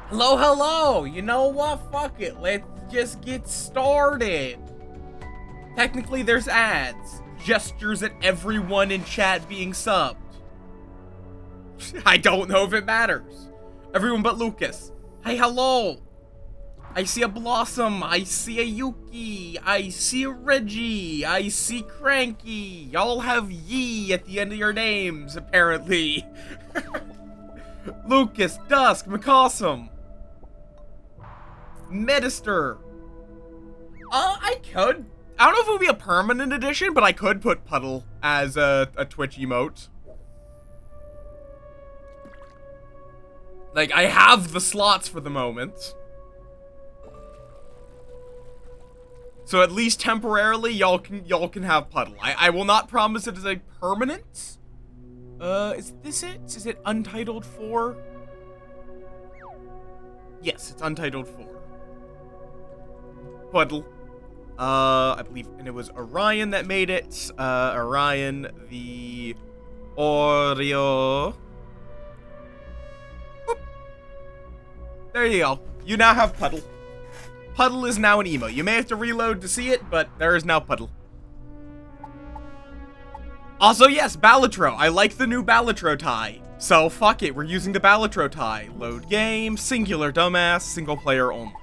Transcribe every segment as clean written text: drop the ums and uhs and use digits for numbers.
Hello, hello! You know what? Fuck it. Let's just get started. Technically, there's ads. Gestures at everyone in chat being subbed. I don't know if it matters. Everyone but Lucas. Hey, hello! I see a Blossom. I see a Yuki. I see a Reggie. I see Cranky. Y'all have Yee at the end of your names, apparently. Lucas, Dusk, McCawsome. Medister. I could. I don't know if it would be a permanent addition, but I could put Puddle as a Twitch emote. Like, I have the slots for the moment. So at least temporarily, y'all can have Puddle. I will not promise it is a permanent. Is this it? Is it Untitled 4? Yes, it's Untitled 4. Puddle. I believe, and it was Orion that made it. Orion, the Oreo. Boop. There you go. You now have Puddle. Puddle is now an emo. You may have to reload to see it, but there is now Puddle. Also, yes, Balatro. I like the new Balatro tie. So, fuck it. We're using the Balatro tie. Load game, singular dumbass, single player only.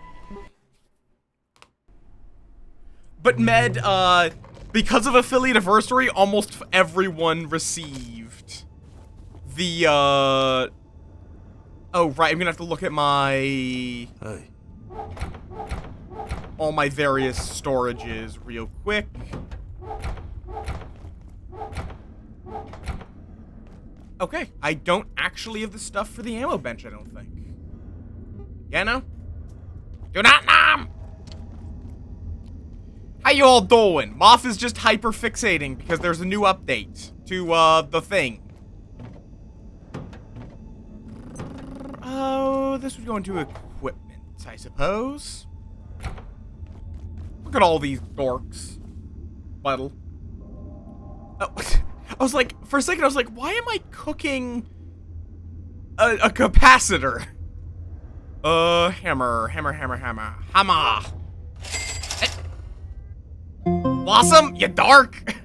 But Med, because of Affiliate Anniversary, almost everyone received the, Oh, right, I'm gonna have to look at my... Hey. All my various storages real quick. Okay, I don't actually have the stuff for the ammo bench, I don't think. Yeah, no? Do not nom! How you all doing? Moff is just hyperfixating because there's a new update to, the thing. Oh, this would go into equipment, I suppose. Look at all these dorks. Puddle. Oh, I was like, for a second, I was like, why am I cooking a capacitor? Hammer. Blossom, you dark!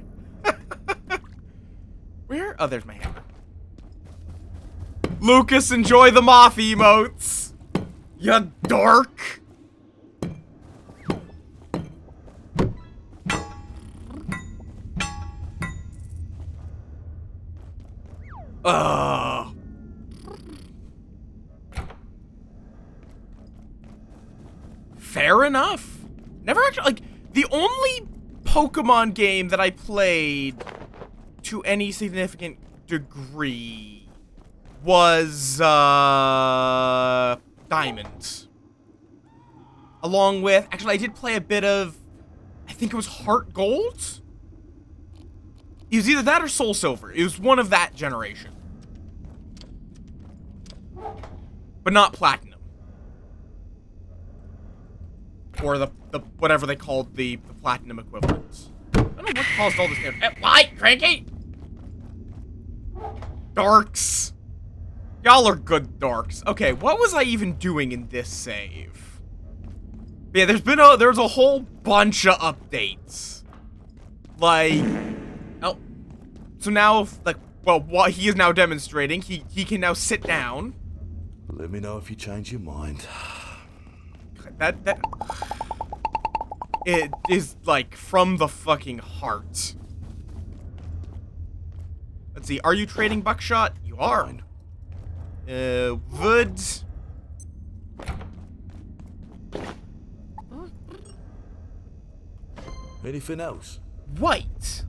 Where? Oh, there's my hammer. Lucas, enjoy the moth emotes! You dark! Ugh. Fair enough. Never actually, like, the only Pokemon game that I played to any significant degree was, Diamond. Along with, actually, I did play a bit of, I think it was Heart Gold? It was either that or Soul Silver. It was one of that generation. But not Platinum. Or the whatever they called the Platinum equivalent. I don't know what caused all this damage. Why? Cranky? Darks. Y'all are good darks. Okay, what was I even doing in this save? Yeah, there's a whole bunch of updates. Like... Oh. So now, like, well, what he is now demonstrating, he can now sit down. Let me know if you change your mind. That it is, like, from the fucking heart. Let's see, are you trading buckshot? You are. Wood. Anything else? White.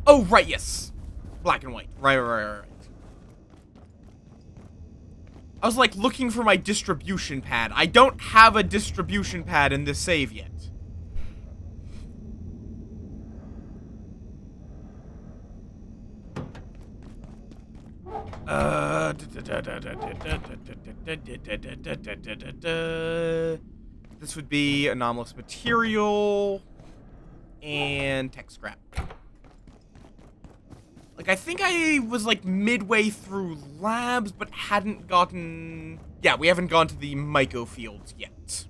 Oh, right, yes. Black and white. Right. I was, like, looking for my distribution pad. I don't have a distribution pad in this save yet. This would be anomalous material and tech scrap. Like, I think I was, like, midway through labs, but hadn't gotten Yeah, we haven't gone to the Myco fields yet.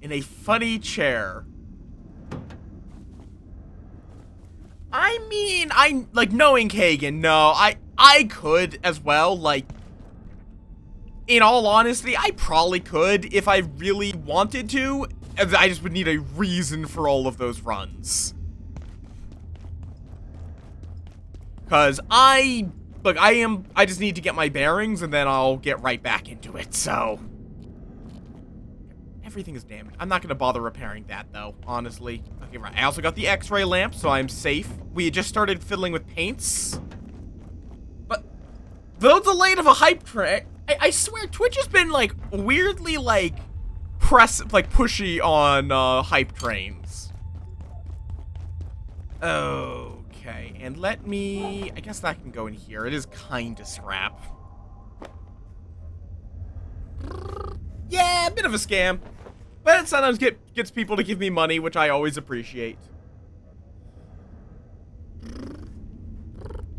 In a funny chair. I mean, knowing Kagan, no, I could as well, like, in all honesty, I probably could if I really wanted to. I just would need a reason for all of those runs. Because I just need to get my bearings and then I'll get right back into it, so. Everything is damaged. I'm not going to bother repairing that, though, honestly. Okay, right. I also got the X-ray lamp, so I'm safe. We had just started fiddling with paints. But, though delayed of a hype train, I swear, Twitch has been, like, weirdly, like, pushy on, hype trains. Okay, and let me... I guess that can go in here. It is kind of scrap. Yeah, a bit of a scam. But it sometimes gets people to give me money, which I always appreciate.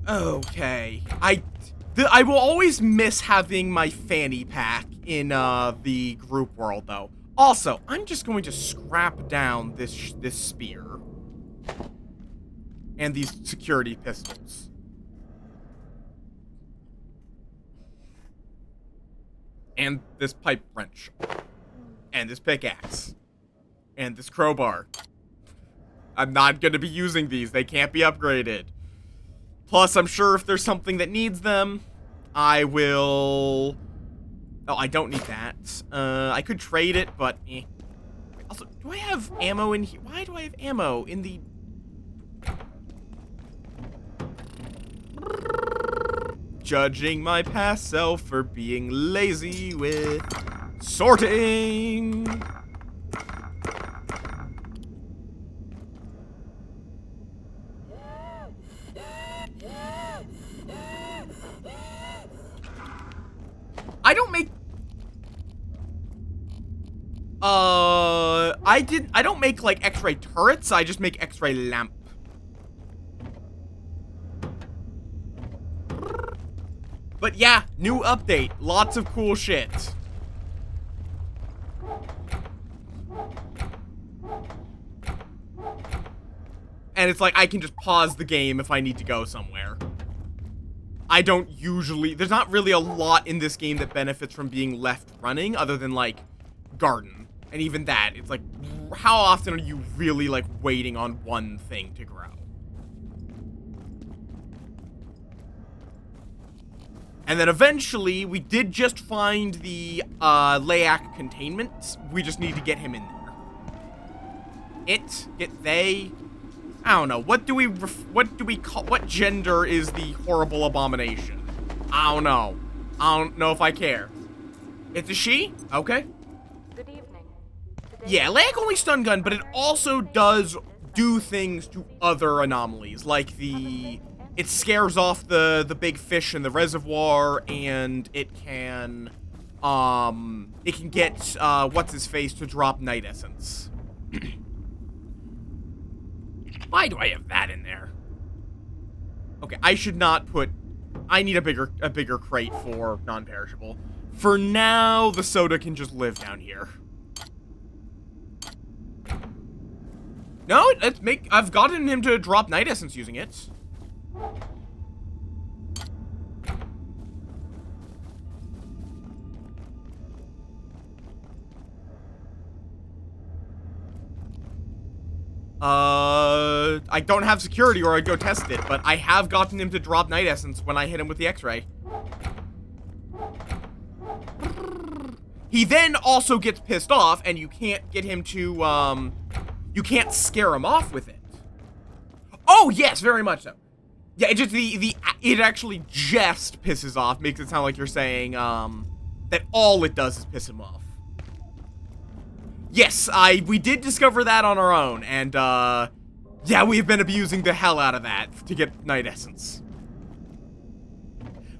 Okay. I will always miss having my fanny pack in the group world, though. Also, I'm just going to scrap down this spear. And these security pistols. And this pipe wrench. And this pickaxe. And this crowbar. I'm not going to be using these. They can't be upgraded. Plus, I'm sure if there's something that needs them, I will... Oh, I don't need that. I could trade it, but eh. Also, do I have ammo in here? Why do I have ammo in the... Judging my past self for being lazy with sorting. I don't make like X-ray turrets, I just make X-ray lamp. But yeah, new update. Lots of cool shit. And it's like I can just pause the game if I need to go somewhere. I don't usually... There's not really a lot in this game that benefits from being left running other than like garden. And even that, it's like, how often are you really like waiting on one thing to grow? And then eventually, we did just find the, Layak containment. We just need to get him in there. They. I don't know. What do we call, what gender is the horrible abomination? I don't know. I don't know if I care. It's a she? Okay. Good evening. Yeah, Layak only stun gun, but it also does do things to other anomalies, like it scares off the big fish in the reservoir, and it can get, what's-his-face to drop night essence. Why do I have that in there? Okay, I should not put... I need a bigger crate for non-perishable. For now, the soda can just live down here. No, I've gotten him to drop night essence using it. I don't have security or I'd go test it, but I have gotten him to drop night essence when I hit him with the X-ray. He then also gets pissed off, and you can't get him to, you can't scare him off with it. Oh, yes, very much so. Yeah, it just, it actually just pisses off, makes it sound like you're saying, that all it does is piss him off. Yes, we did discover that on our own, and, yeah, we've been abusing the hell out of that to get night essence.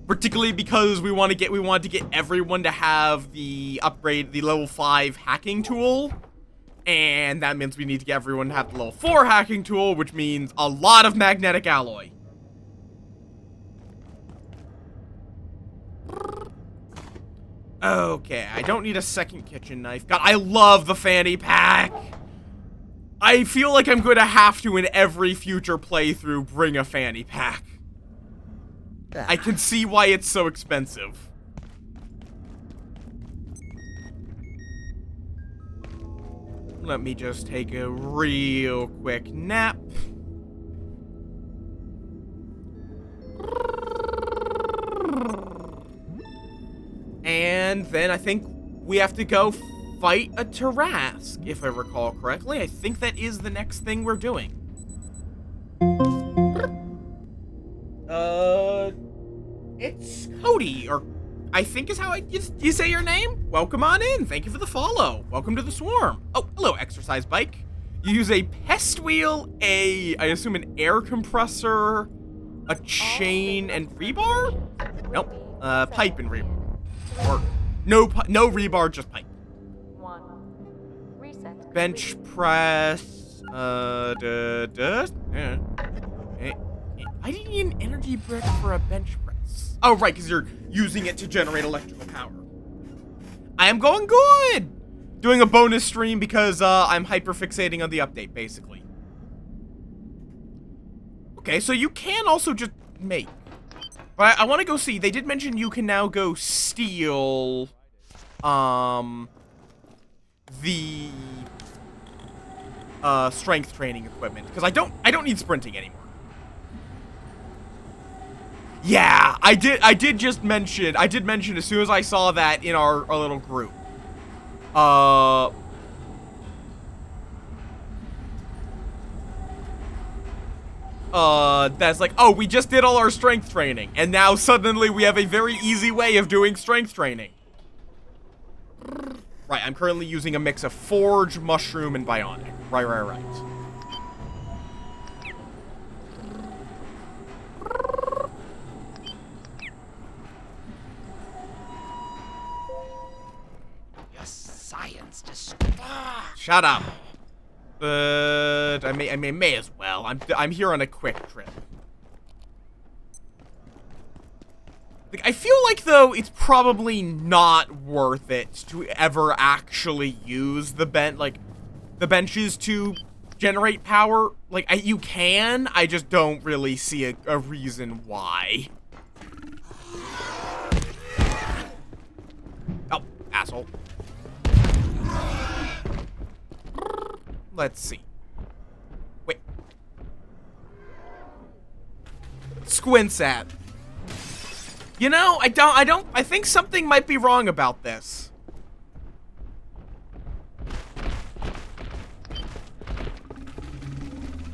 Particularly because we wanted to get everyone to have the level 5 hacking tool. And that means we need to get everyone to have the level 4 hacking tool, which means a lot of magnetic alloy. Okay, I don't need a second kitchen knife. God, I love the fanny pack. I feel like I'm going to have to, in every future playthrough, bring a fanny pack. I can see why it's so expensive. Let me just take a real quick nap. And then I think we have to go fight a Tarask, if I recall correctly. I think that is the next thing we're doing. It's Cody, or I think is how you say your name? Welcome on in. Thank you for the follow. Welcome to the swarm. Oh, hello, exercise bike. You use a pest wheel, I assume an air compressor, a chain and rebar? Nope. Pipe and rebar. Or no rebar, just pipe. Bench press. Yeah. I didn't need an energy brick for a bench press. Oh, right, because you're using it to generate electrical power. I am going good. Doing a bonus stream because I'm hyperfixating on the update, basically. Okay, so you can also just make. But I want to go see. They did mention you can now go steal, the strength training equipment, because I don't need sprinting anymore. Yeah, I did mention as soon as I saw that in our little group. That's like, oh, we just did all our strength training, and now suddenly we have a very easy way of doing strength training. Right, I'm currently using a mix of Forge, Mushroom, and Bionic. Right. Your science Shut up. But I may as well. I'm here on a quick trip. Like, I feel like though it's probably not worth it to ever actually use the benches to generate power. Like, you can. I just don't really see a reason why. Oh, asshole. Let's see. Wait. Squints at. You know, I think something might be wrong about this.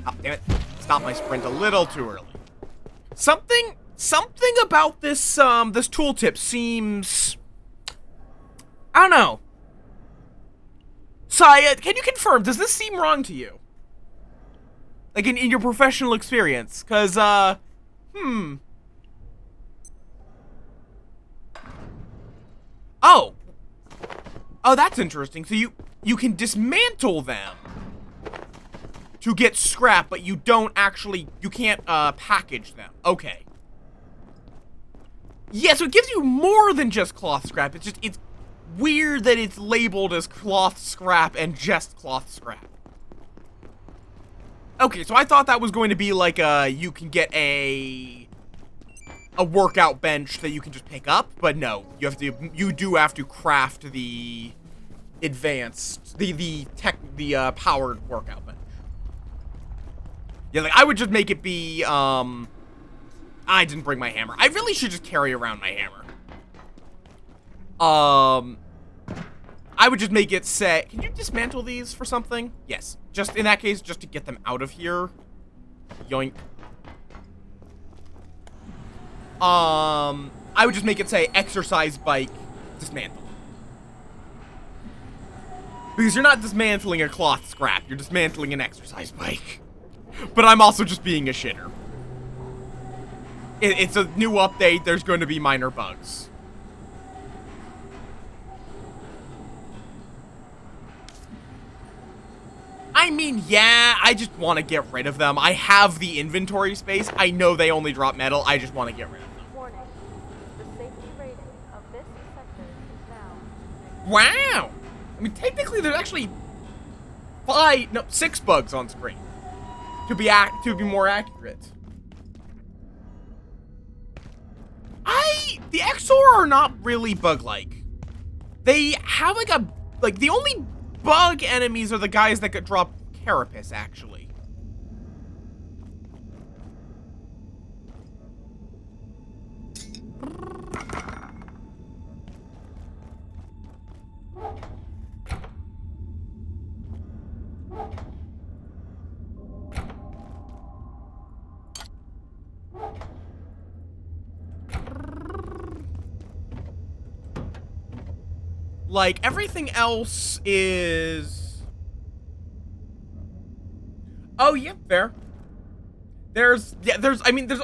Oh, damn it. Stop my sprint a little too early. Something about this, this tooltip seems... I don't know. Saya, can you confirm, does this seem wrong to you? Like, in your professional experience? Because, Oh. Oh, that's interesting. So you can dismantle them to get scrap, but you can't, package them. Okay. Yeah, so it gives you more than just cloth scrap. It's weird that it's labeled as cloth scrap and just cloth scrap. Okay, so I thought that was going to be like you can get a workout bench that you can just pick up, but no, you do have to craft the advanced, the powered workout bench. Yeah, like I would just make it be I didn't bring my hammer. I really should just carry around my hammer. I would just make it say, can you dismantle these for something? Yes. Just in that case, just to get them out of here. Yoink. I would just make it say exercise bike dismantle. Because you're not dismantling a cloth scrap, you're dismantling an exercise bike. But I'm also just being a shitter. It's a new update, there's going to be minor bugs. I mean, yeah, I just want to get rid of them. I have the inventory space. I know they only drop metal. I just want to get rid of them. Warning. The safety rating of this sector is now Wow! I mean, technically, there's actually 6 bugs on screen. To be more accurate. The XOR are not really bug-like. They have the only bug enemies are the guys that could drop carapace, actually. Like, everything else is... Oh, yeah, fair. There's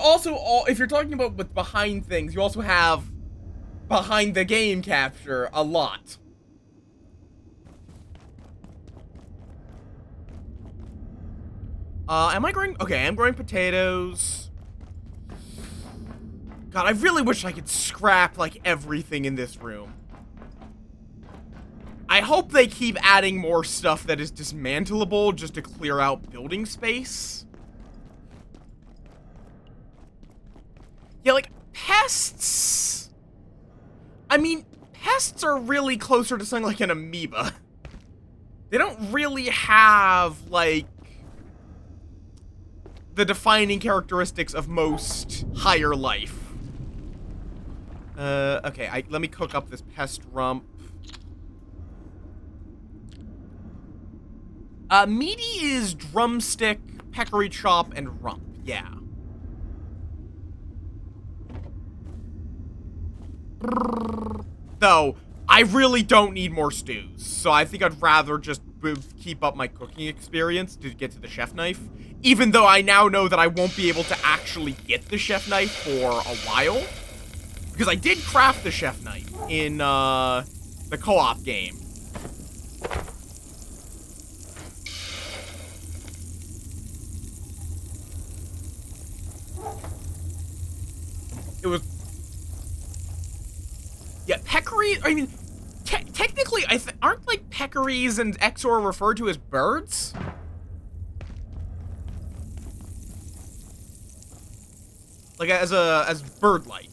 also if you're talking about with behind things, you also have behind the game capture a lot. Am I growing? Okay, I'm growing potatoes. God, I really wish I could scrap, like, everything in this room. I hope they keep adding more stuff that is dismantleable just to clear out building space. Yeah, like, pests... I mean, pests are really closer to something like an amoeba. They don't really have, like, the defining characteristics of most higher life. Okay, let me cook up this pest rump. Meaty is drumstick, peccary chop, and rump. Yeah. Though, I really don't need more stews, so I think I'd rather just keep up my cooking experience to get to the chef knife. Even though I now know that I won't be able to actually get the chef knife for a while. Because I did craft the chef knife in, the co-op game. It was... Yeah, peccary... I mean, technically, aren't, like, peccaries and XOR referred to as birds? Like, as bird-like.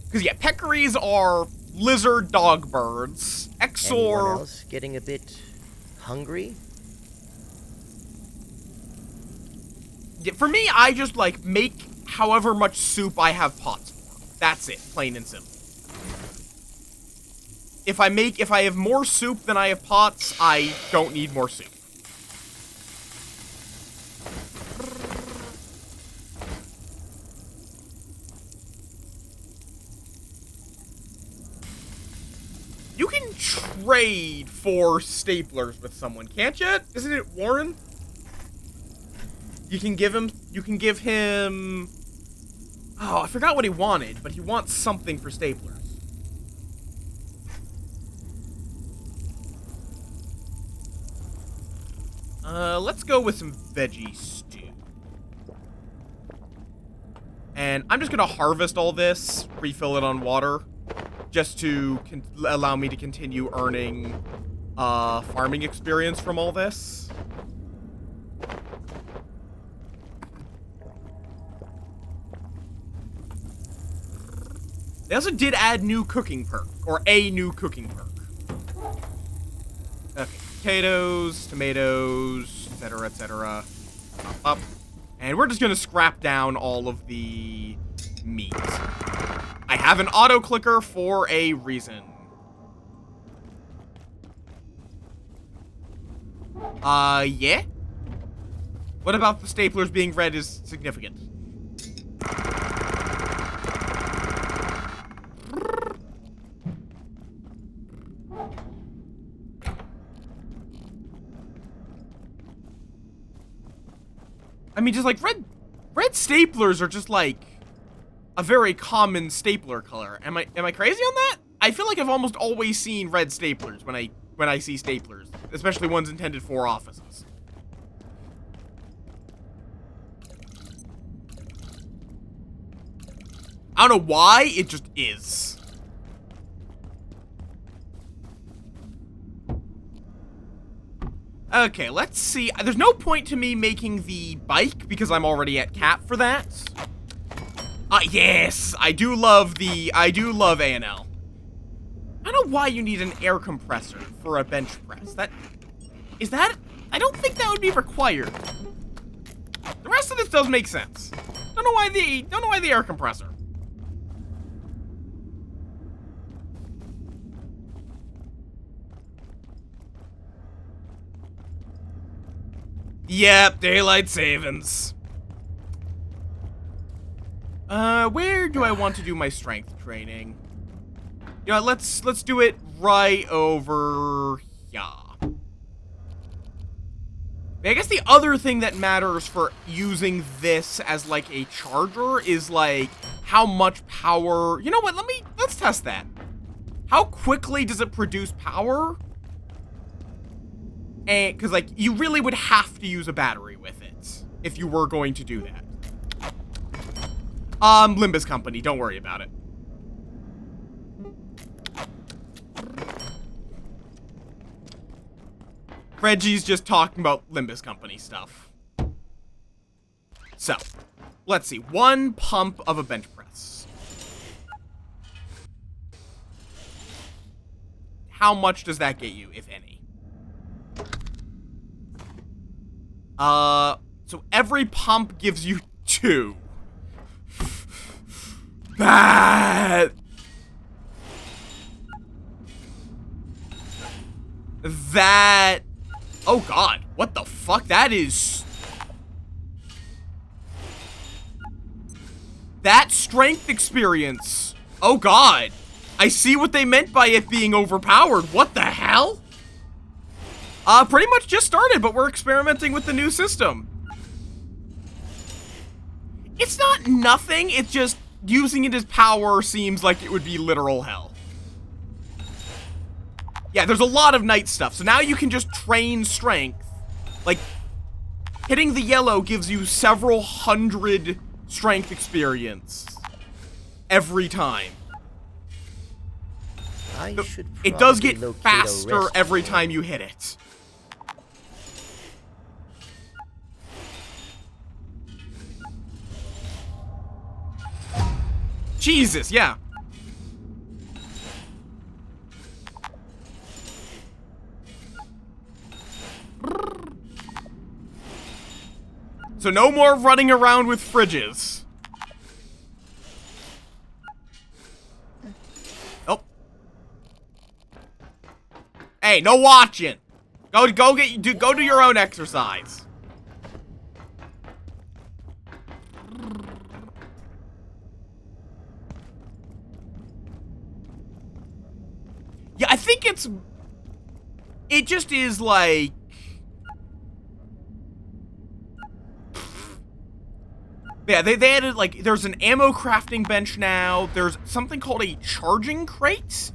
Because, yeah, peccaries are lizard dog birds. XOR... Anyone else getting a bit hungry? Yeah, for me, I just, like, make however much soup I have pots for. That's it, plain and simple. If I have more soup than I have pots, I don't need more soup. You can trade for staplers with someone, can't you? Isn't it Warren? You can give him... Oh, I forgot what he wanted, but he wants something for staplers. Let's go with some veggie stew. And I'm just gonna harvest all this, refill it on water, just to allow me to continue earning, farming experience from all this. They also did add new cooking perk, or a new cooking perk. Okay, potatoes, tomatoes, etc., etc. Up. And we're just gonna scrap down all of the meat. I have an auto clicker for a reason. Yeah? What about the staplers being red is significant? I mean, just like red staplers are just like a very common stapler color. Am I crazy on that? I feel like I've almost always seen red staplers when I see staplers, especially ones intended for offices. I don't know why, it just is. Okay, let's see. There's no point to me making the bike because I'm already at cap for that. Yes, I do love A&L. I don't know why you need an air compressor for a bench press. I don't think that would be required. The rest of this does make sense. Don't know why the air compressor. Yep, daylight savings. Where do I want to do my strength training? You know, let's do it right over here. I guess the other thing that matters for using this as like a charger is like how much power. You know what? Let's test that. How quickly does it produce power? And because like you really would have to use a battery with it if you were going to do that. Limbus Company, don't worry about it. Reggie's just talking about Limbus Company stuff. So, let's see. 1 pump of a bench press. How much does that get you, if any? So every pump gives you 2. That oh god, what the fuck? That strength experience. Oh god, I see what they meant by it being overpowered. What the hell? Pretty much just started, but we're experimenting with the new system. It's not nothing, it's just using it as power seems like it would be literal hell. Yeah, there's a lot of night stuff, so now you can just train strength. Like, hitting the yellow gives you several hundred strength experience every time. It does get faster every time you hit it. Jesus, yeah. So no more running around with fridges. Oh. Hey, no watching. Go do your own exercise. Yeah, I think it just is like, yeah, they added, like, there's an ammo crafting bench now, there's something called a charging crate.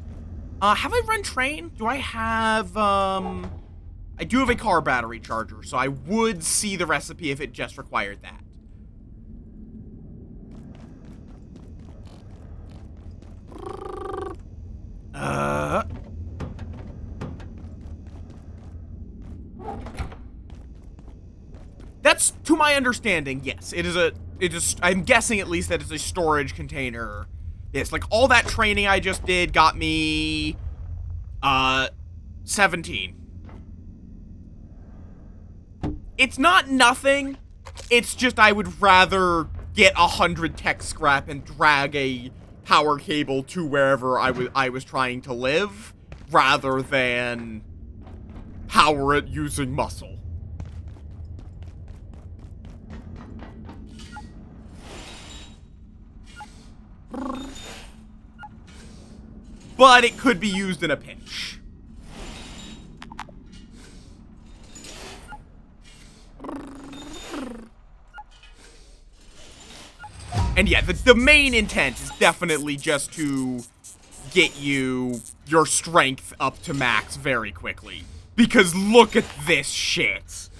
Have I run train? Do I have, I do have a car battery charger, so I would see the recipe if it just required that. That's, to my understanding, yes. It is, I'm guessing at least that it's a storage container. Yes, like, all that training I just did got me, 17. It's not nothing. It's just I would rather get 100 tech scrap and drag a power cable to wherever I was trying to live, rather than power it using muscle. But it could be used in a pinch. And yeah, the main intent is definitely just to get your strength up to max very quickly. Because look at this shit.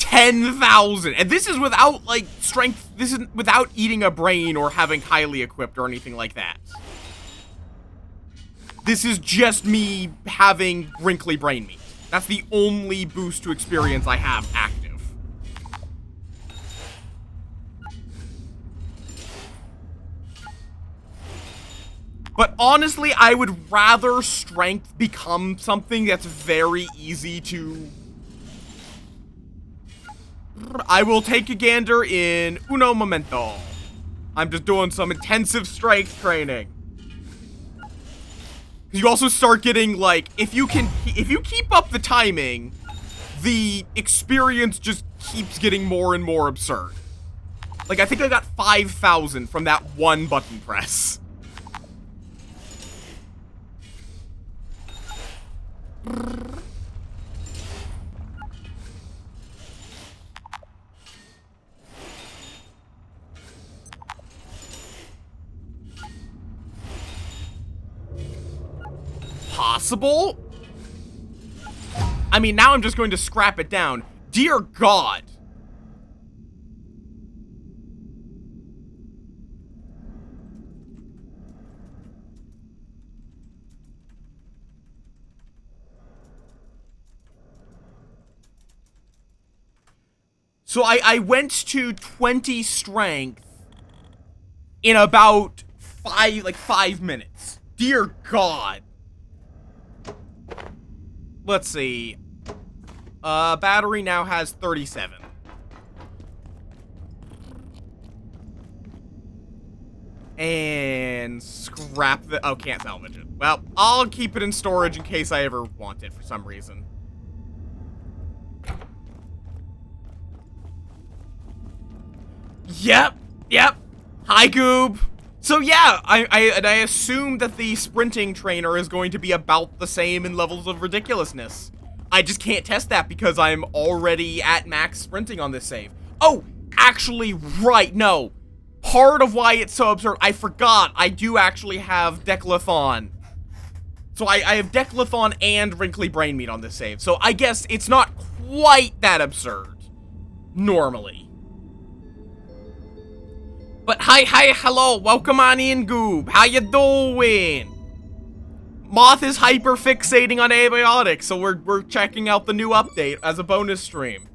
10,000. And this is without, like, strength. This is without eating a brain or having highly equipped or anything like that. This is just me having wrinkly brain meat. That's the only boost to experience I have active. But honestly, I would rather strength become something that's very easy to... I will take a gander in uno momento. I'm just doing some intensive strength training. You also start getting, like, if you keep up the timing, the experience just keeps getting more and more absurd. Like, I think I got 5,000 from that one button press. Possible? I mean, now I'm just going to scrap it down. Dear God. So I went to 20 strength in about 5 minutes. Dear God. Let's see. Battery now has 37. And scrap the... Oh, can't salvage it. Well, I'll keep it in storage in case I ever want it for some reason. Yep. Hi, Goob. So yeah, I assume that the sprinting trainer is going to be about the same in levels of ridiculousness. I just can't test that because I'm already at max sprinting on this save. Oh, actually, right, no. Part of why it's so absurd, I forgot, I do actually have Declathon. So I have Declathon and Wrinkly Brain Meat on this save. So I guess it's not quite that absurd, normally. But hi, hello, welcome on in, Goob. How you doing? Moth is hyperfixating on antibiotics, so we're checking out the new update as a bonus stream.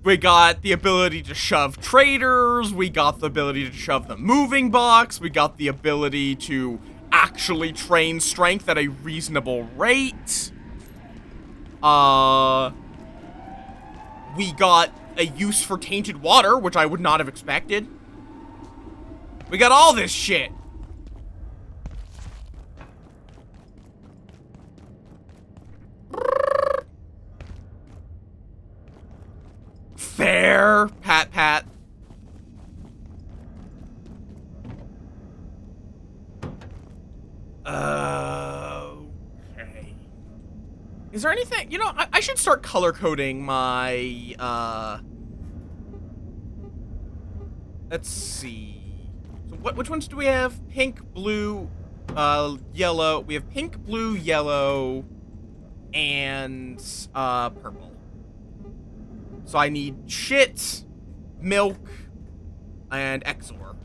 We got the ability to shove traders, we got the ability to shove the moving box, we got the ability to actually train strength at a reasonable rate. We got a use for tainted water, which I would not have expected. We got all this shit. Fair. Pat. Okay. Is there anything, you know, I should start color coding my, let's see. So which ones do we have? Pink, blue, yellow. We have pink, blue, yellow, and, purple. So I need shit, milk, and Exor.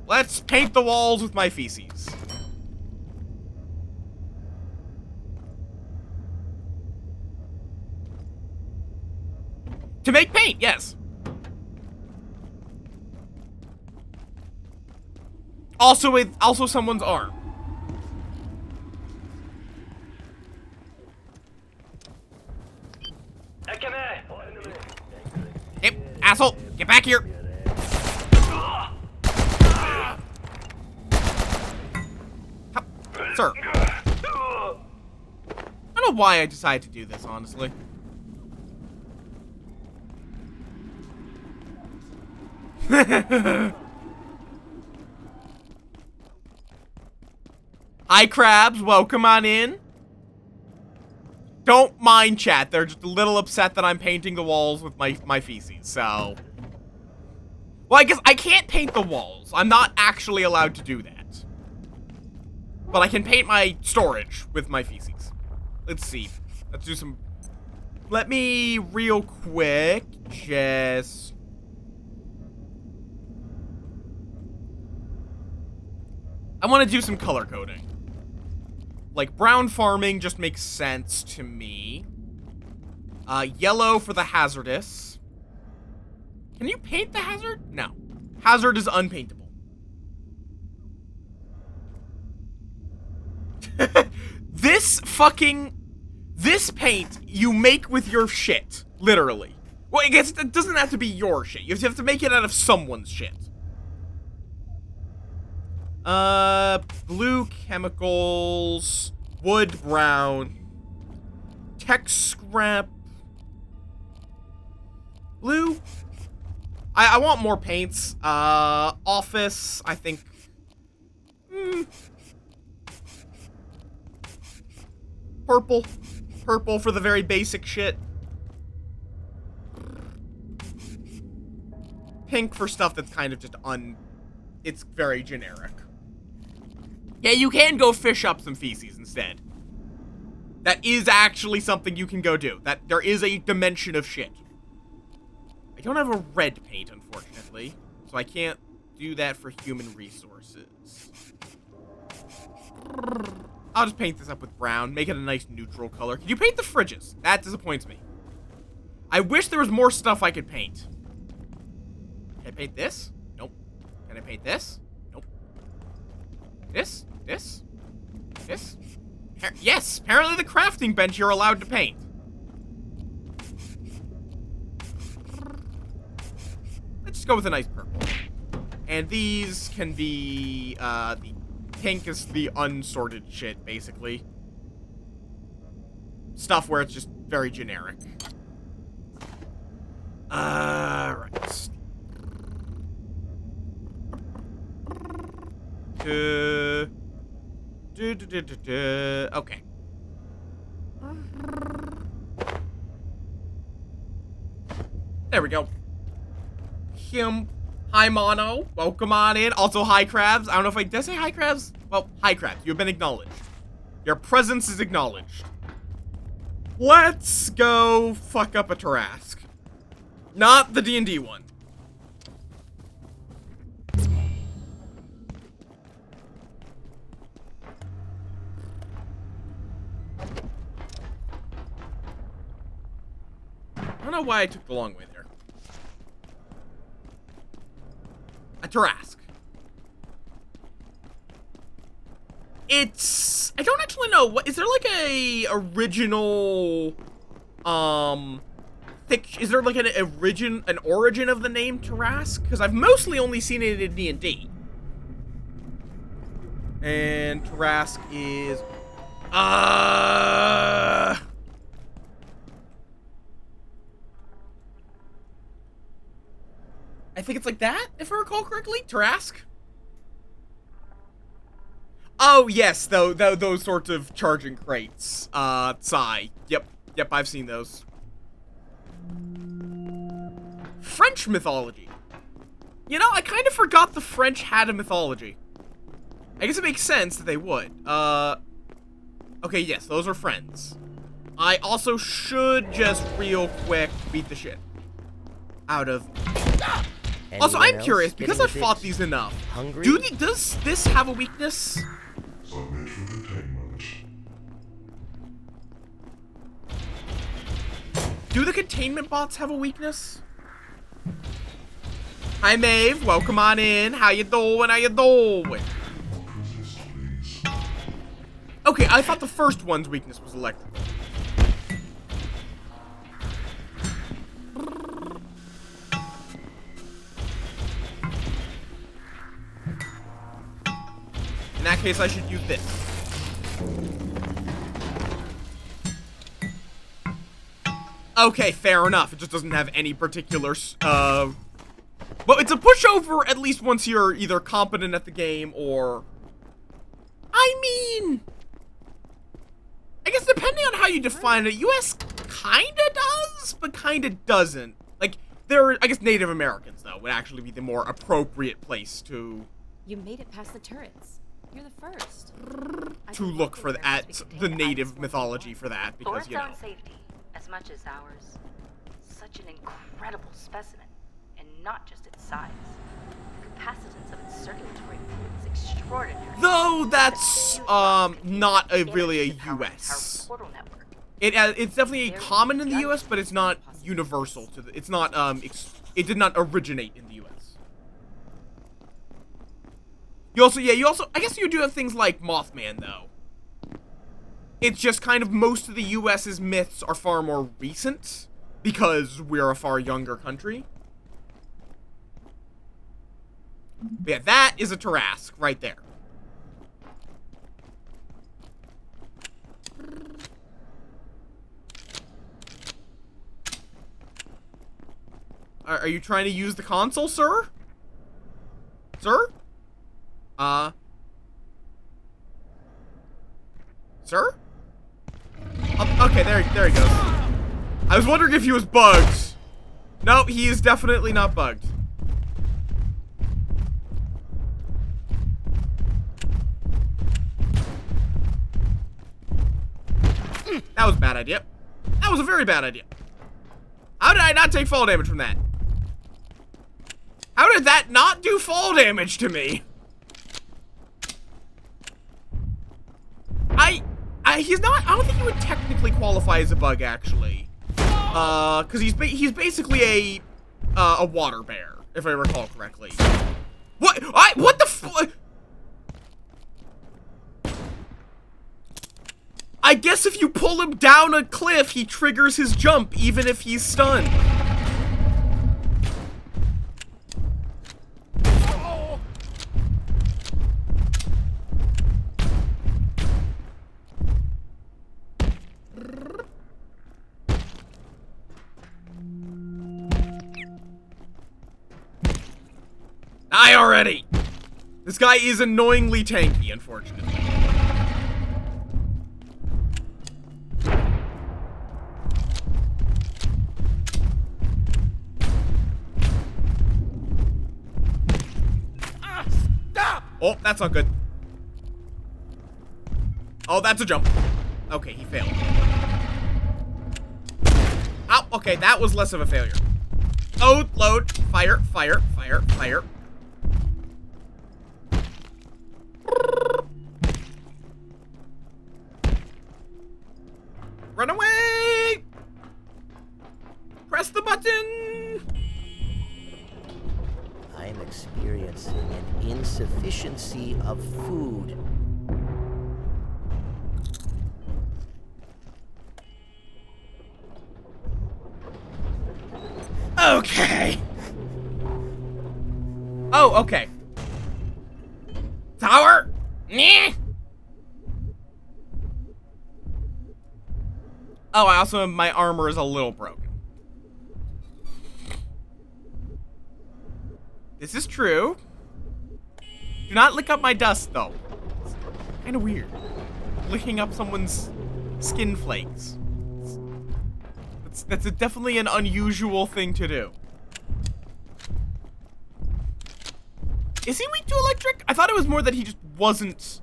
Let's paint the walls with my feces. To make paint, yes. Also someone's arm. Yep, asshole, get back here. Sir. I don't know why I decided to do this, honestly. Hi, crabs. Welcome on in. Don't mind, chat. They're just a little upset that I'm painting the walls with my feces, so... Well, I guess I can't paint the walls. I'm not actually allowed to do that. But I can paint my storage with my feces. Let's see. Let's do some... Let me, real quick, just... I want to do some color coding. Like, brown farming just makes sense to me. Yellow for the hazardous. Can you paint the hazard? No. Hazard is unpaintable. This paint you make with your shit. Literally. Well, I guess it doesn't have to be your shit. You have to make it out of someone's shit. Blue chemicals, wood brown, tech scrap, blue. I want more paints. Office, I think. Purple. Purple for the very basic shit. Pink for stuff that's kind of just it's very generic. Yeah, you can go fish up some feces instead. That is actually something you can go do. That there is a dimension of shit. I don't have a red paint, unfortunately, so I can't do that for human resources. I'll just paint this up with brown, make it a nice neutral color. Can you paint the fridges? That disappoints me. I wish there was more stuff I could paint. Can I paint this? Nope. Can I paint this? Nope. This? This? This? Yes! Apparently the crafting bench you're allowed to paint. Let's just go with a nice purple. And these can be, the pink is the unsorted shit, basically. Stuff where it's just very generic. Right. Okay. There we go. Hi, Mono. Welcome on in. Also, hi, Crabs. I don't know if did I say hi, Crabs? Well, hi, Crabs. You've been acknowledged. Your presence is acknowledged. Let's go fuck up a Tarask. Not the D&D one. I don't know why I took the long way there. A Tarask. I don't actually know. Is there like a original, is there like an origin of the name Tarask? Because I've mostly only seen it in D&D. And Tarask is, I think it's like that, if I recall correctly. Tarask? Oh, yes, those sorts of charging crates. Sigh. Yep, I've seen those. French mythology. You know, I kind of forgot the French had a mythology. I guess it makes sense that they would. Okay, yes, those are friends. I also should just real quick beat the shit out of... Also, I'm curious, because I've fought these enough, does this have a weakness? Do the containment bots have a weakness? Hi, Maeve. Welcome on in. How you doing? Okay, I thought the first one's weakness was electrical. In that case, I should use this. Okay, fair enough. It just doesn't have any particular, well, it's a pushover at least once you're either competent at the game or... I mean... I guess depending on how you define it, US kinda does, but kinda doesn't. Like, I guess Native Americans, though, would actually be the more appropriate place to... You made it past the turrets. You're the first. to look for at the native mythology for that, For because, its you know. own safety, as much as ours. Such an incredible specimen, and not just its size. The capacitance of its circulatory fluid is extraordinary. Though that's not really a US. Portal network. It's definitely common in the US, but it's not universal to the. It's not it did not originate in the US. You also I guess you do have things like Mothman though. It's just kind of most of the US's myths are far more recent because we're a far younger country. But yeah, that is a Tarrasque right there. Are you trying to use the console, sir? Sir? Sir? Okay, there he goes. I was wondering if he was bugged. No, he is definitely not bugged. That was a bad idea. That was a very bad idea. How did I not take fall damage from that? How did that not do fall damage to me? He's not, I don't think he would technically qualify as a bug, actually. Cause he's basically a water bear, if I recall correctly. What the I guess if you pull him down a cliff, he triggers his jump, even if he's stunned. Die already! This guy is annoyingly tanky, unfortunately. Stop! Oh, that's not good. Oh, that's a jump. Okay, he failed. Oh, okay, that was less of a failure. Oh, load. Fire, fire, fire, fire. Run away! Press the button! I'm experiencing an insufficiency of food. Okay. Oh, okay. Tower? Nyeh. Oh, I also, my armor is a little broken. This is true. Do not lick up my dust, though. It's kind of weird. Licking up someone's skin flakes. That's definitely an unusual thing to do. Is he weak to electric? I thought it was more that he just wasn't...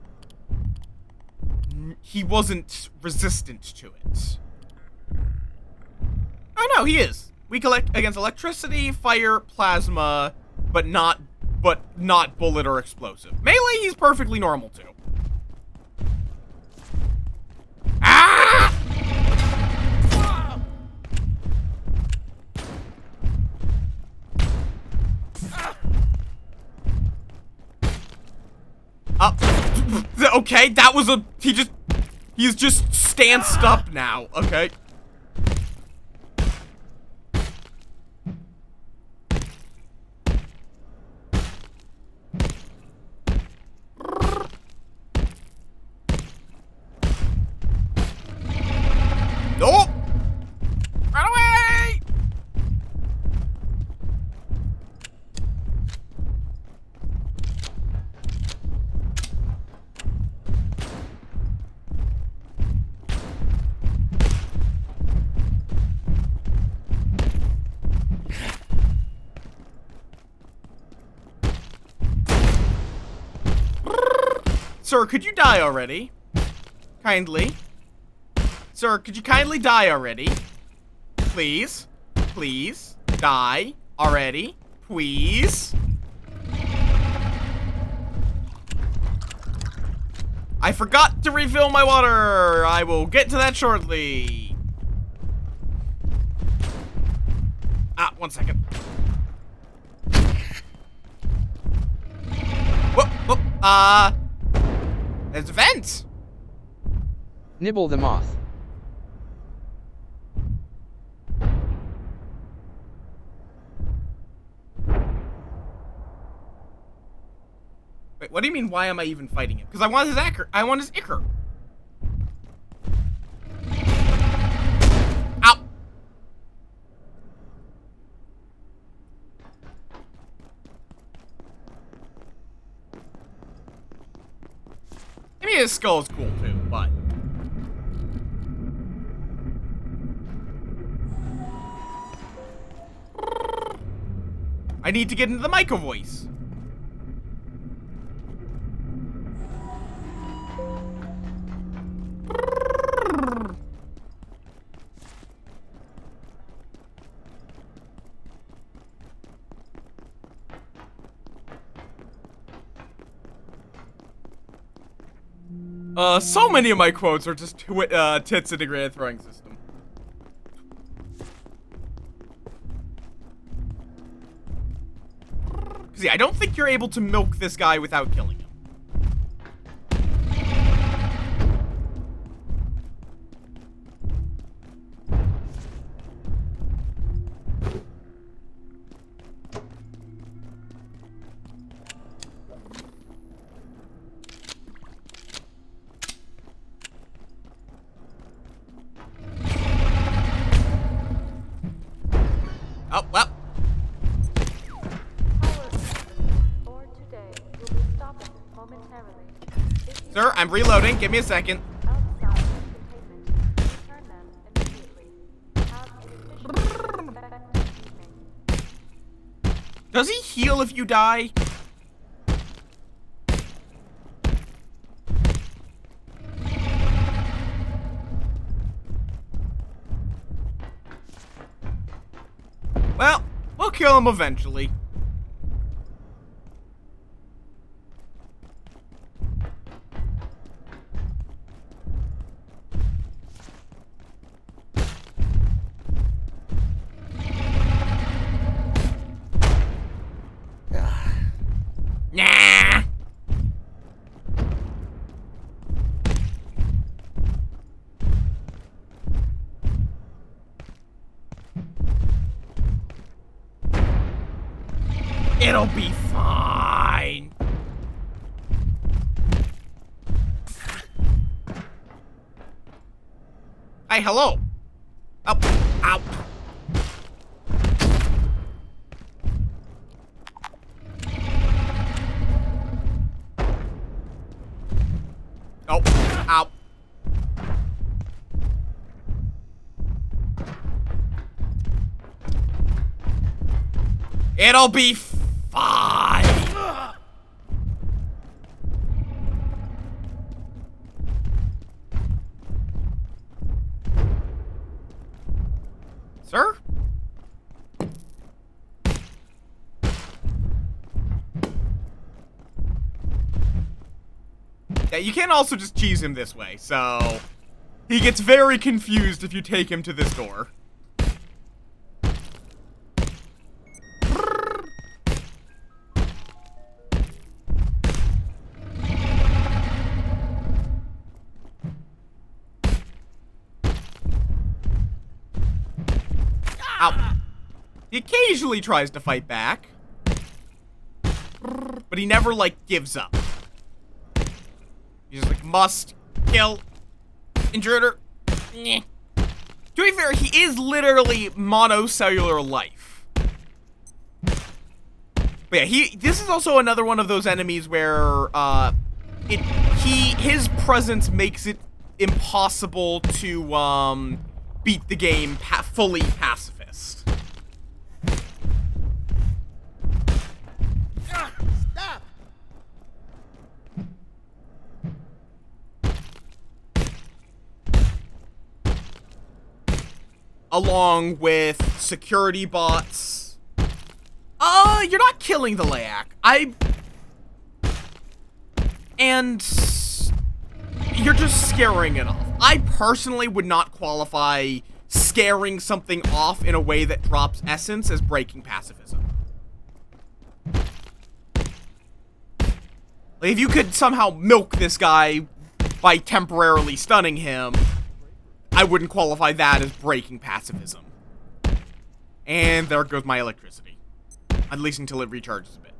He wasn't resistant to it. Oh no, he is. Weak against electricity, fire, plasma, but not bullet or explosive. Melee, he's perfectly normal to. Ah! Okay, that was a... He's just stanced up now, okay? Nope! Run away! Sir, could you die already? Kindly. Sir, could you kindly die already? Please. Please. Die already. Please. I forgot to refill my water. I will get to that shortly. Ah, 1 second. Whoop, whoop, there's a vent. Nibble the moth. Wait, what do you mean, why am I even fighting him? Because I want his ichor. I want his ichor. Ow! Maybe his skull is cool too, but... I need to get into the Micah voice. So many of my quotes are just tits integrated throwing system. Cause yeah, I don't think you're able to milk this guy without killing him. Oh, well. Or today will be stopping momentarily. Sir, I'm reloading. Give me a second. Outside containment, return them immediately. Have an efficient, effective evening. Does he heal if you die? Well, we'll kill him eventually. Nah. It'll be fine. Hey, hello. Up, out. Oh, ow. It'll be fine. Sir? Yeah, you can also just cheese him this way, so... He gets very confused if you take him to this door. Ow. He occasionally tries to fight back. But he never, like, gives up. He's just like, must kill intruder. To be fair, he is literally monocellular life. But yeah, this is also another one of those enemies where, his presence makes it impossible to, beat the game fully pacifist. Stop! along with security bots. You're not killing the Layak. And you're just scaring it off. I personally would not qualify scaring something off in a way that drops essence as breaking pacifism. Like, if you could somehow milk this guy by temporarily stunning him, I wouldn't qualify that as breaking pacifism. And there goes my electricity. At least until it recharges a bit.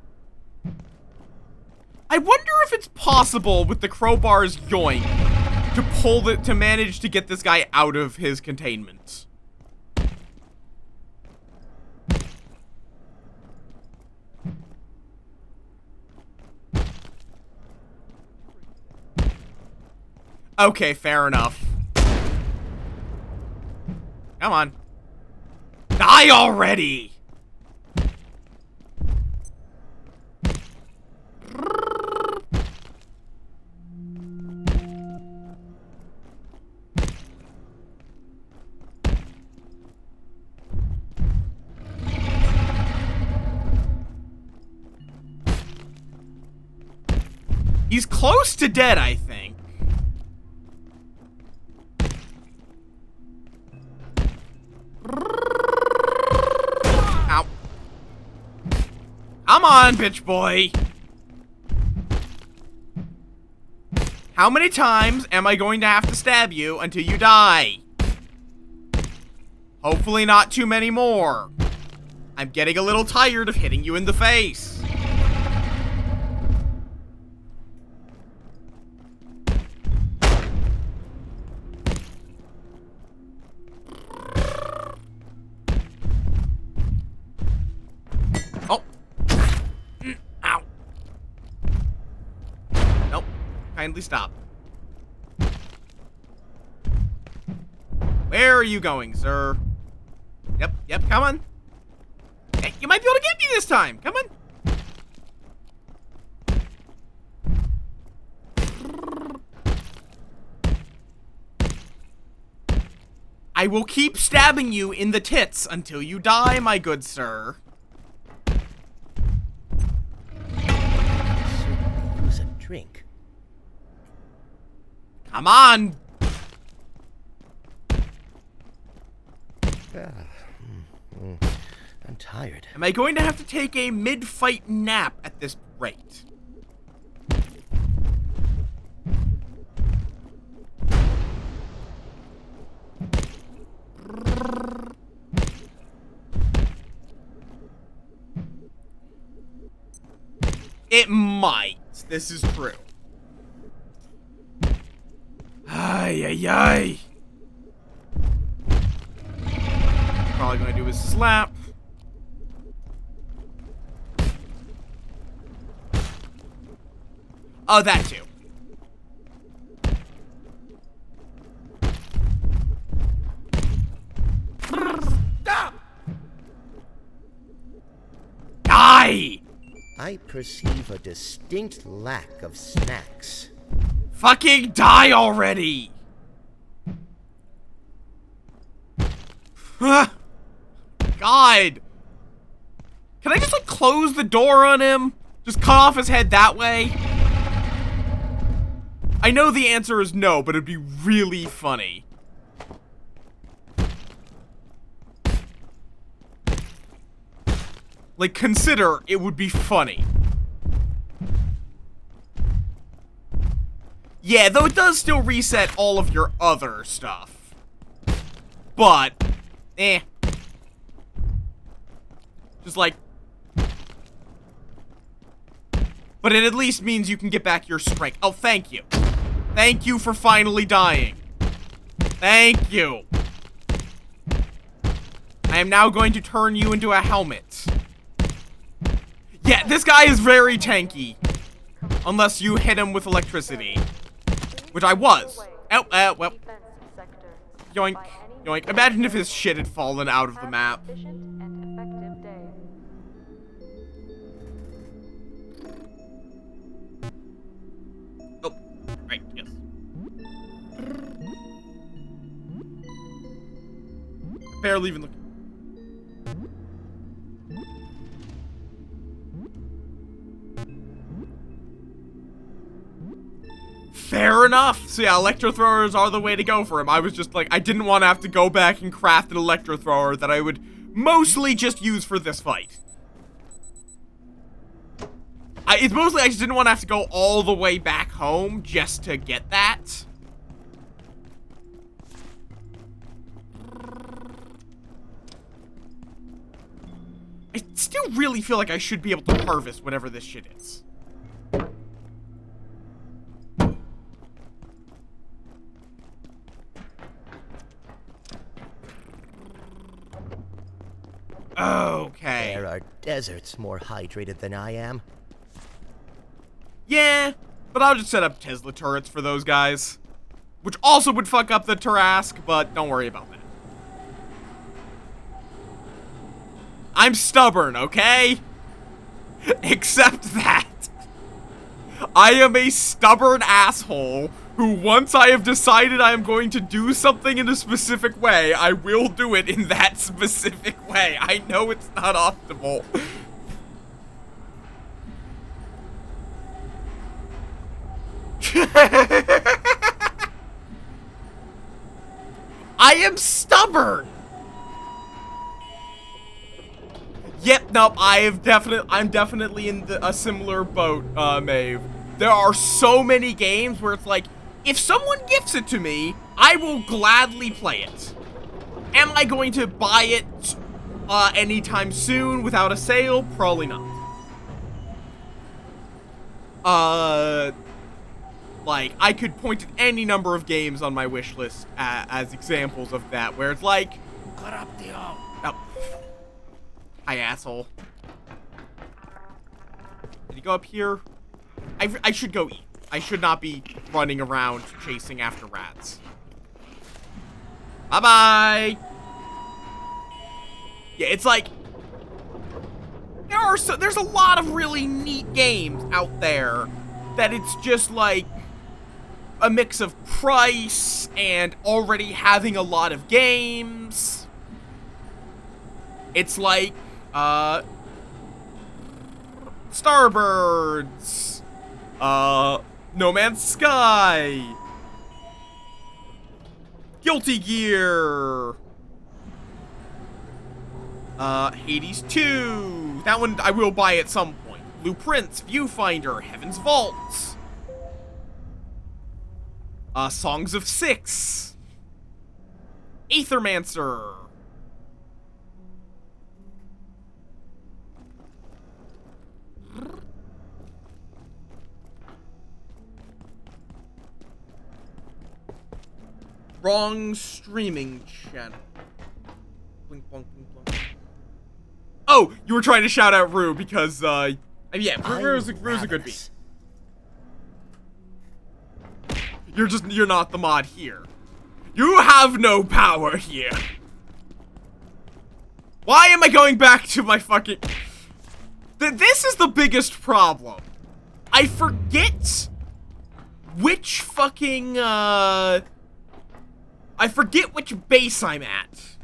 I wonder if it's possible with the crowbar's yoink to manage to get this guy out of his containment. Okay, fair enough. Come on. Die already! He's close to dead, I think. Ow. Come on, bitch boy. How many times am I going to have to stab you until you die? Hopefully not too many more. I'm getting a little tired of hitting you in the face. Oh. Ow. Nope. Kindly stop. Where are you going, sir? Yep, come on. Hey, you might be able to get me this time. Come on. I will keep stabbing you in the tits until you die, my good sir. Certainly use a drink. Come on. I'm tired. Am I going to have to take a mid-fight nap at this rate? It might. This is true. Ay, ay, ay. Probably gonna do is slap. Oh, that too. Stop! Die! I perceive a distinct lack of snacks. Fucking die already! God! Can I just, like, close the door on him? Just cut off his head that way? I know the answer is no, but it'd be really funny. Like, consider it would be funny. Yeah, though it does still reset all of your other stuff. But, just like... But it at least means you can get back your strength. Oh, thank you. Thank you for finally dying. Thank you. I am now going to turn you into a helmet. Yeah, this guy is very tanky. Unless you hit him with electricity. Which I was. Oh, well. Yoink, yoink. Imagine if his shit had fallen out of the map. Oh, right, yes. barely even looking. Fair enough. So yeah, electro throwers are the way to go for him. I was just like, I didn't want to have to go back and craft an electro thrower that I would mostly just use for this fight. It's mostly I just didn't want to have to go all the way back home just to get that. I still really feel like I should be able to harvest whatever this shit is. Okay. There are deserts more hydrated than I am. Yeah, but I'll just set up Tesla turrets for those guys. Which also would fuck up the Tarask, but don't worry about that. I'm stubborn, okay? Except that. I am a stubborn asshole who, once I have decided I am going to do something in a specific way, I will do it in that specific way. I know it's not optimal. I am stubborn. Yep, nope, I'm definitely in a similar boat, Maeve. There are so many games where it's like, if someone gifts it to me, I will gladly play it. Am I going to buy it anytime soon without a sale? Probably not. Like, I could point at any number of games on my wish list as examples of that, where it's like, oh. Hi, asshole. Did he go up here? I should go eat. I should not be running around chasing after rats. Bye-bye. Yeah, it's like, there's a lot of really neat games out there that it's just like a mix of price and already having a lot of games. It's like, Starbirds, No Man's Sky, Guilty Gear, Hades 2, that one I will buy at some point, Blueprints, Viewfinder, Heaven's Vaults, Songs of Six, Aethermancer, wrong streaming channel. Blink, blink, blink, blink. Oh, you were trying to shout out Rue because, yeah, Rue's a good beat. You're not the mod here. You have no power here. Why am I going back to my fucking... This is the biggest problem. I forget which fucking, I forget which base I'm at.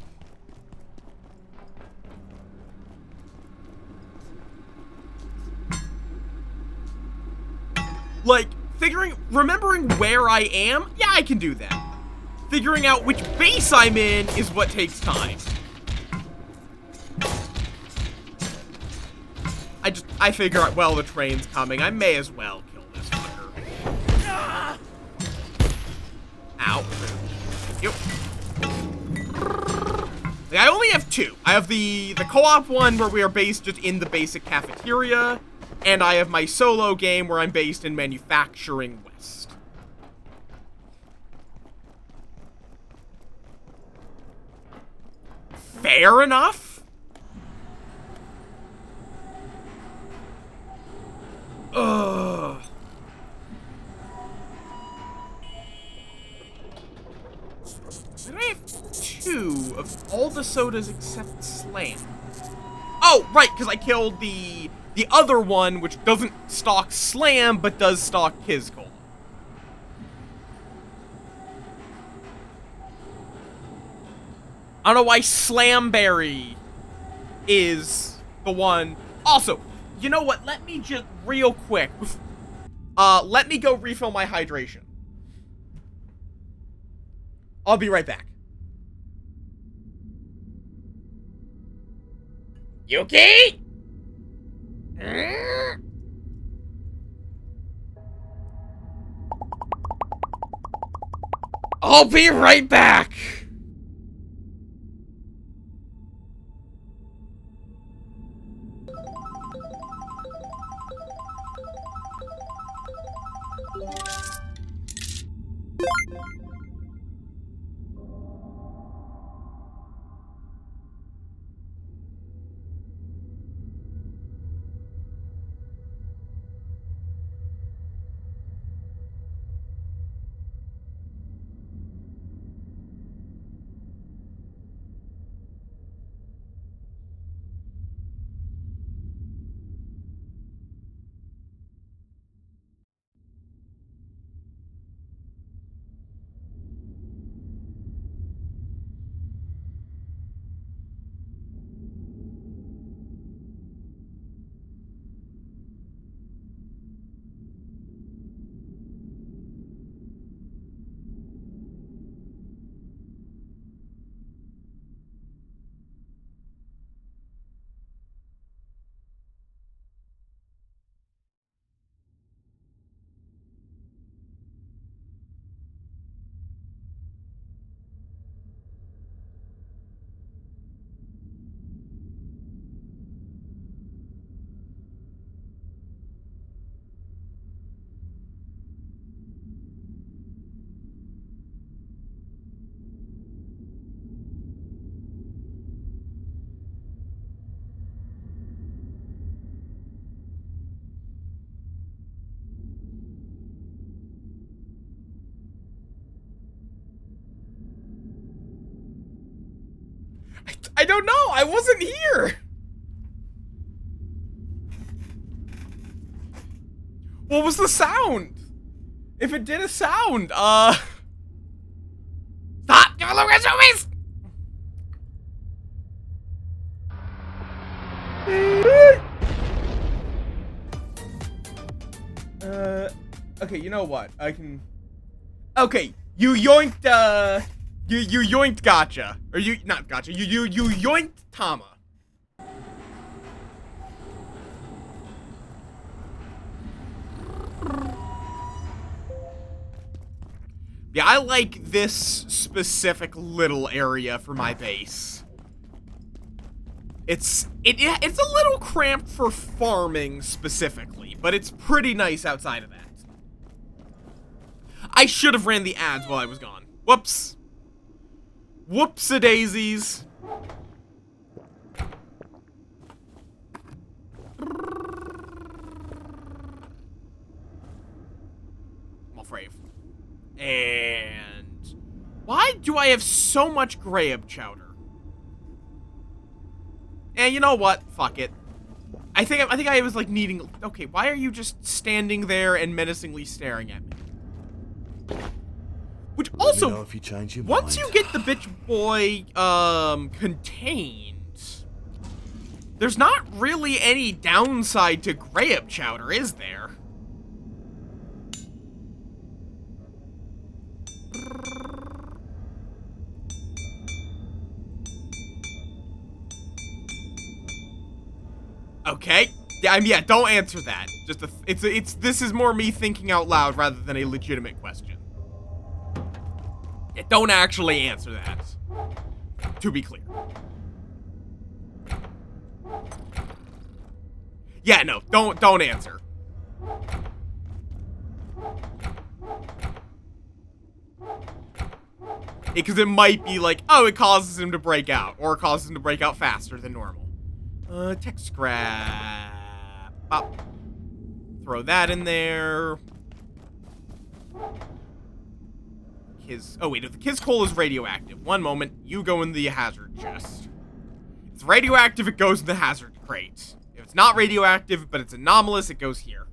Like, remembering where I am? Yeah, I can do that. Figuring out which base I'm in is what takes time. I figure out, well, the train's coming. I may as well kill this fucker. Ow. Ew. I only have two. I have the co-op one where we are based just in the basic cafeteria, and I have my solo game where I'm based in Manufacturing West. Fair enough. Ugh. Then I have two of all the sodas except Slam. Oh, right, because I killed the other one, which doesn't stock Slam, but does stock Kizkol. I don't know why Slamberry is the one. Also, you know what? Let me just real quick. Let me go refill my hydration. I'll be right back. Yuki? I'll be right back. I don't know. I wasn't here. What was the sound? If it did a sound, stop! Give a look at zoomies! Okay, you know what? I can... Okay, you yoinked, you yoinked Gotcha. Or you, not Gotcha, you yoinked Tama. Yeah, I like this specific little area for my base. It's a little cramped for farming specifically, but it's pretty nice outside of that. I should have ran the ads while I was gone. Whoops. Whoops-a-daisies. Malfrave. And why do I have so much Graham chowder? And you know what? Fuck it. I think I was like needing. Okay, why are you just standing there and menacingly staring at me? Which also, Let me know if you change your once mind. you get the bitch boy contained, there's not really any downside to Graham chowder, is there? Okay. Yeah, I mean, yeah, don't answer that. Just this is more me thinking out loud rather than a legitimate question. Yeah, don't actually answer that. To be clear. Yeah, no, don't answer. Because it might be like, oh, it causes him to break out, or it causes him to break out faster than normal. Tech scrap. Pop. Throw that in there. Oh wait, if the Kiss Coal is radioactive, one moment, you go in the hazard chest. If it's radioactive, it goes in the hazard crate. If it's not radioactive, but it's anomalous, it goes here.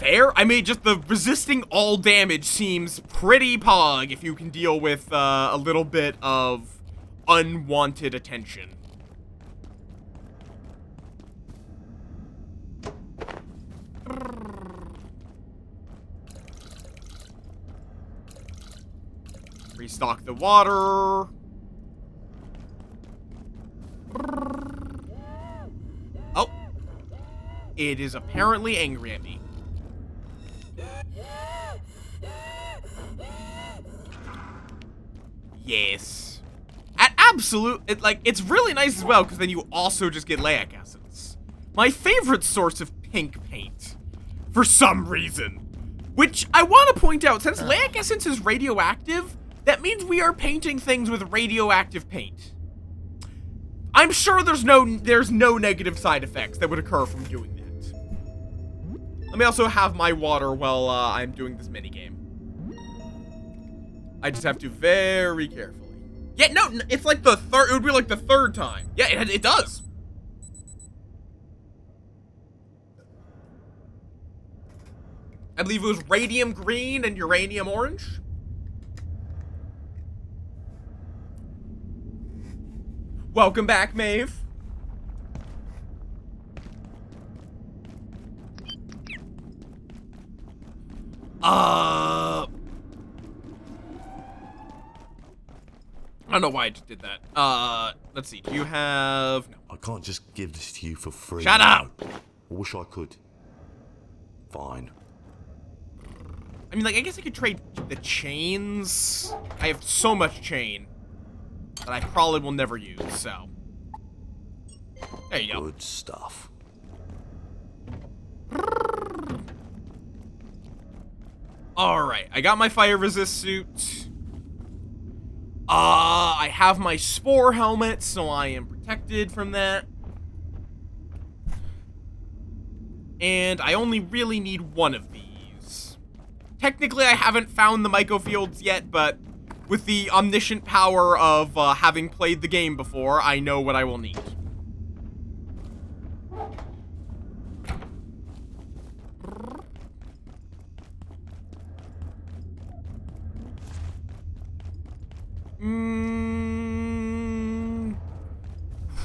fair. I mean, just the resisting all damage seems pretty pog if you can deal with a little bit of unwanted attention. Restock the water. Oh. It is apparently angry at me. Yes. It's really nice as well, because then you also just get Layak Essence. My favorite source of pink paint. For some reason. Which, I want to point out, since Layak Essence is radioactive, that means we are painting things with radioactive paint. I'm sure there's no negative side effects that would occur from doing that. Let me also have my water while I'm doing this minigame. I just have to very carefully. Yeah, no, it's like the third, it would be like the third time. Yeah, it does. I believe it was radium green and uranium orange. Welcome back, Maeve. I don't know why I just did that. Let's see. Do you have... No. I can't just give this to you for free. Shut up! I wish I could. Fine. I mean, like, I guess I could trade the chains. I have so much chain that I probably will never use, so. There you go. Good stuff. Alright, I got my fire resist suit. I have my spore helmet, so I am protected from that. And I only really need one of these. Technically, I haven't found the mycofields yet, but with the omniscient power of having played the game before, I know what I will need.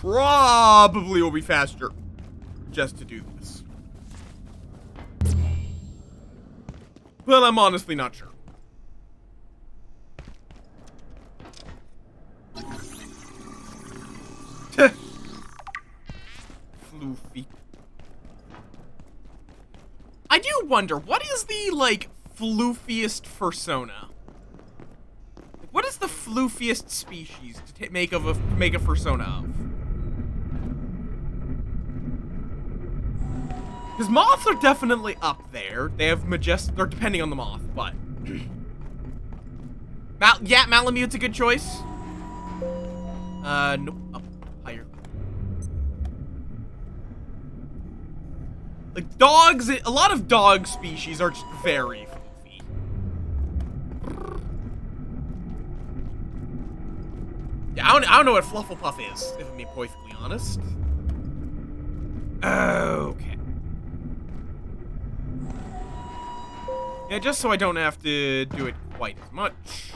Probably will be faster just to do this. But I'm honestly not sure. Floofy. I do wonder, what is the, like, floofiest fursona? What is the floofiest species to make a fursona of? Because moths are definitely up there. They have majestic, or depending on the moth, but. Yeah, Malamute's a good choice. Nope, up higher. Like dogs, a lot of dog species are just very floofy. Yeah, I don't know what Flufflepuff is, if I'm being perfectly honest. Okay. Yeah, just so I don't have to do it quite as much.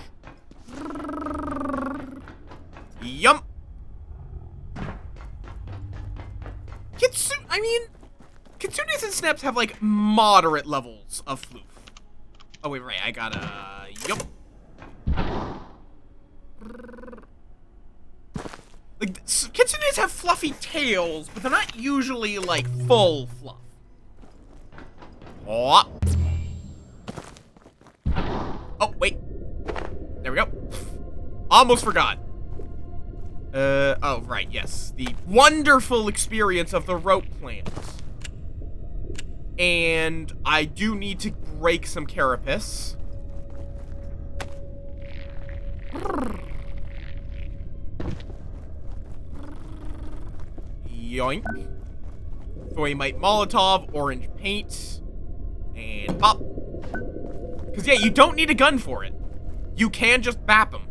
Yum. Kitsunes and Snaps have, like, moderate levels of floof. Oh, wait, right, I gotta... Yup. Like, Kitsunes have fluffy tails, but they're not usually, like, full fluff. Oh. Oh, wait. There we go. Almost forgot. Oh, right, yes. The wonderful experience of the rope plant. And I do need to break some carapace. Yoink. Thwaimite Molotov, orange paint. And pop. Because, yeah, you don't need a gun for it. You can just bap them.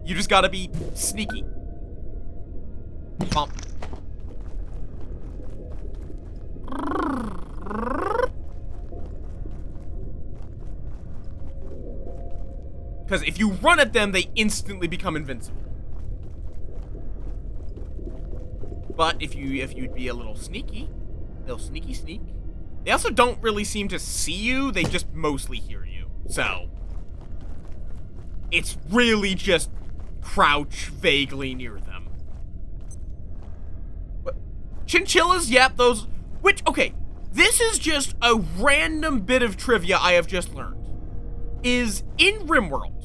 You just gotta be sneaky. Bump. Because if you run at them, they instantly become invincible. But if you'd be a little sneaky, sneak. They also don't really seem to see you, they just mostly hear you. So, it's really just crouch vaguely near them. What? Chinchillas, yep, those, okay, this is just a random bit of trivia I have just learned. Is in RimWorld,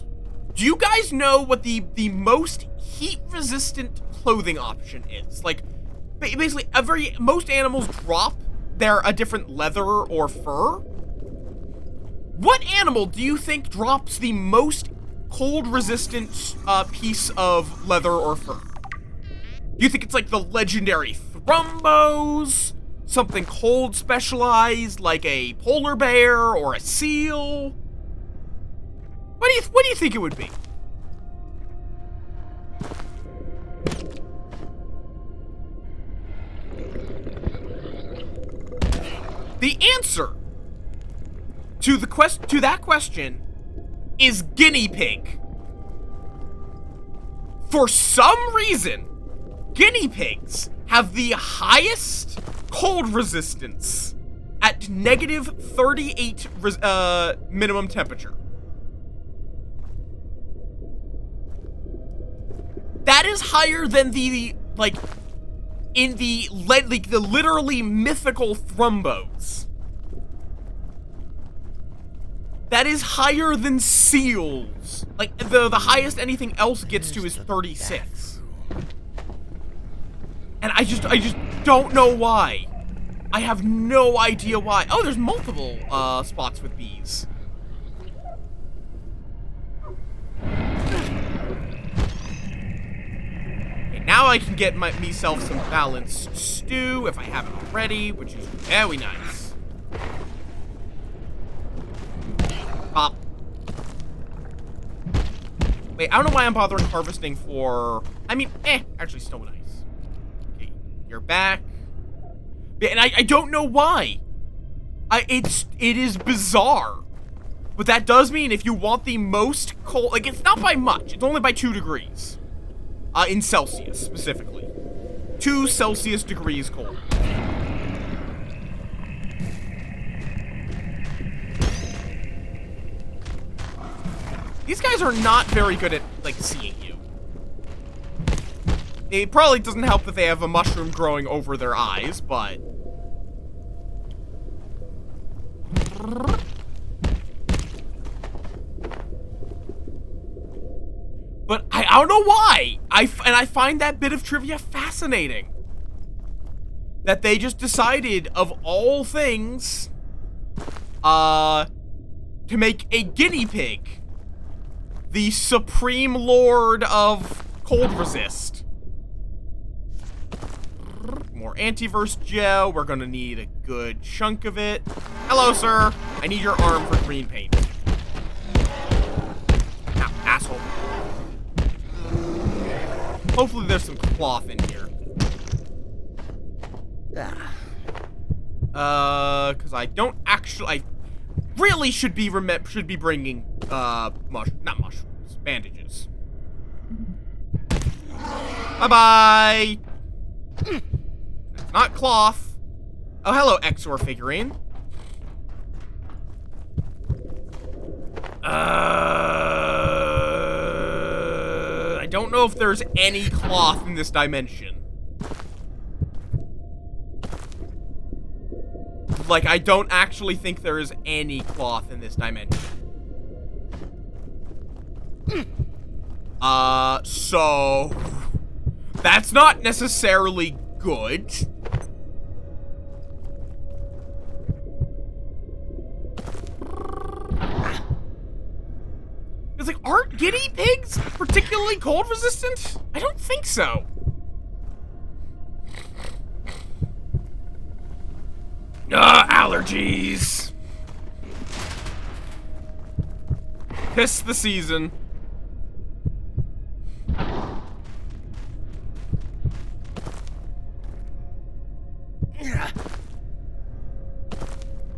do you guys know what the most heat-resistant clothing option is? Like, basically, most animals drop a different leather or fur. What animal do you think drops the most cold-resistant piece of leather or fur? Do you think it's like the legendary thrumbos? Something cold specialized, like a polar bear or a seal? What do you think it would be? The answer to that question is guinea pig. For some reason, guinea pigs have the highest cold resistance at -38 minimum temperature. That is higher than the literally mythical thrumbos. That is higher than seals. Like, the highest anything else gets to is 36. And I just don't know why. I have no idea why. Oh, there's multiple spots with bees. Now I can get myself some balanced stew if I haven't already, which is very nice. Pop. Wait, I don't know why I'm bothering harvesting for... I mean, actually still nice. Okay, you're back. Yeah, and I don't know why. It is bizarre. But that does mean if you want the most cold... Like, it's not by much. It's only by 2 degrees. In Celsius, specifically. 2 Celsius degrees cold. These guys are not very good at, like, seeing you. It probably doesn't help that they have a mushroom growing over their eyes, but... But I don't know why. I find that bit of trivia fascinating. That they just decided, of all things, to make a guinea pig the supreme lord of cold resist. More antiverse gel. We're gonna need a good chunk of it. Hello, sir. I need your arm for green paint. Ow, asshole. Hopefully there's some cloth in here. Because I don't actually... I really should be bringing, not mushrooms, bandages. Bye-bye! That's not cloth. Oh, hello, Exor figurine. I don't know if there's any cloth in this dimension. Like, I don't actually think there is any cloth in this dimension. So... That's not necessarily good. It's like, aren't guinea pigs particularly cold resistant? I don't think so. Allergies. Piss the season.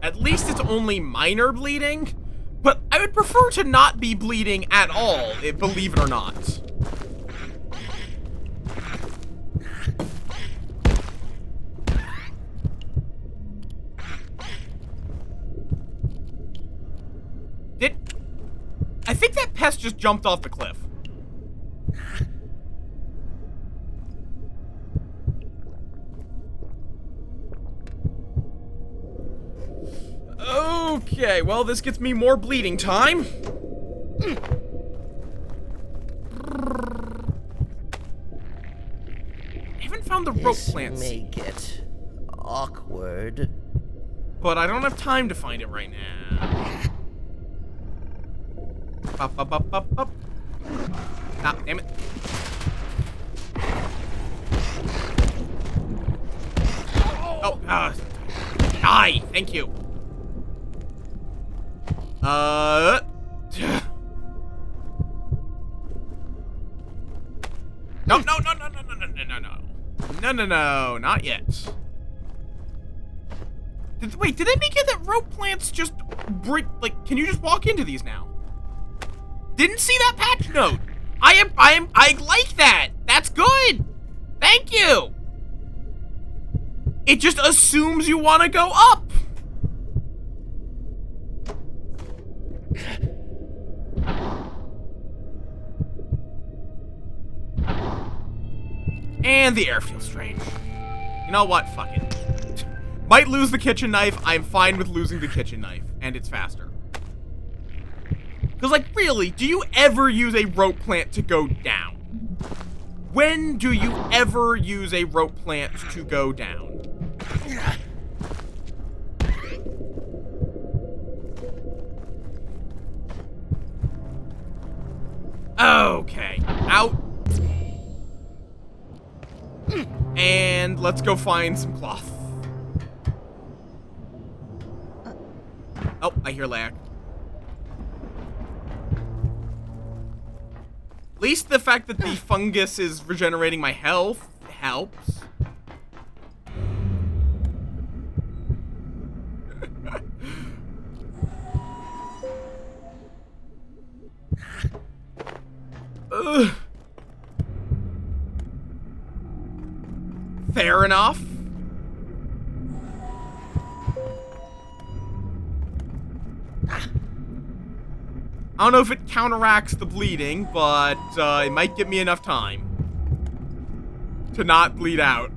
At least it's only minor bleeding, But I would prefer to not be bleeding at all, believe it or not. I think that pest just jumped off the cliff. Okay, well, this gets me more bleeding time. I haven't found the rope plants. This may get awkward. But I don't have time to find it right now. Up, up, up, up, up. Ah, damn it. Oh, die, thank you. No, no, no, no, no, no, no, no, no, no. No, no, no, not yet. Wait, did they make it that rope plants just like, can you just walk into these now? Didn't see that patch note. I like that. That's good. Thank you. It just assumes you want to go up. And the air feels strange. You know what? Fuck it. Might lose the kitchen knife. I'm fine with losing the kitchen knife. And it's faster. Because, like, really, do you ever use a rope plant to go down? When do you ever use a rope plant to go down? Okay. Out. And let's go find some cloth. Oh, I hear lag. At least the fact that the fungus is regenerating my health helps. Ugh. Fair enough. I don't know if it counteracts the bleeding, but it might give me enough time to not bleed out.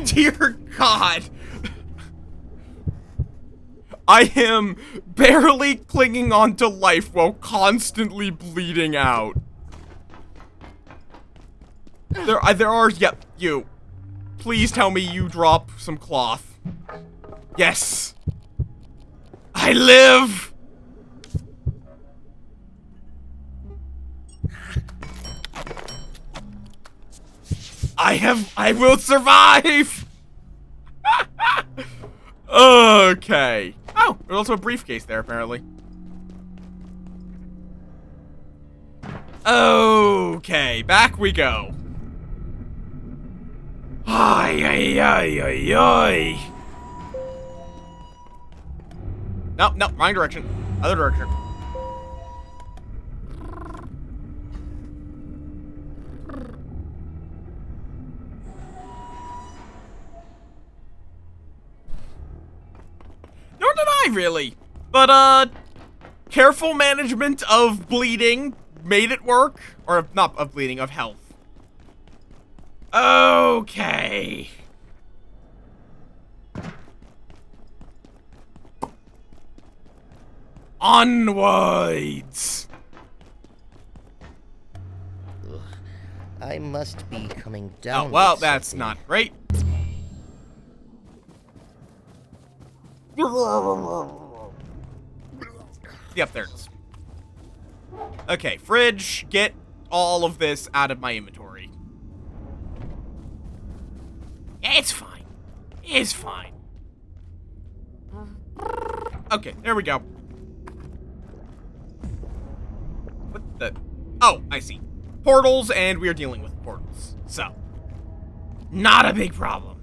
Dear God. I am barely clinging on to life while constantly bleeding out. There are, yep, you. Please tell me you drop some cloth. Yes. I live! I will survive! Okay. Oh, there's also a briefcase there, apparently. Okay, back we go. Ay, ay, ay, ay, ay. No, no, wrong direction. Other direction. Nor did I, really. But, careful management of bleeding made it work. Or, not of bleeding, of health. Okay. Onwards. Ugh, I must be coming down. Oh, well, with that's something. not great. Yep, there it is. Okay, fridge, get all of this out of my inventory. It's fine. It's fine. Okay, there we go. What the? Oh, I see. Portals, and we are dealing with portals. So, not a big problem.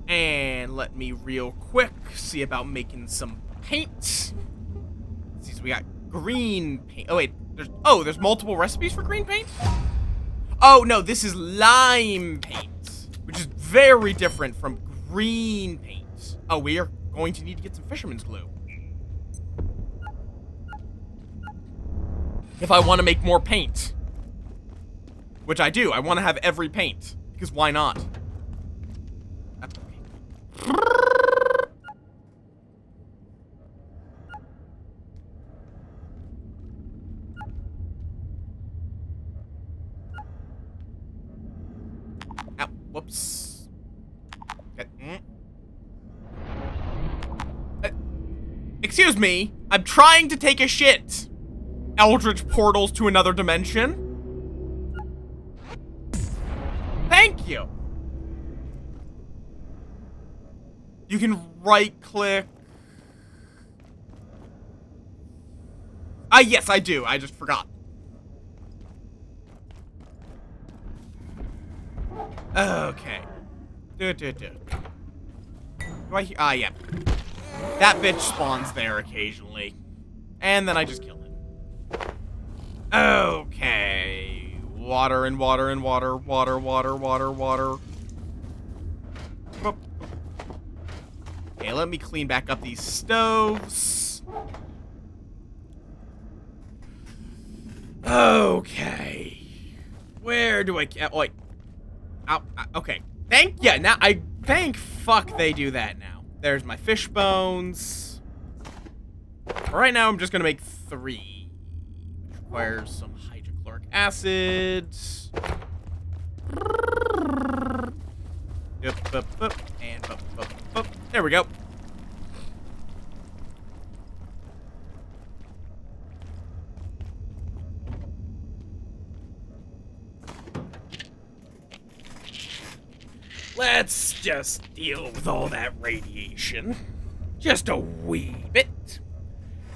And let me real quick see about making some paint. See, so we got green paint. Oh, wait. There's multiple recipes for green paint? Oh, no, this is lime paint, which is very different from green paint. Oh, we are going to need to get some fisherman's glue. If I want to make more paint. Which I do. I want to have every paint. Because why not? Ow, whoops. Excuse me. I'm trying to take a shit. Eldritch portals to another dimension. Thank you. You can right-click. Yes, I do. I just forgot. Okay. Do I? Yeah. That bitch spawns there occasionally. And then I just kill him. Okay. Water and water and water. Water, water, water, water. Okay, let me clean back up these stoves. Okay. Where do I... Oh, wait. Ow, okay. Thank fuck they do that now. There's my fish bones. Right now, I'm just gonna make 3. Which requires some hydrochloric acid. And there we go. Let's just deal with all that radiation. Just a wee bit.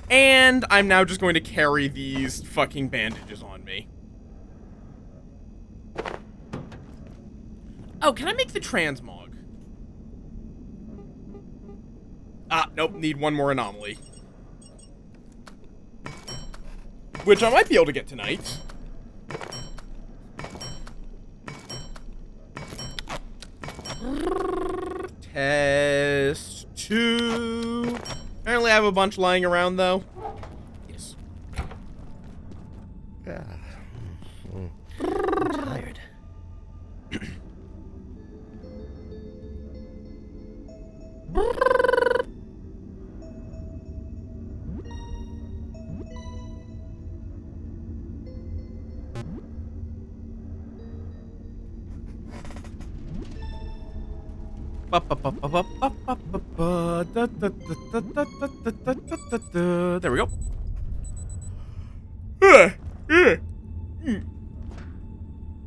And I'm now just going to carry these fucking bandages on me. Oh, can I make the transmog? Nope, need one more anomaly. Which I might be able to get tonight. Test 2. Apparently I have a bunch lying around, though. Yes. I'm tired. There we go.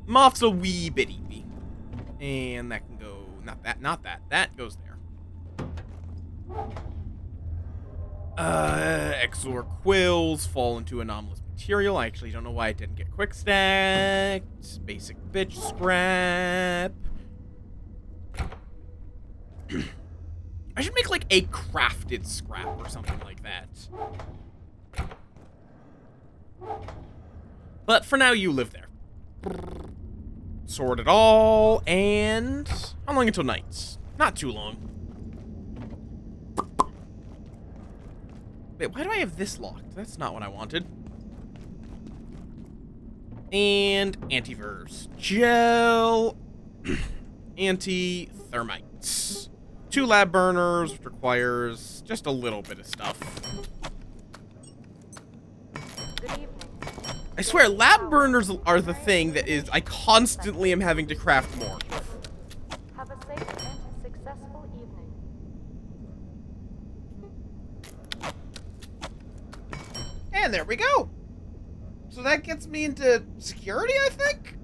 Moff's a wee bitty bee. And that can go, not that. That goes there. Exor quills fall into anomalous material. I actually don't know why I didn't get quick stacked. Basic bitch scrap. I should make like a crafted scrap or something like that. But for now, you live there. Sort it all, and how long until night? Not too long. Wait, why do I have this locked? That's not what I wanted. And antivirus gel, anti-thermites. 2 lab burners, which requires just a little bit of stuff. Good evening. I swear, lab burners are the thing that is I constantly am having to craft more. Have a safe and successful evening. And there we go. So that gets me into security, I think?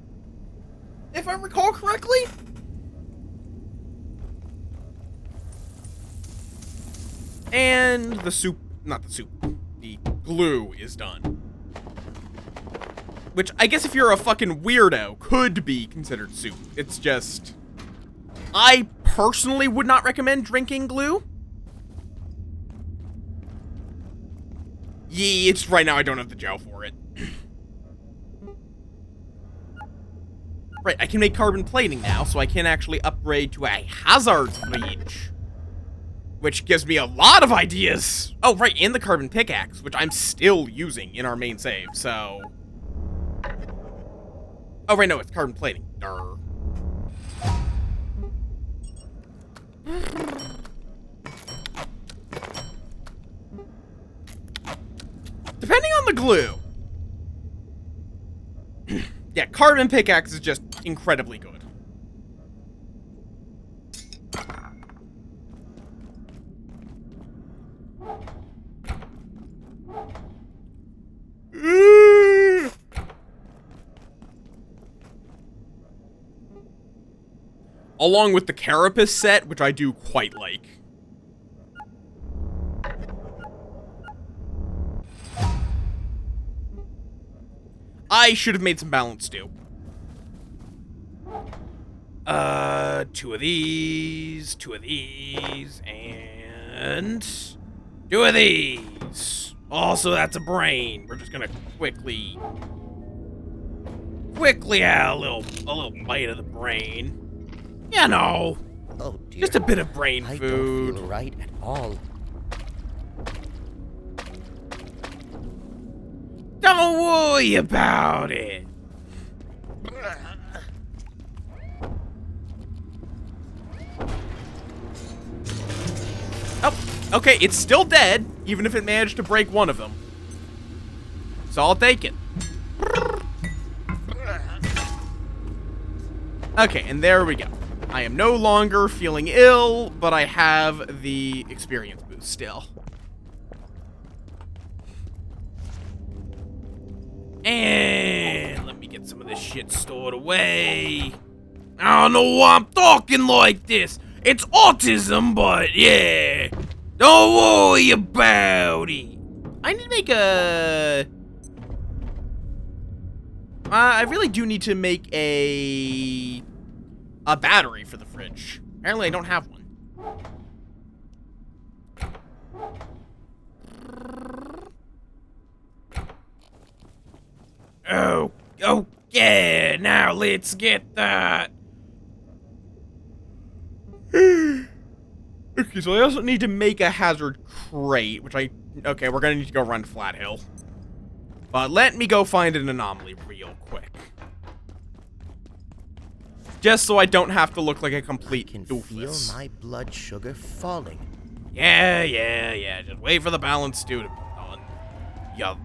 If I recall correctly? And the soup, not the soup, the glue is done. Which, I guess if you're a fucking weirdo, could be considered soup. It's just... I personally would not recommend drinking glue. Yeah, it's right now I don't have the gel for it. Right, I can make carbon plating now, so I can actually upgrade to a hazard breach. Which gives me a lot of ideas. Oh, right, and the carbon pickaxe, which I'm still using in our main save, so... Oh, right, no, it's carbon plating. Durr. Depending on the glue. Yeah, carbon pickaxe is just incredibly good. Along with the carapace set, which I do quite like. I should have made some balance too. Two of these, and 2 of these. Also, that's a brain. We're just gonna quickly have a little bite of the brain. You know, Oh dear. just a bit of brain I food. don't feel right at all. Don't worry about it. Oh, okay, it's still dead, even if it managed to break one of them. So I'll take it. Okay, and there we go. I am no longer feeling ill, but I have the experience boost still. And let me get some of this shit stored away. I don't know why I'm talking like this. It's autism, but yeah. Don't worry about it. I need to make a... I really do need to make a battery for the fridge. Apparently I don't have one. Oh, yeah, now let's get that. Okay, so I also need to make a hazard crate, which okay, we're gonna need to go run Flat Hill. But let me go find an anomaly real quick. Just so I don't have to look like a complete I can doofus. feel my blood sugar falling. Yeah. Just wait for the balance stew to be done. Ya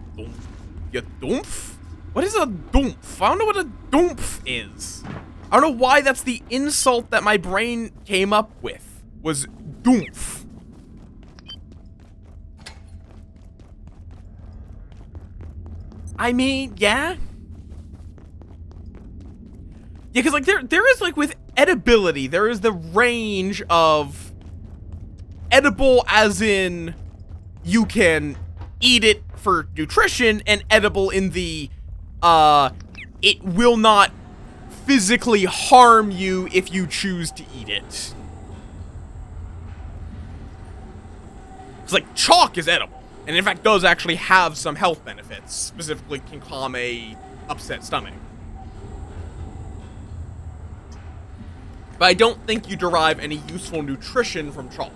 doomph? What is a doomph? I don't know what a doomph is. I don't know why that's the insult that my brain came up with. Was doomph. I mean, yeah. Yeah, because, like, there is, like, with edibility, there is the range of edible as in you can eat it for nutrition, and edible in the, it will not physically harm you if you choose to eat it. It's like chalk is edible, and in fact does actually have some health benefits, specifically can calm a upset stomach. But I don't think you derive any useful nutrition from chalk.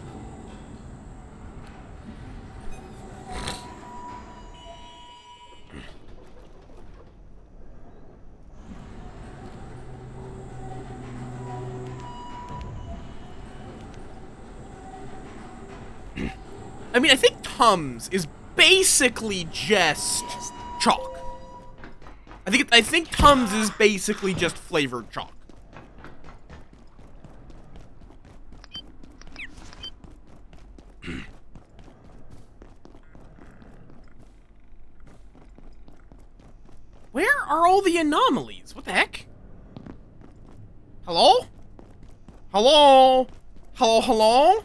I mean, I think Tums is basically just chalk. I think Tums is basically just flavored chalk. Where are all the anomalies? What the heck? Hello? Hello? Hello?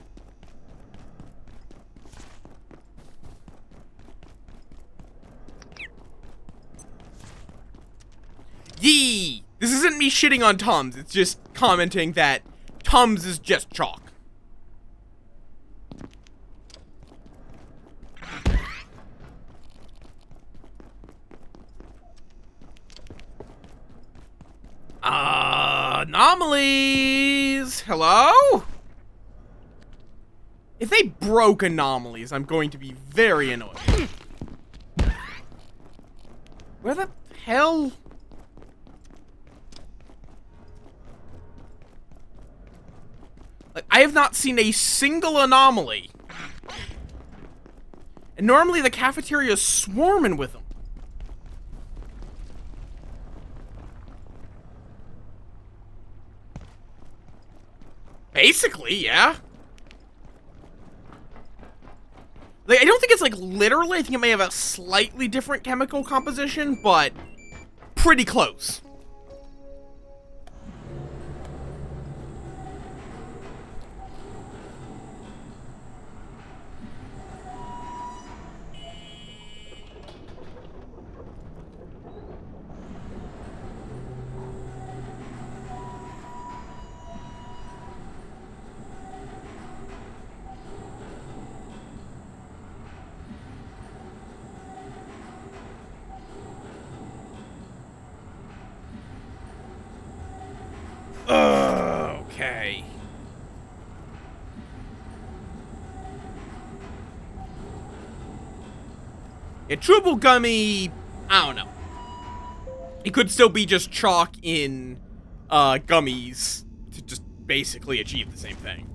Yee! This isn't me shitting on Tums, it's just commenting that comes is just chalk. Anomalies! Hello? If they broke anomalies, I'm going to be very annoyed. Where the hell? Like, I have not seen a single anomaly. And normally the cafeteria is swarming with them. Basically, yeah. Like, I don't think it's, like, literally. I think it may have a slightly different chemical composition, but pretty close. Okay. Yeah, Trouble Gummy, I don't know. It could still be just chalk in gummies to just basically achieve the same thing.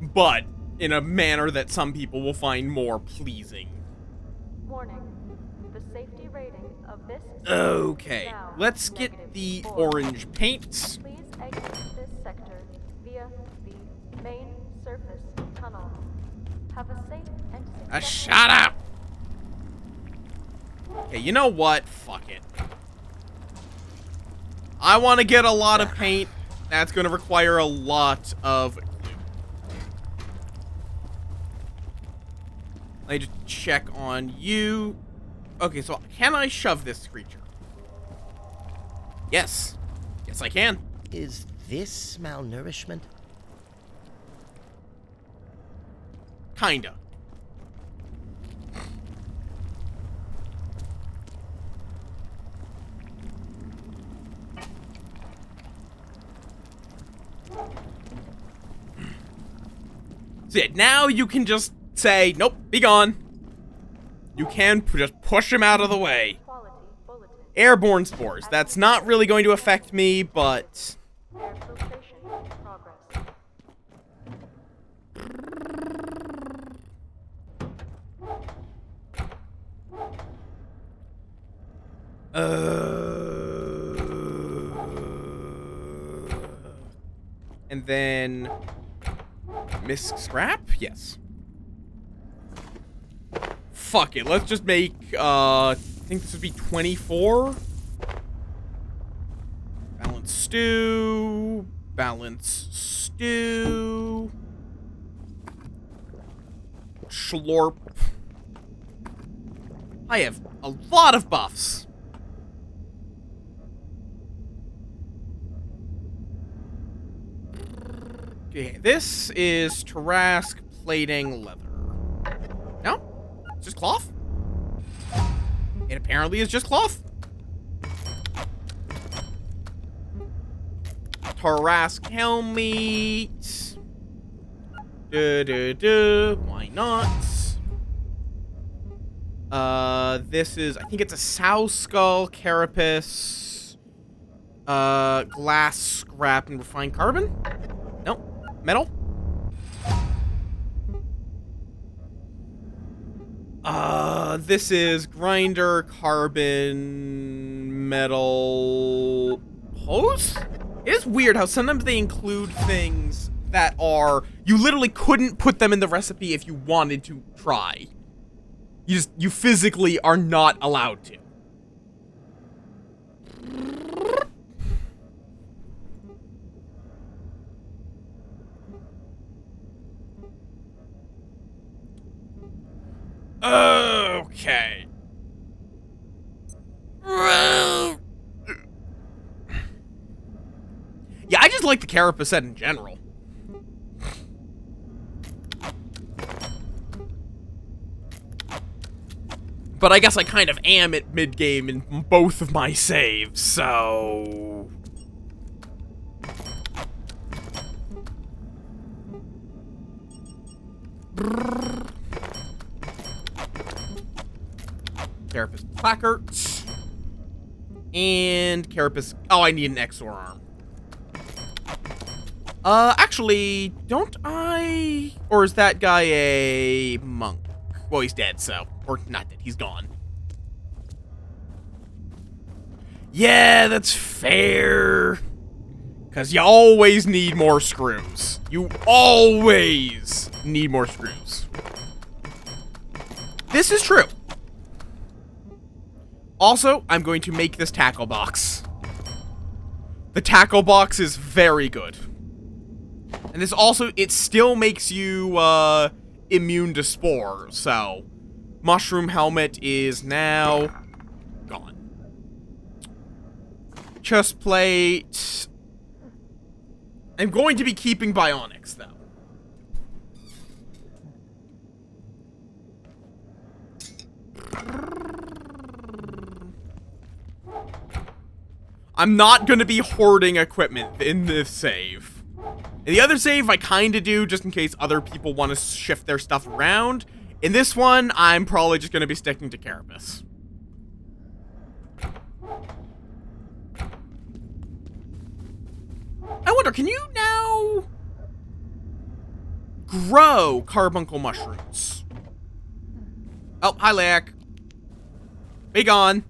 But in a manner that some people will find more pleasing. Warning. The safety rating of this Okay, now let's get the -4. orange paint. Please exit this sector via the main surface tunnel. Have a safe and successful Shut up! Okay, you know what? Fuck it. I want to get a lot of paint. That's going to require a lot of glue. Let me just check on you. Okay, so can I shove this creature? Yes. Yes, I can. Is this malnourishment? Kinda. So yeah, now you can just say, nope, be gone. You can just push him out of the way. quality bulletin. Airborne spores. That's not really going to affect me, but... Air filtration in progress. And then... Miss Scrap? Yes. Fuck it, let's just make, I think this would be 24. Balance stew. Balance stew. Schlorp. I have a lot of buffs. Okay, this is Tarask plating leather. No? It's just cloth? It apparently is just cloth. Tarask helmet. Why not? This is, I think it's a sow skull, carapace, glass, scrap, and refined carbon? Nope. Metal? This is grinder, carbon, metal, hose? It is weird how sometimes they include things that are, you literally couldn't put them in the recipe if you wanted to try. You physically are not allowed to. Okay. like the carapace set in general. But I guess I kind of am at mid-game in both of my saves, so... Carapace placard. And carapace... Oh, I need an Exor arm. Actually, don't I... Or is that guy a monk? Well, he's dead, so... Or not dead, he's gone. Yeah, that's fair. Because you always need more screws. You always need more screws. This is true. Also, I'm going to make this tackle box. The tackle box is very good. And this also, it still makes you, immune to spores, so... Mushroom helmet is now gone. Chest plate. I'm going to be keeping bionics, though. I'm not going to be hoarding equipment in this save. In the other save, I kind of do, just in case other people want to shift their stuff around. In this one, I'm probably just going to be sticking to carapace. I wonder, can you now grow carbuncle mushrooms? Oh, hi, Lack. Be gone.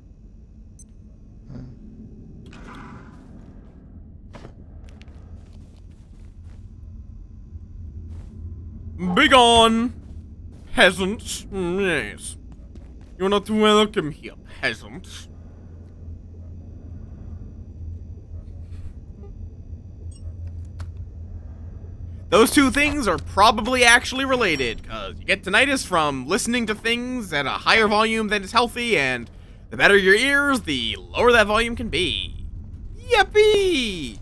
Be gone. Peasants. Yes. You're not welcome here, peasants. Those two things are probably actually related, because you get tinnitus from listening to things at a higher volume than is healthy, and the better your ears, the lower that volume can be. Yippee!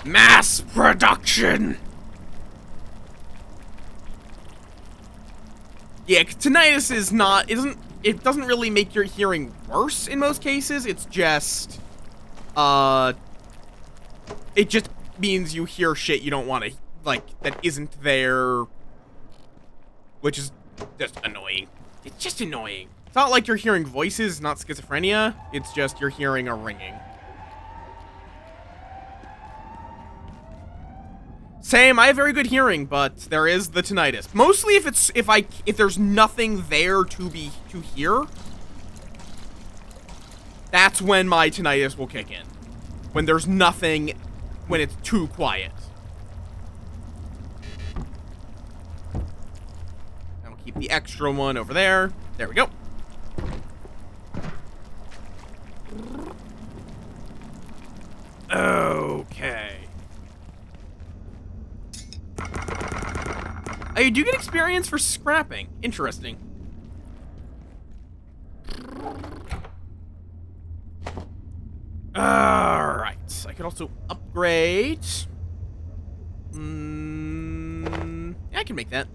Mass production! Yeah, tinnitus is not, it doesn't really make your hearing worse in most cases, it's just, it just means you hear shit you don't want to, like, that isn't there, which is just annoying. It's just annoying. It's not like you're hearing voices, it's not schizophrenia, it's just you're hearing a ringing. Same, I have very good hearing, but there is the tinnitus. Mostly if there's nothing there to hear, that's when my tinnitus will kick in. When there's nothing, when it's too quiet. I'll keep the extra one over there. There we go. Okay. Oh, you do get experience for scrapping. Interesting. Alright. I could also upgrade. Yeah, I can make that.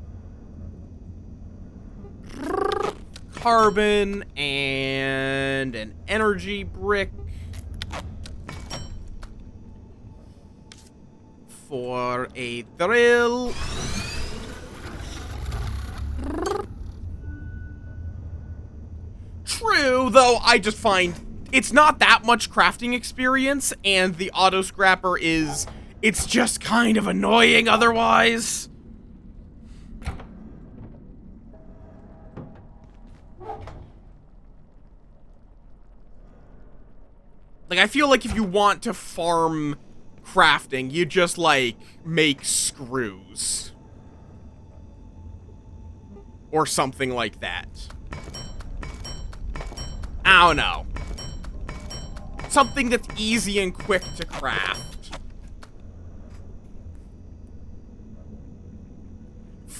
Carbon and an energy brick. For a drill. True, though I just find it's not that much crafting experience, and the auto scrapper it's just kind of annoying otherwise. Like, I feel like if you want to farm crafting, you just, like, make screws. Or something like that. I don't know. Something that's easy and quick to craft.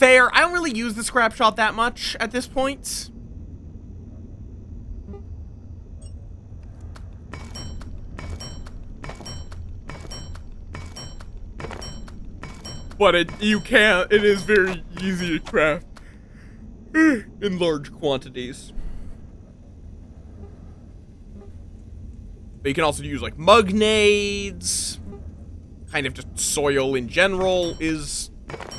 fair. I don't really use the scrap shot that much at this point. But it is very easy to craft in large quantities. But you can also use like mug nades. Kind of just soil in general is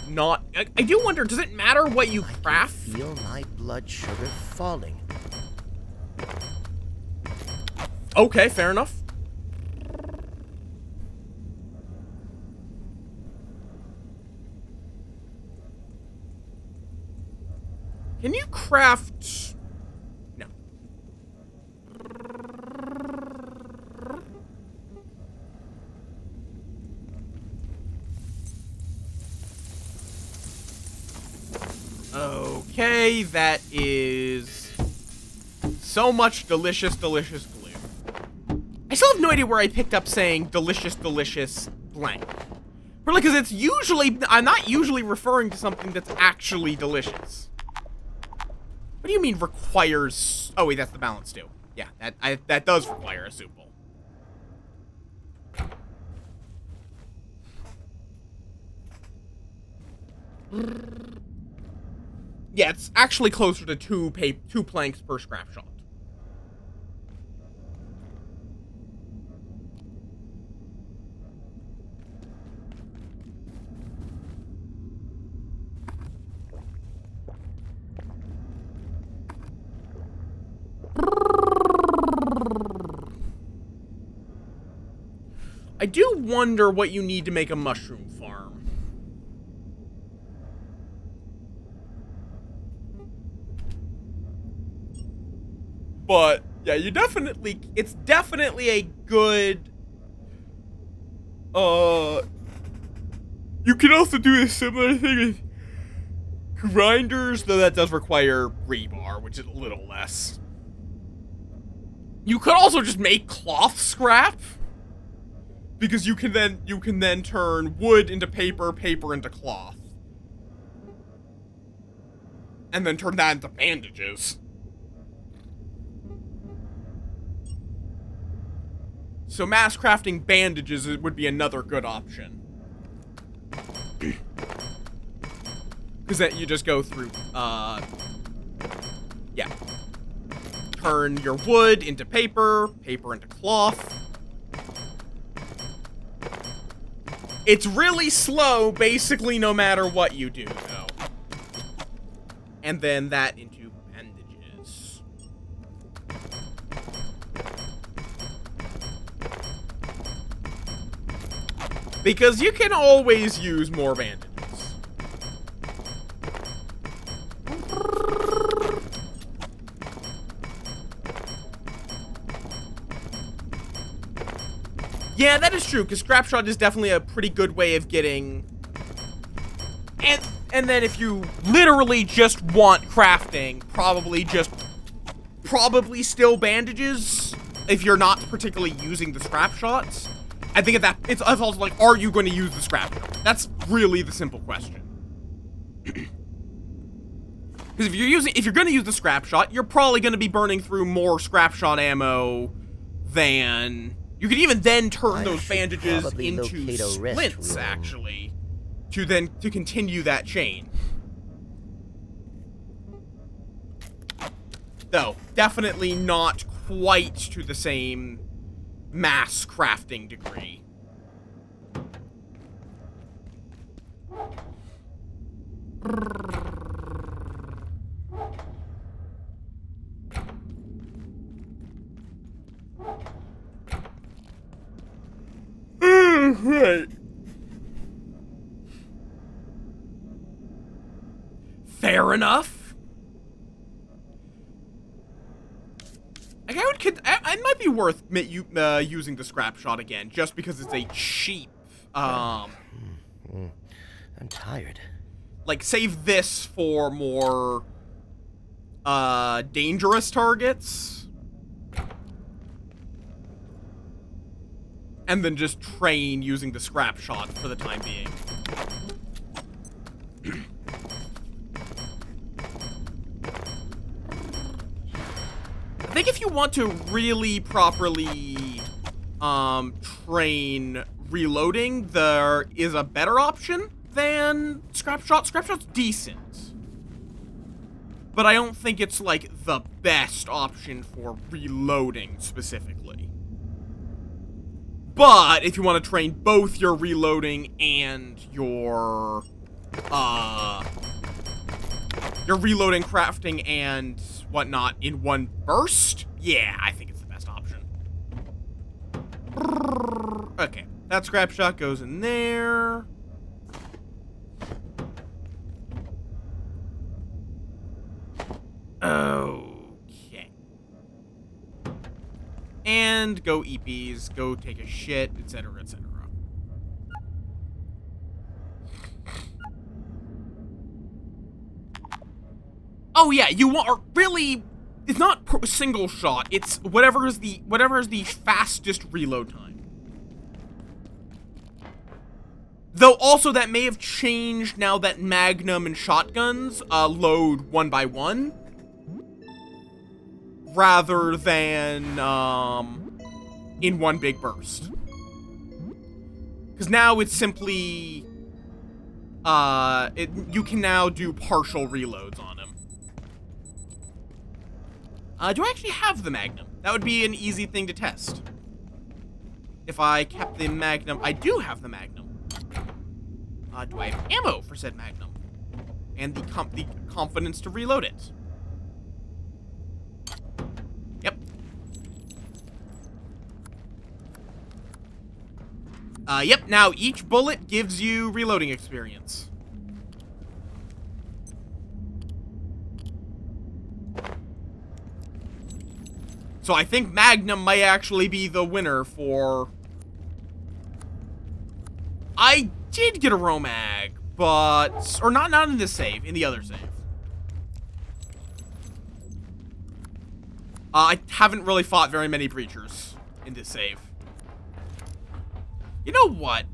not... I do wonder, does it matter what you craft? Feel my blood sugar falling. Okay, fair enough. Can you craft... No. Okay, that is so much delicious, delicious glue. I still have no idea where I picked up saying delicious, delicious blank. Probably because it's usually... I'm not usually referring to something that's actually delicious. What do you mean requires... Oh, wait, that's the balance too. Yeah, that does require a soup bowl. Yeah, it's actually closer to two planks per scrap shot. I do wonder what you need to make a mushroom farm. But, yeah, it's definitely a good, you can also do a similar thing with grinders, though that does require rebar, which is a little less. You could also just make cloth scrap, because you can then turn wood into paper, paper into cloth, and then turn that into bandages. So mass crafting bandages would be another good option. Because then you just go through, yeah. Turn your wood into paper, paper into cloth. It's really slow, basically, no matter what you do, though. And then that into bandages. Because you can always use more bandages. Yeah, that is true, because scrap shot is definitely a pretty good way of getting... And then if you literally just want crafting, probably still bandages, if you're not particularly using the scrap shots. I think it's also like, are you going to use the scrap shot? That's really the simple question. Because if you're going to use the scrap shot, you're probably going to be burning through more scrap shot ammo than... You could even then turn those bandages into splints, actually, to continue that chain. Though, definitely not quite to the same mass crafting degree. Right. Fair enough. Like, it might be worth using the scrap shot again, just because it's a cheap, I'm tired. Like, save this for more, dangerous targets. And then just train using the scrap shot for the time being. want to really properly train reloading, there is a better option than Scrap Shot. Scrap Shot's decent, but I don't think it's like the best option for reloading specifically. But if you want to train both your reloading and your reloading, crafting, and whatnot in one burst, yeah, I think it's the best option. Okay, that Scrap Shot goes in there. Okay. And go EPs, go take a shit, etc., etc. Oh yeah, you want, or really, it's not single shot. It's whatever is the fastest reload time. Though also that may have changed now that Magnum and shotguns load one by one, rather than in one big burst. Because now it's simply you can now do partial reloads on him. Do I actually have the Magnum? That would be an easy thing to test. If I kept the Magnum, I do have the Magnum. Do I have ammo for said Magnum? And the confidence to reload it? Yep. Yep, now each bullet gives you reloading experience. So I think Magnum might actually be the winner for... I did get a Romag, but... Or not in this save, in the other save. I haven't really fought very many breachers in this save. You know what?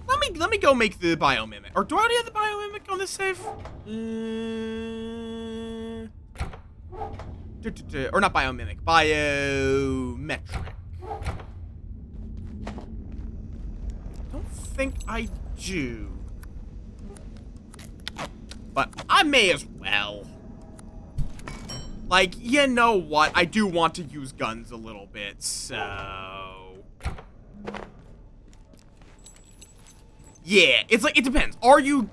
Let me go make the biomimic. Or do I already have the biomimic on this save? Or not biomimic, biometric. Don't think I do. But I may as well. Like, you know what? I do want to use guns a little bit, so... Yeah, it's like, it depends. Do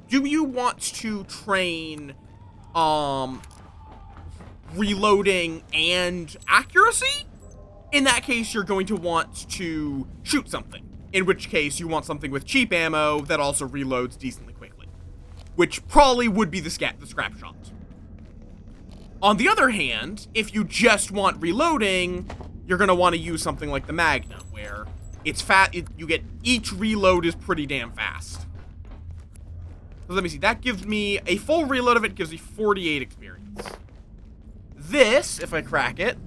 you want to train, reloading and accuracy? In that case, you're going to want to shoot something. In which case, you want something with cheap ammo that also reloads decently quickly. Which probably would be the Scrap Shot. On the other hand, if you just want reloading, you're going to want to use something like the Magnum, where it's you get, each reload is pretty damn fast. So let me see, that gives me, a full reload of it gives me 48 experience. This, if I crack it,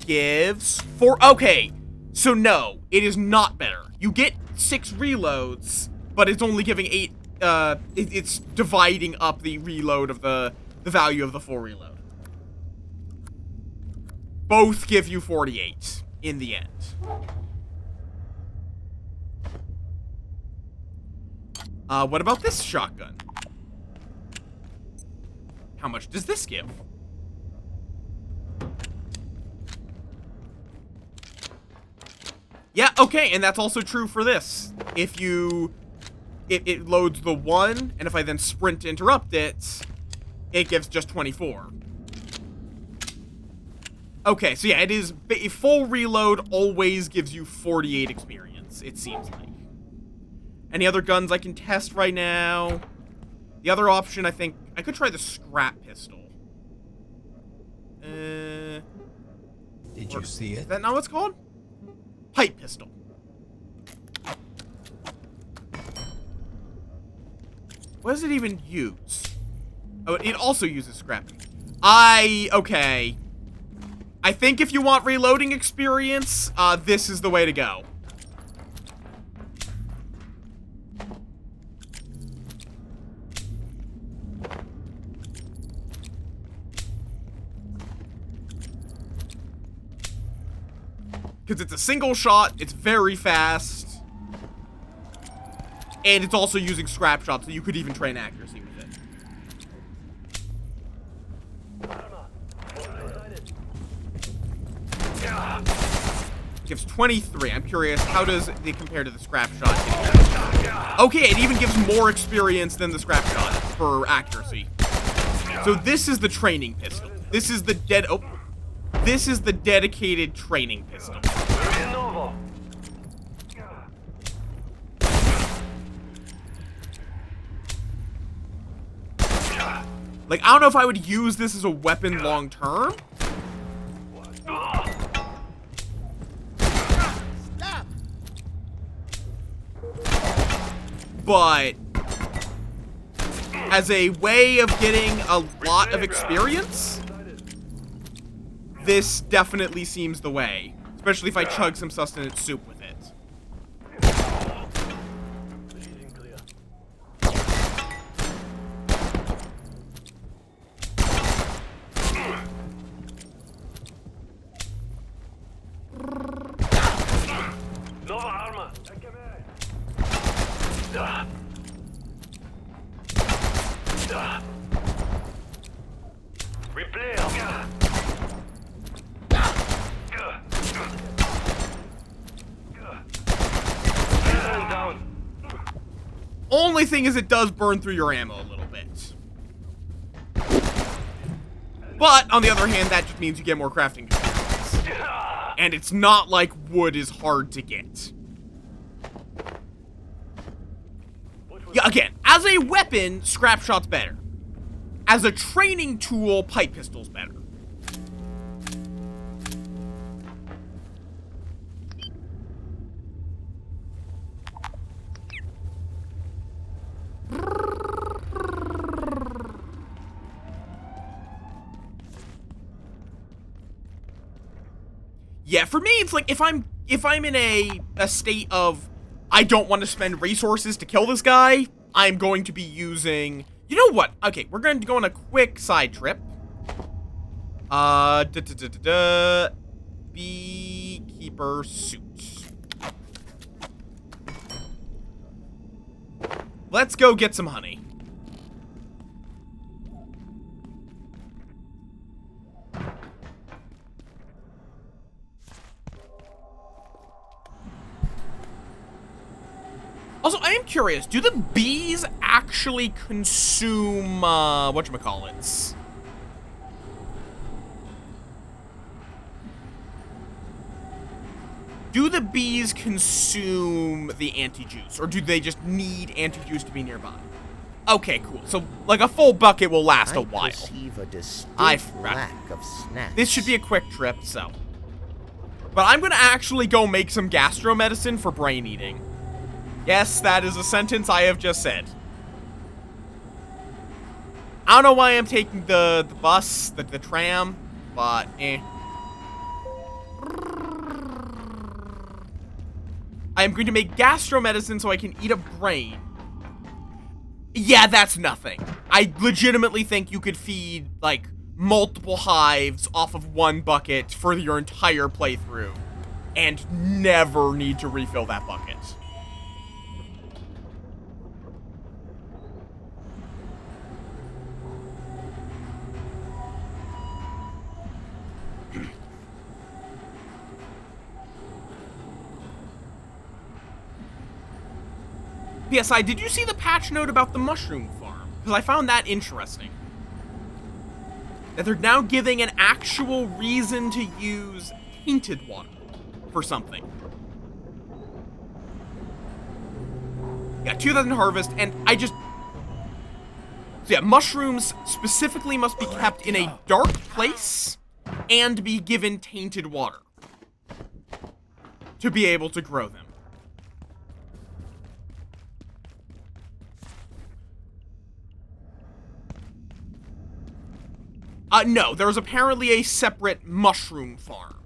gives 4, okay, so no, it is not better. You get 6 reloads, but it's only giving 8, it's dividing up the reload of the value of the full reload. Both give you 48 in the end. What about this shotgun? How much does this give? Yeah, okay, and that's also true for this. If you... It loads the 1, and if I then sprint to interrupt it, it gives just 24. Okay, so yeah, it is... A full reload always gives you 48 experience, it seems like. Any other guns I can test right now? The other option, I think... I could try the Scrap Pistol. Did you see Is it? that not what it's called? Pipe Pistol. What does it even use? Oh, it also uses scrapping. Okay. I think if you want reloading experience, this is the way to go. Because it's a single shot, it's very fast, and it's also using scrap shots, so you could even train accuracy with it. Gives 23. I'm curious, how does it compare to the scrap shot? Okay, it even gives more experience than the scrap shot for accuracy. So this is the training pistol. This is the This is the dedicated training pistol. Like, I don't know if I would use this as a weapon long term. But as a way of getting a lot of experience, this definitely seems the way. Especially if I chug some sustenance soup with it. Only thing is it does burn through your ammo a little bit. But, on the other hand, that just means you get more crafting experience. And it's not like wood is hard to get. Yeah, again, as a weapon, scrap shot's better. As a training tool, pipe pistol's better. Yeah, for me, it's like if I'm in a state of I don't want to spend resources to kill this guy, I'm going to be using. You know what? Okay, we're going to go on a quick side trip. Beekeeper suit. Let's go get some honey. Also, I am curious, do the bees actually consume, whatchamacallits? Do the bees consume the anti-juice, or do they just need anti-juice to be nearby? Okay, cool. So, like, a full bucket will last a while. Perceive a distinct I forgot. lack of snacks. This should be a quick trip, so. But I'm gonna actually go make some gastro medicine for brain eating. Yes, that is a sentence I have just said. I don't know why I'm taking the bus, the tram, but eh. I am going to make gastro medicine so I can eat a brain. Yeah, that's nothing. I legitimately think you could feed, like, multiple hives off of one bucket for your entire playthrough and never need to refill that bucket. PSI, did you see the patch note about the mushroom farm? Because I found that interesting. That they're now giving an actual reason to use tainted water for something. Yeah, 2000 harvest, and I just... So yeah, mushrooms specifically must be kept in a dark place and be given tainted water to be able to grow them. No, there was apparently a separate mushroom farm.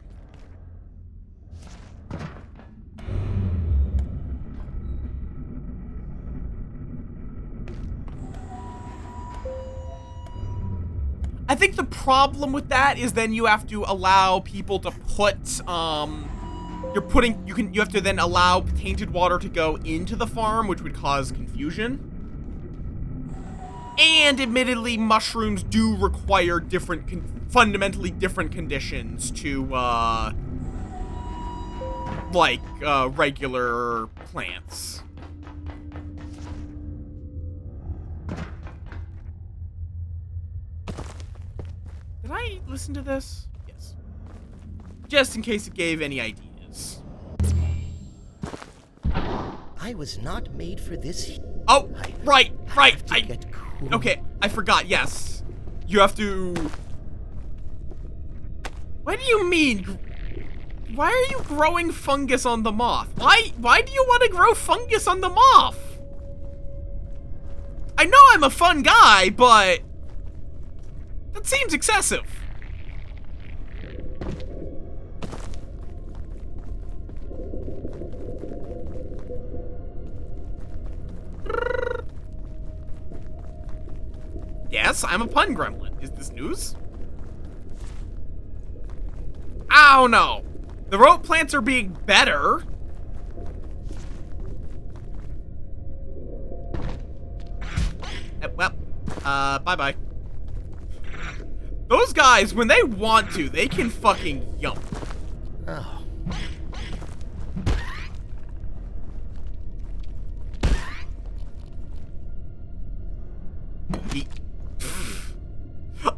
I think the problem with that is then you have to allow people to put, you have to then allow tainted water to go into the farm, which would cause confusion. And admittedly, mushrooms do require fundamentally different conditions to, like, regular plants. Did I listen to this? Yes. Just in case it gave any ideas. I was not made for this. Oh, right. Get cool. Okay, I forgot, yes. You have to... What do you mean? Why are you growing fungus on the moth? Why do you want to grow fungus on the moth? I know I'm a fun guy, but... that seems excessive. Yes, I'm a pun gremlin. Is this news? Oh no. The rope plants are being better. Well, bye-bye. Those guys, when they want to, they can fucking yump. Oh.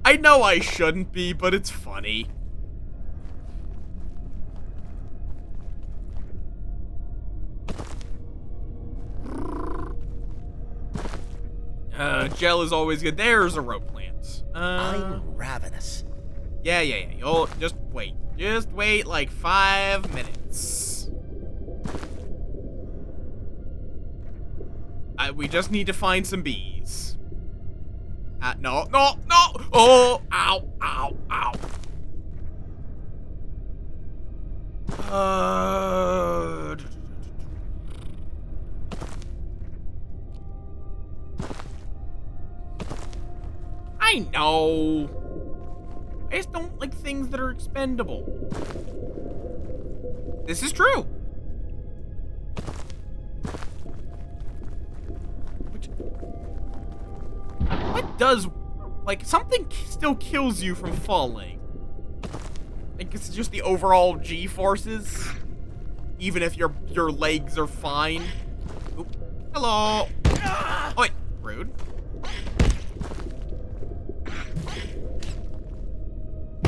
I know I shouldn't be, but it's funny. Gel is always good. There's a rope plant. I'm ravenous. Yeah. You'll just wait. Just wait like 5 minutes. We just need to find some bees. No. Oh, ow. I know. I just don't like things that are expendable. This is true. What does, like, something still kills you from falling? Like, it's just the overall G-forces, even if your legs are fine. Oop. Hello. Oh, wait, rude.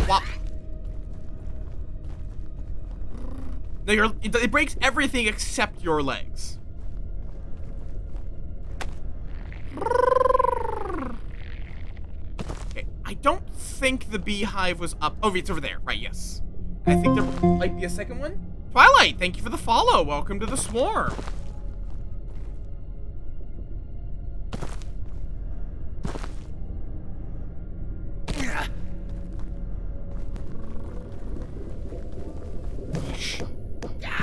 Wop. No, it breaks everything except your legs. Okay, I don't think the beehive was up. Oh, it's over there. Right, yes. I think there might be a second one. Twilight, thank you for the follow. Welcome to the swarm.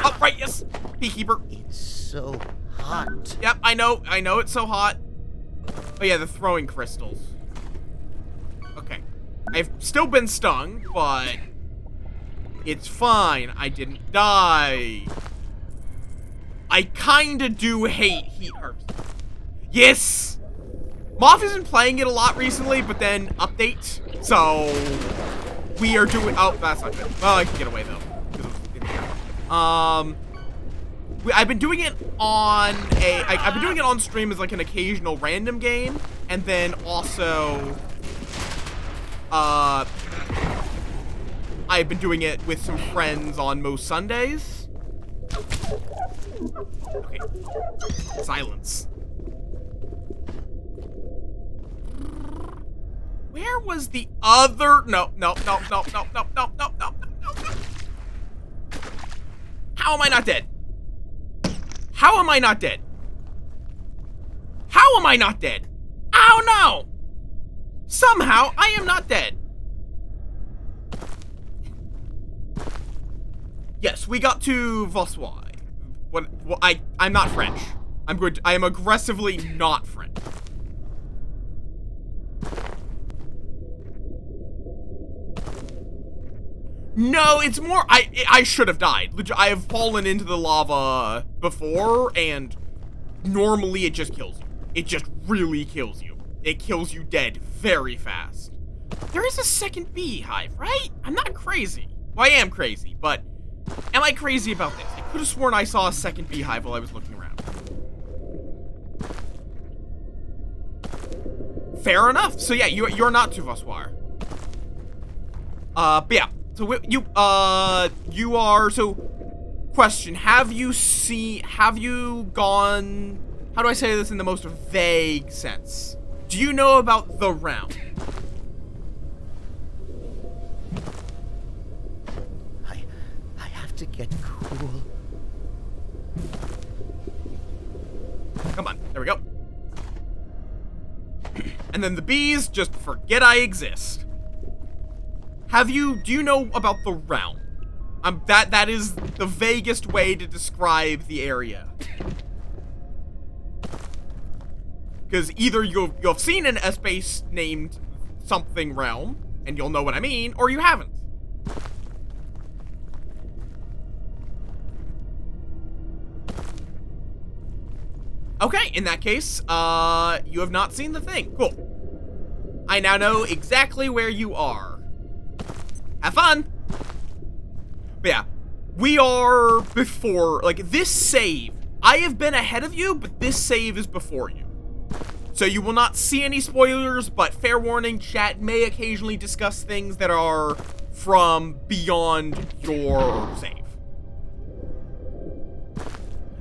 Oh, right, yes. Beekeeper. It's so hot. Yep, I know it's so hot. Oh yeah, the throwing crystals. Okay. I've still been stung, but it's fine. I didn't die. I kinda do hate heat harvesting. Yes! Moff isn't playing it a lot recently, but then update. So we are doing, oh, that's not good. Well, I can get away though. I've been doing it on I've been doing it on stream as like an occasional random game, and then also, I've been doing it with some friends on most Sundays. Okay. Silence. Where was the other? No. How am I not dead? How am I not dead? How am I not dead? Oh no! Somehow I am not dead. Yes, we got to Vossois. I'm not French. I am aggressively not French. No, it's more, I should have died. I have fallen into the lava before, and normally it just kills you. It just really kills you. It kills you dead very fast. There is a second beehive, right? I'm not crazy. Well, I am crazy, but am I crazy about this? I could have sworn I saw a second beehive while I was looking around. Fair enough. So yeah, you're not Tuvaswar. But yeah. So you are, so question, have you gone, how do I say this in the most vague sense? Do you know about the realm? I have to get cool. Come on, there we go. And then the bees just forget I exist. Do you know about the realm? That is the vaguest way to describe the area. Because either you've seen a space named something realm, and you'll know what I mean, or you haven't. Okay, in that case, you have not seen the thing. Cool. I now know exactly where you are. Have fun! But yeah, we are before, like, this save. I have been ahead of you, but this save is before you. So you will not see any spoilers, but fair warning, chat may occasionally discuss things that are from beyond your save.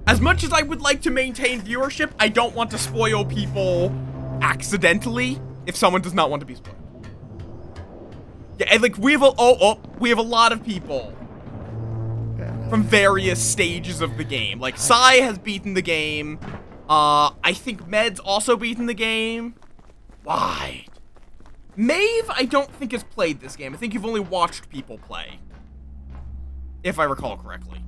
As much as I would like to maintain viewership, I don't want to spoil people accidentally if someone does not want to be spoiled. Yeah, like, we have a lot of people from various stages of the game. Like, Sai has beaten the game. I think Med's also beaten the game. Why? Maeve, I don't think has played this game. I think you've only watched people play, if I recall correctly.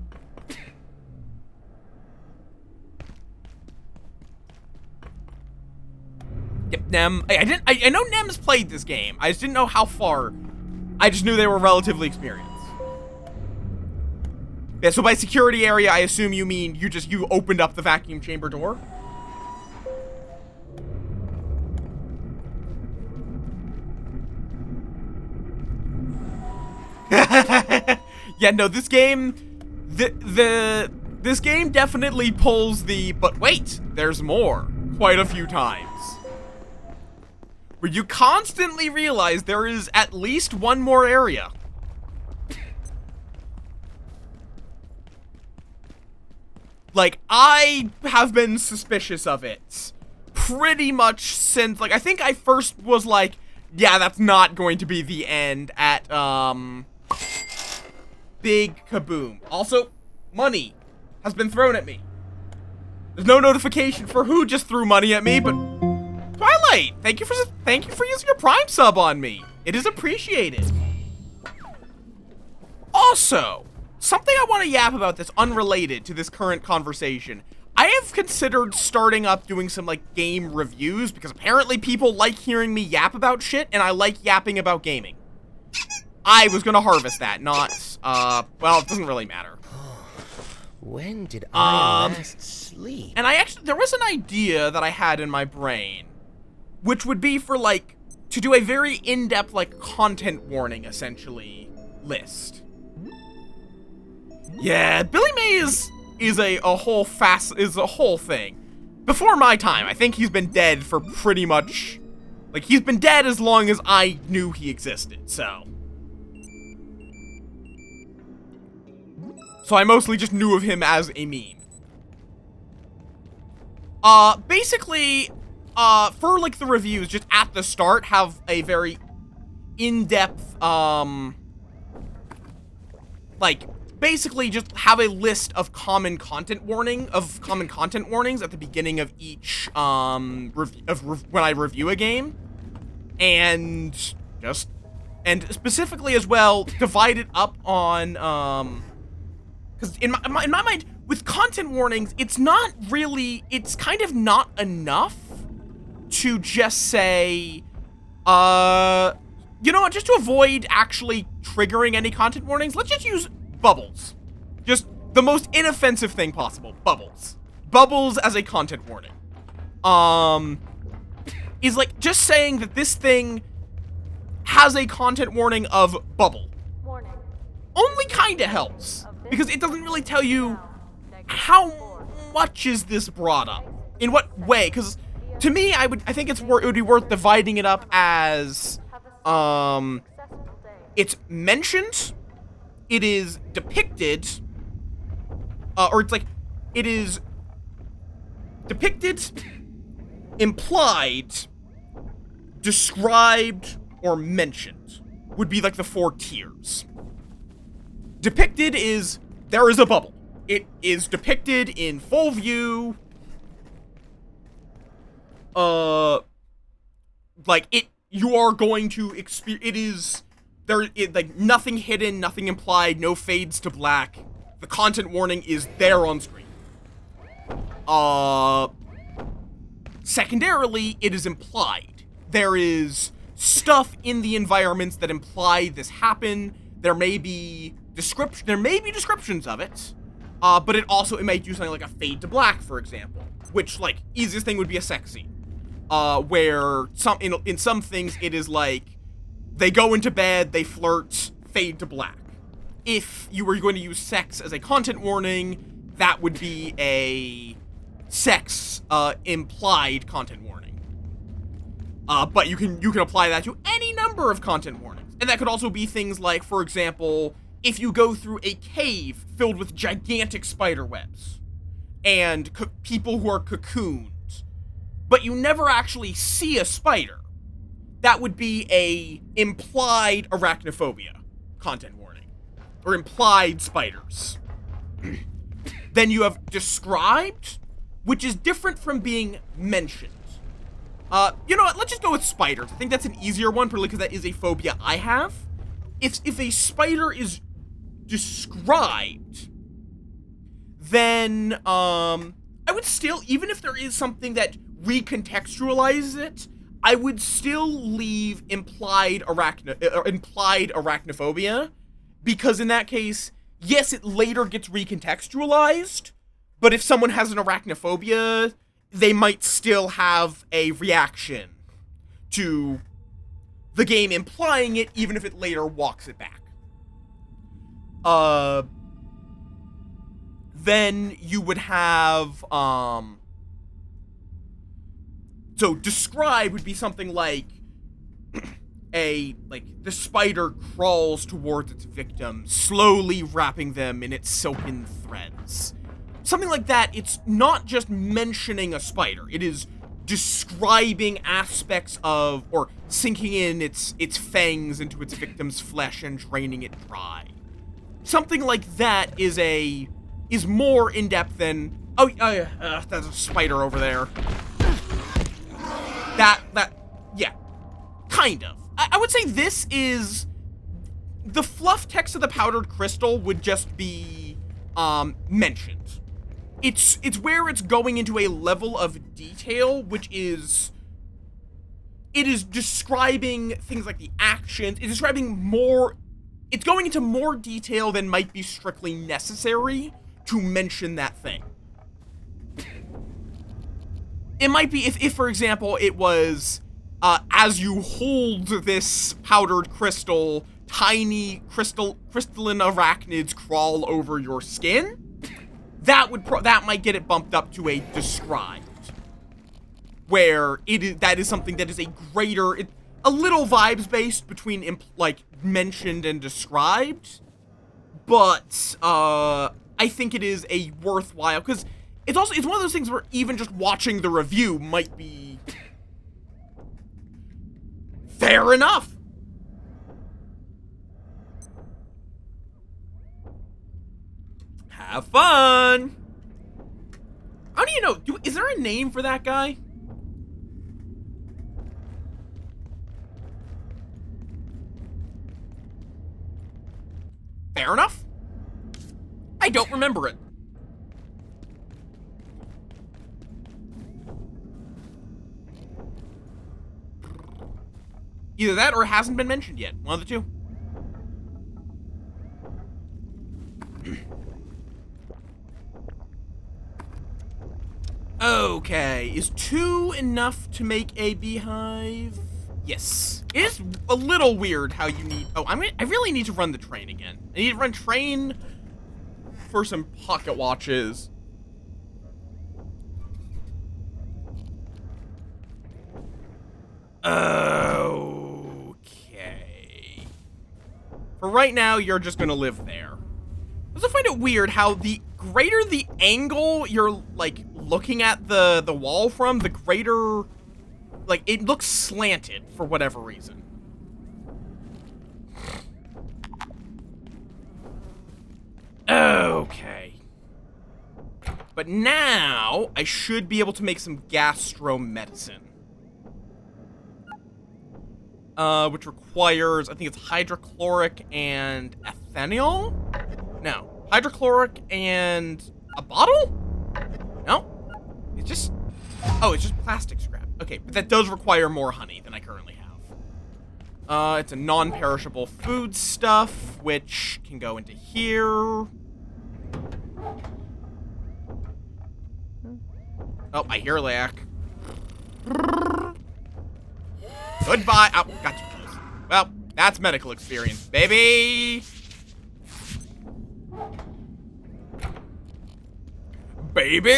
Yep, Nem. I know Nem's played this game. I just didn't know how far. I just knew they were relatively experienced. Yeah, so by security area, I assume you mean you opened up the vacuum chamber door? Yeah, no, this game, this game definitely pulls the, but wait, there's more, quite a few times. Where you constantly realize there is at least one more area. Like, I have been suspicious of it pretty much since, like, I think I first was like, yeah, that's not going to be the end at, Big Kaboom. Also, money has been thrown at me. There's no notification for who just threw money at me, but Twilight, thank you for using your Prime sub on me. It is appreciated. Also, something I want to yap about that's unrelated to this current conversation. I have considered starting up doing some, like, game reviews, because apparently people like hearing me yap about shit, and I like yapping about gaming. I was gonna harvest that, not, well, it doesn't really matter. When did I last sleep? And there was an idea that I had in my brain, which would be for, like, to do a very in-depth, like, content warning, essentially, list. Yeah, Billy May is a whole thing. Before my time, I think he's been dead for pretty much, like, he's been dead as long as I knew he existed, so. So I mostly just knew of him as a meme. Basically, for, like, the reviews, just at the start, have a very in-depth, like, basically just have a list of common content warnings at the beginning of each, when I review a game. And specifically as well, divide it up on, because in my mind, with content warnings, it's kind of not enough to just say, You know what? Just to avoid actually triggering any content warnings, let's just use bubbles. Just the most inoffensive thing possible. Bubbles. Bubbles as a content warning. Is like just saying that this thing has a content warning of bubble. Warning. Only kinda helps. Because it doesn't really tell you how much is this brought up. In what way? Because to me, I think it would be worth dividing it up as Successful day. it's mentioned, it is depicted, or it's like, it is depicted, implied, described, or mentioned, would be like the 4 tiers. Depicted is, there is a bubble. It is depicted in full view, like, you are going to experience, it is, like, nothing hidden, nothing implied, no fades to black. The content warning is there on screen. Secondarily, it is implied. There is stuff in the environments that imply this happen. There may be descriptions of it, but it might do something like a fade to black, for example, which, like, easiest thing would be a sex scene. Where in some things it is like they go into bed, they flirt, fade to black. If you were going to use sex as a content warning, that would be a sex implied content warning. But you can apply that to any number of content warnings, and that could also be things like, for example, if you go through a cave filled with gigantic spider webs and people who are cocooned, but you never actually see a spider, that would be a implied arachnophobia content warning, or implied spiders. Then you have described, which is different from being mentioned. You know what, let's just go with spiders. I think that's an easier one, partly because that is a phobia I have. If a spider is described, then, I would still, even if there is something that recontextualizes it, I would still leave implied arachnophobia, because in that case, yes, it later gets recontextualized, but if someone has an arachnophobia, they might still have a reaction to the game implying it, even if it later walks it back. Then you would have, so describe would be something like the spider crawls towards its victim, slowly wrapping them in its silken threads. Something like that. It's not just mentioning a spider. It is describing aspects of, or sinking in its fangs into its victim's flesh and draining it dry. Something like that is more in-depth than, there's a spider over there. Yeah, kind of. I would say this is, the fluff text of the powdered crystal would just be, mentioned. It's where it's going into a level of detail, which is, it is describing things like the actions, it's going into more detail than might be strictly necessary to mention that thing. It might be, if for example, it was, as you hold this powdered crystal, tiny crystalline arachnids crawl over your skin, that might get it bumped up to a described, where that is something that is a greater, a little vibes based between mentioned and described, but I think it is a worthwhile, because it's one of those things where even just watching the review might be fair enough. Have fun. I don't even know, is there a name for that guy? Fair enough. I don't remember it. Either that or it hasn't been mentioned yet. One of the two. Okay, is 2 enough to make a beehive? Yes. It is a little weird how you need... Oh, I really need to run the train again. I need to run train for some pocket watches. Okay. For right now, you're just gonna live there. I also find it weird how the greater the angle you're, like, looking at the wall from, the greater... Like, it looks slanted for whatever reason. Okay. But now, I should be able to make some gastro medicine. Which requires, I think it's hydrochloric and ethanol? No. Hydrochloric and a bottle? No? It's just... Oh, it's just plastic scrap. Okay, but that does require more honey than I currently have. It's a non-perishable food stuff, which can go into here. Oh, I hear lack. Goodbye. Oh, got you. Well, that's medical experience, baby. Baby.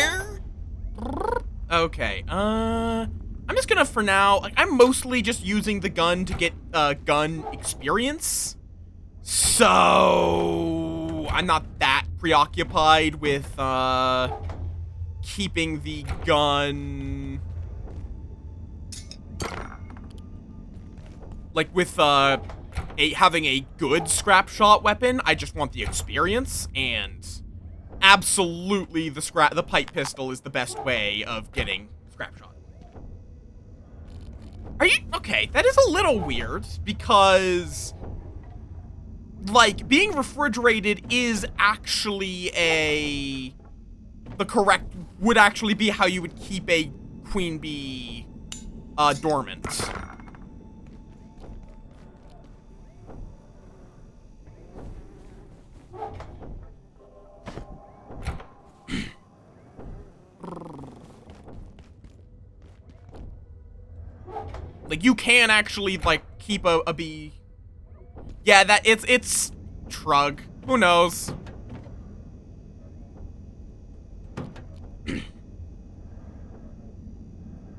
Okay, I'm just gonna, for now, like, I'm mostly just using the gun to get, gun experience. So, I'm not that preoccupied with, keeping the gun... Like, with, having a good scrap shot weapon. I just want the experience, and... Absolutely, the pipe pistol is the best way of getting scrap shot. Are you... Okay, that is a little weird, because... Like, being refrigerated is actually the correct... Would actually be how you would keep a queen bee, dormant. Like, you can actually, like, keep a bee. Yeah, that, it's Trug. Who knows?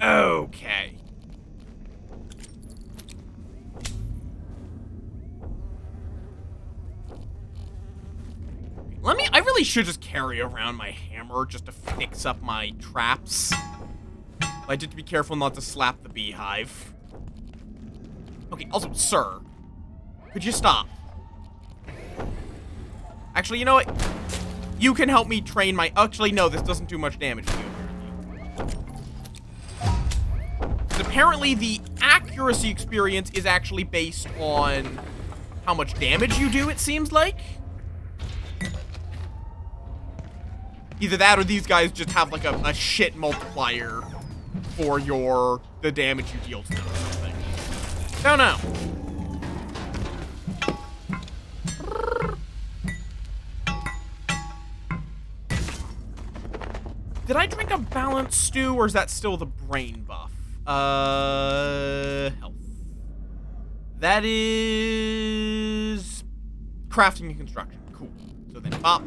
Okay. I really should just carry around my hammer just to fix up my traps. I did to be careful not to slap the beehive. Okay, also, sir, could you stop? Actually, you know what? You can help me train my... Actually, no, this doesn't do much damage to you, apparently. Apparently, the accuracy experience is actually based on how much damage you do, it seems like. Either that or these guys just have, like, a shit multiplier for the damage you deal to them or something. Don't know. Did I drink a balanced stew, or is that still the brain buff? Health. That is... crafting and construction. Cool. So then bop,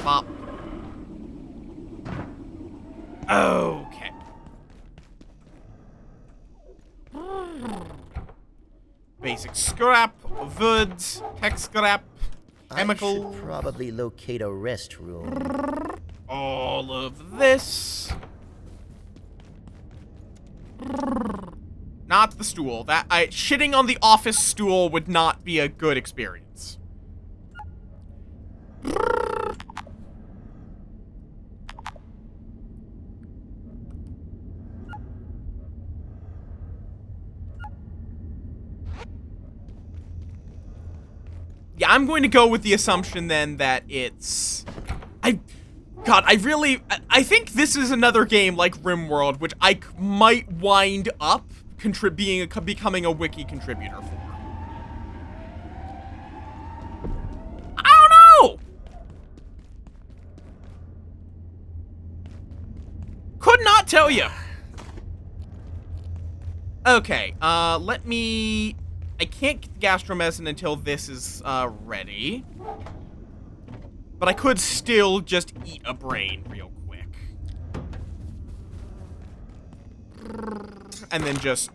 bop. Okay. Basic scrap, wood, tech scrap, chemical. I should probably locate a restroom. All of this. Not the stool. Shitting on the office stool would not be a good experience. Yeah, I'm going to go with the assumption then that it's... God, I think this is another game like RimWorld, which I might wind up becoming a wiki contributor for. I don't know. Could not tell you. Okay, let me... I can't get the gastromedicine until this is, ready. But I could still just eat a brain real quick. And then just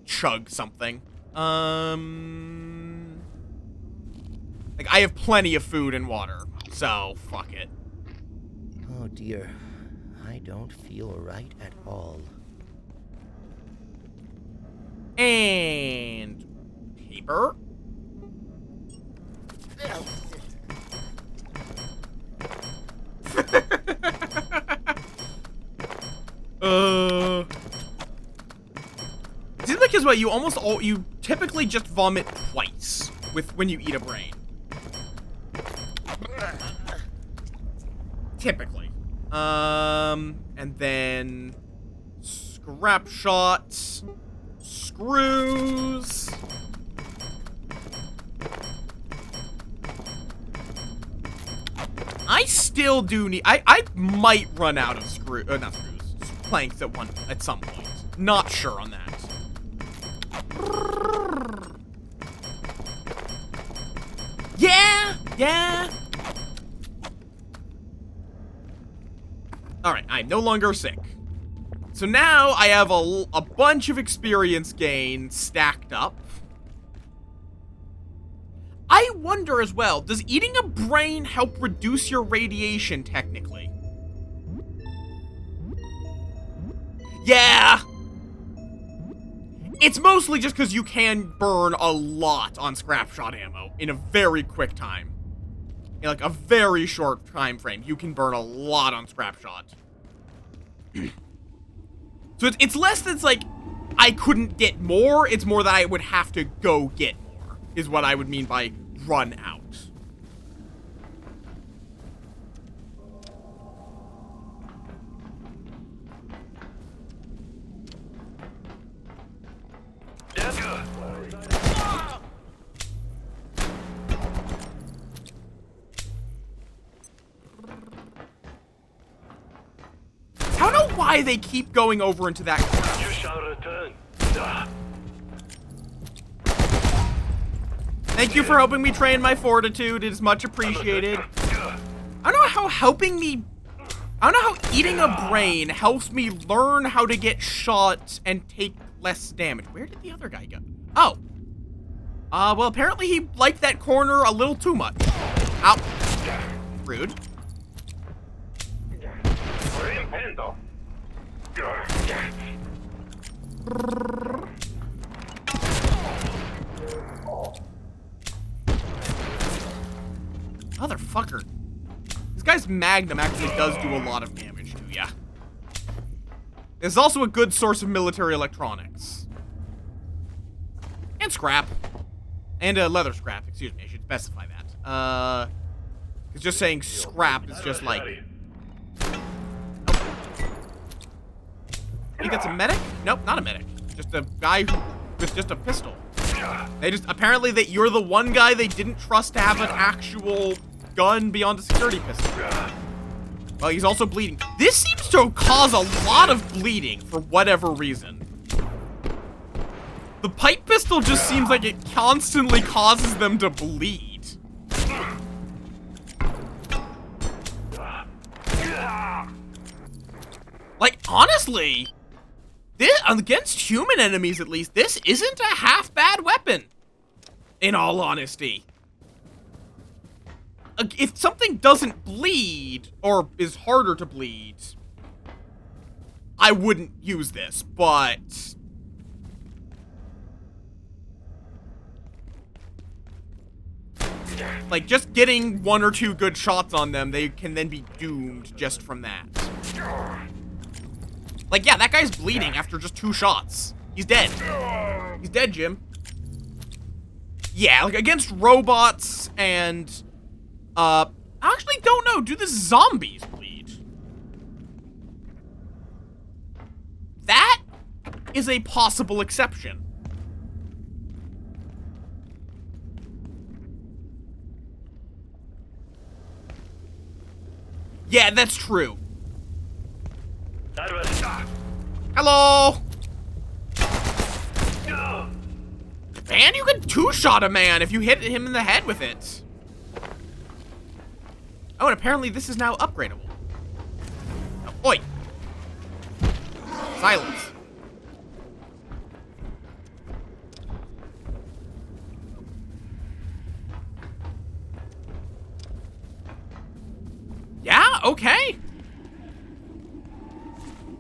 chug something. Like, I have plenty of food and water, so fuck it. Oh dear. I don't feel right at all. And paper. Seems like as well, you typically just vomit twice when you eat a brain. Typically. And then scrap shots, screws. I still do need. I might run out of not screws, planks at some point. Not sure on that. Yeah. All right, I'm no longer sick. So now I have a bunch of experience gain stacked up. I wonder as well, does eating a brain help reduce your radiation technically? Yeah. It's mostly just because you can burn a lot on scrap shot ammo in a very quick time. In like a very short time frame, you can burn a lot on scrap shot. So it's less than it's like I couldn't get more, it's more that I would have to go get more, is what I would mean by run out. I don't know why they keep going over into that. You shall return. Thank you for helping me train my fortitude. It is much appreciated. I don't know how I don't know how eating a brain helps me learn how to get shot and take less damage. Where did the other guy go? Oh. Well, apparently he liked that corner a little too much. Ow. Rude. Motherfucker. This guy's magnum actually does do a lot of damage to ya. It's also a good source of military electronics. And scrap. And leather scrap, excuse me, I should specify that. It's just saying scrap is just like... You think that's a medic? Nope, not a medic. Just a guy with just a pistol. They just, apparently you're the one guy they didn't trust to have an actual gun beyond a security pistol. Well, he's also bleeding. This seems to cause a lot of bleeding for whatever reason. The pipe pistol just seems like it constantly causes them to bleed. Like, honestly, this, against human enemies at least, this isn't a half-bad weapon. In all honesty. If something doesn't bleed, or is harder to bleed, I wouldn't use this, but... like, just getting 1 or 2 good shots on them, they can then be doomed just from that. Like, yeah, that guy's bleeding after just 2 shots. He's dead. He's dead, Jim. Yeah, like, against robots and... I actually don't know. Do the zombies bleed? That is a possible exception. Yeah, that's true. Hello! Man, you can two-shot a man if you hit him in the head with it. Oh, and apparently this is now upgradable. Oh, oi! Silence. Yeah, okay.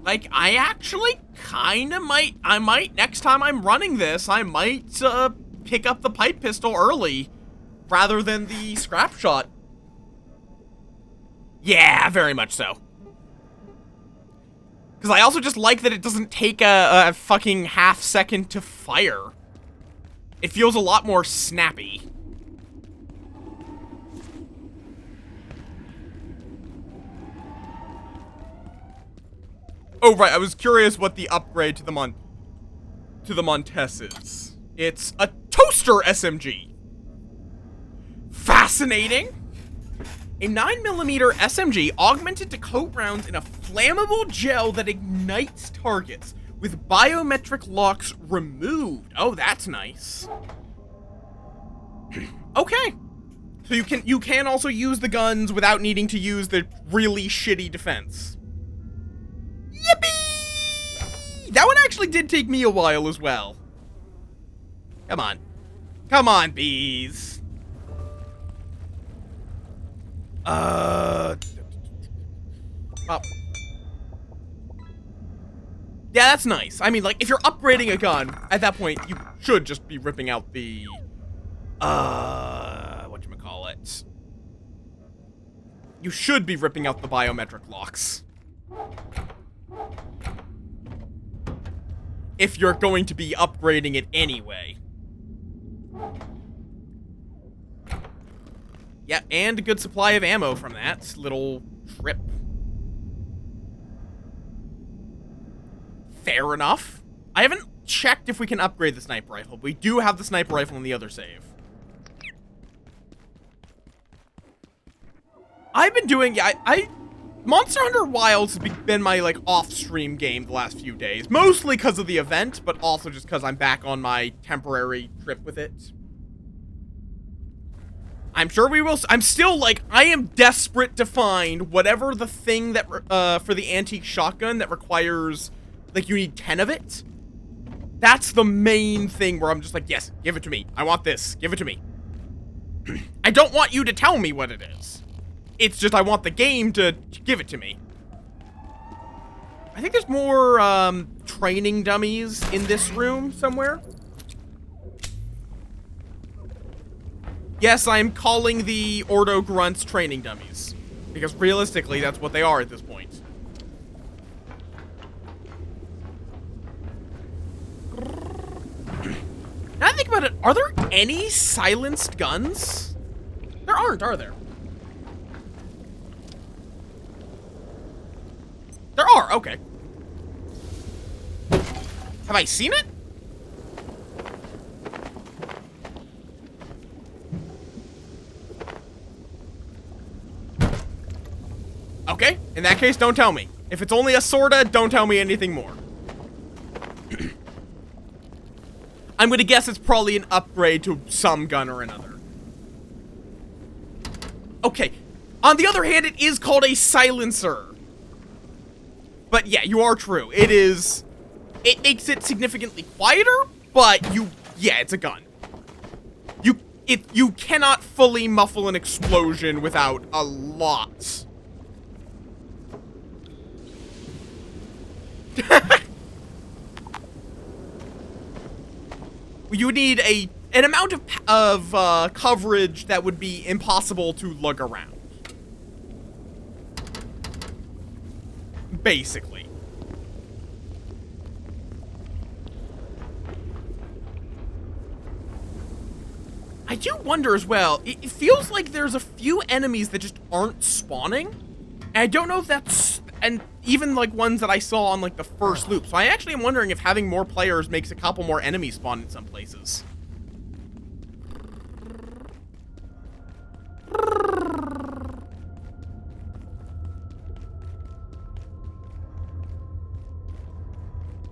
Like, I actually kinda might, next time I'm running this, I might, pick up the pipe pistol early, rather than the scrap shot. Yeah, very much so. Because I also just like that it doesn't take a fucking half second to fire. It feels a lot more snappy. Oh, right, I was curious what the upgrade to the Montez is. It's a toaster SMG. Fascinating. A 9mm SMG augmented to coat rounds in a flammable gel that ignites targets with biometric locks removed. Oh, that's nice. Okay. So you can also use the guns without needing to use the really shitty defense. Yippee! That one actually did take me a while as well. Come on. Come on, bees. Oh. Yeah, that's nice. I mean, like, if you're upgrading a gun, at that point, you should just be ripping out the, whatchamacallit. You should be ripping out the biometric locks. If you're going to be upgrading it anyway. Yeah, and a good supply of ammo from that little trip. Fair enough. I haven't checked if we can upgrade the sniper rifle, but we do have the sniper rifle in the other save. I've been doing, yeah, Monster Hunter Wilds has been my, like, off-stream game the last few days. Mostly because of the event, but also just because I'm back on my temporary trip with it. I'm sure we will. I'm still, like, I am desperate to find whatever the thing that, for the antique shotgun that requires, like, you need 10 of it. That's the main thing where I'm just like, yes, give it to me. I want this. Give it to me. I don't want you to tell me what it is. It's just I want the game to give it to me. I think there's more, training dummies in this room somewhere. Yes, I'm calling the Ordo Grunts training dummies. Because realistically, that's what they are at this point. Now I think about it, are there any silenced guns? There aren't, are there? There are, okay. Have I seen it? Okay, in that case, don't tell me. If it's only a sorta, don't tell me anything more. I'm gonna guess it's probably an upgrade to some gun or another. Okay, on the other hand, it is called a silencer. But yeah, you are true. It makes it significantly quieter, but yeah, it's a gun. You cannot fully muffle an explosion without a lot. You would need an amount of coverage that would be impossible to lug around. Basically. I do wonder as well, it feels like there's a few enemies that just aren't spawning. And I don't know if that's, and even like ones that I saw on like the first loop. So I actually am wondering if having more players makes a couple more enemies spawn in some places.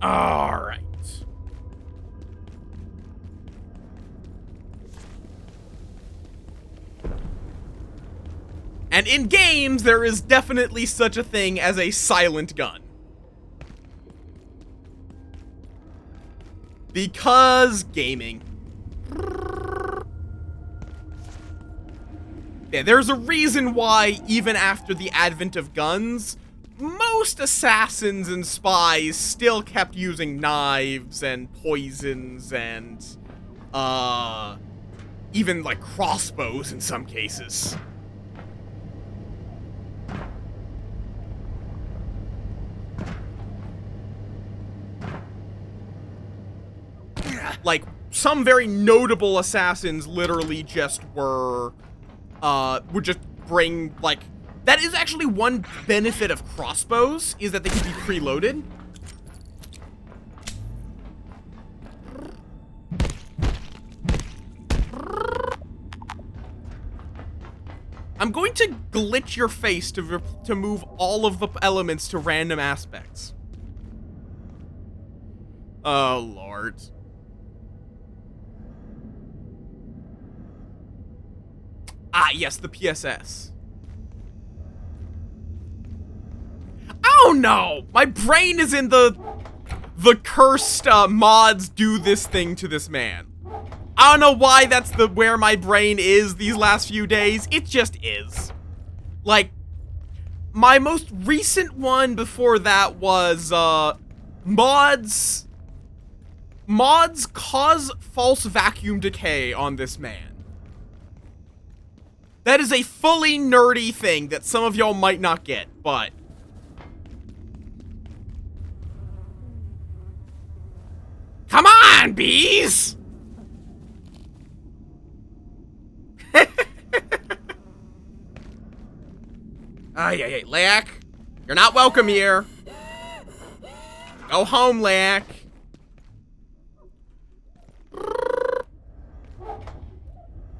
All right. And in games, there is definitely such a thing as a silent gun. Because gaming. Yeah, there's a reason why, even after the advent of guns, most assassins and spies still kept using knives and poisons and, even like crossbows in some cases. Like, some very notable assassins literally just would just bring, like, that is actually one benefit of crossbows, is that they can be preloaded. I'm going to glitch your face to move all of the elements to random aspects. Oh, Lord. Ah, yes, the PSS. Oh no! My brain is in the cursed mods do this thing to this man. I don't know why that's where my brain is these last few days. It just is. Like, my most recent one before that was mods cause false vacuum decay on this man. That is a fully nerdy thing that some of y'all might not get, but... Come on, bees! Ay, Leak. You're not welcome here. Go home, Leak.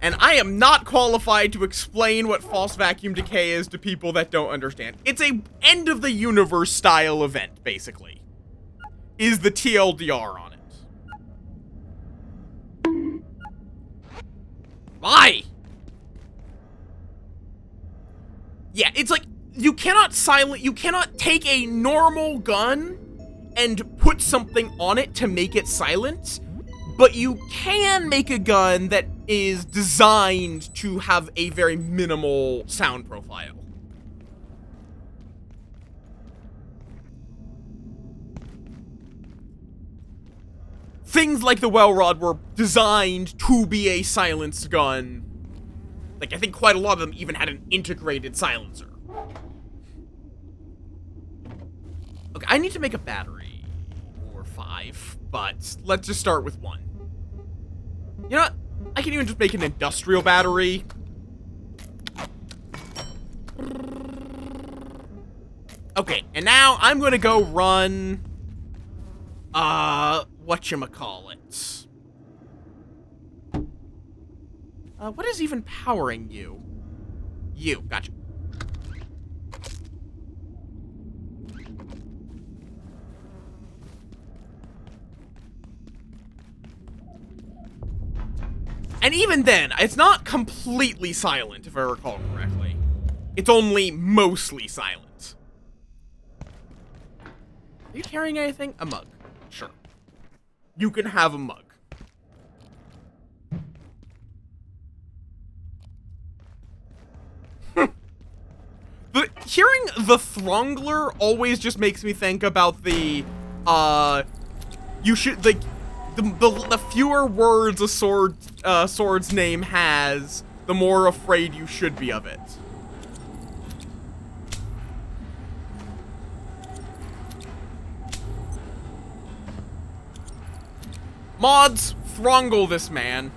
And I am not qualified to explain what false vacuum decay is to people that don't understand. It's a end of the universe style event, basically. Is the TLDR on it. Why? Yeah, it's like, you cannot take a normal gun and put something on it to make it silent, but you can make a gun that is designed to have a very minimal sound profile. Things like the Well Rod were designed to be a silenced gun. Like, I think quite a lot of them even had an integrated silencer. Okay, I need to make a battery. Or 5, but let's just start with 1. You know what? I can even just make an industrial battery. Okay, and now I'm gonna go run... whatchamacallit. What is even powering you? You, gotcha. And even then, it's not completely silent, if I recall correctly. It's only mostly silent. Are you carrying anything? A mug. Sure. You can have a mug. Hearing the Throngler always just makes me think about the, you should, like, the fewer words a sword's name has, the more afraid you should be of it. Mods, Throngle this man.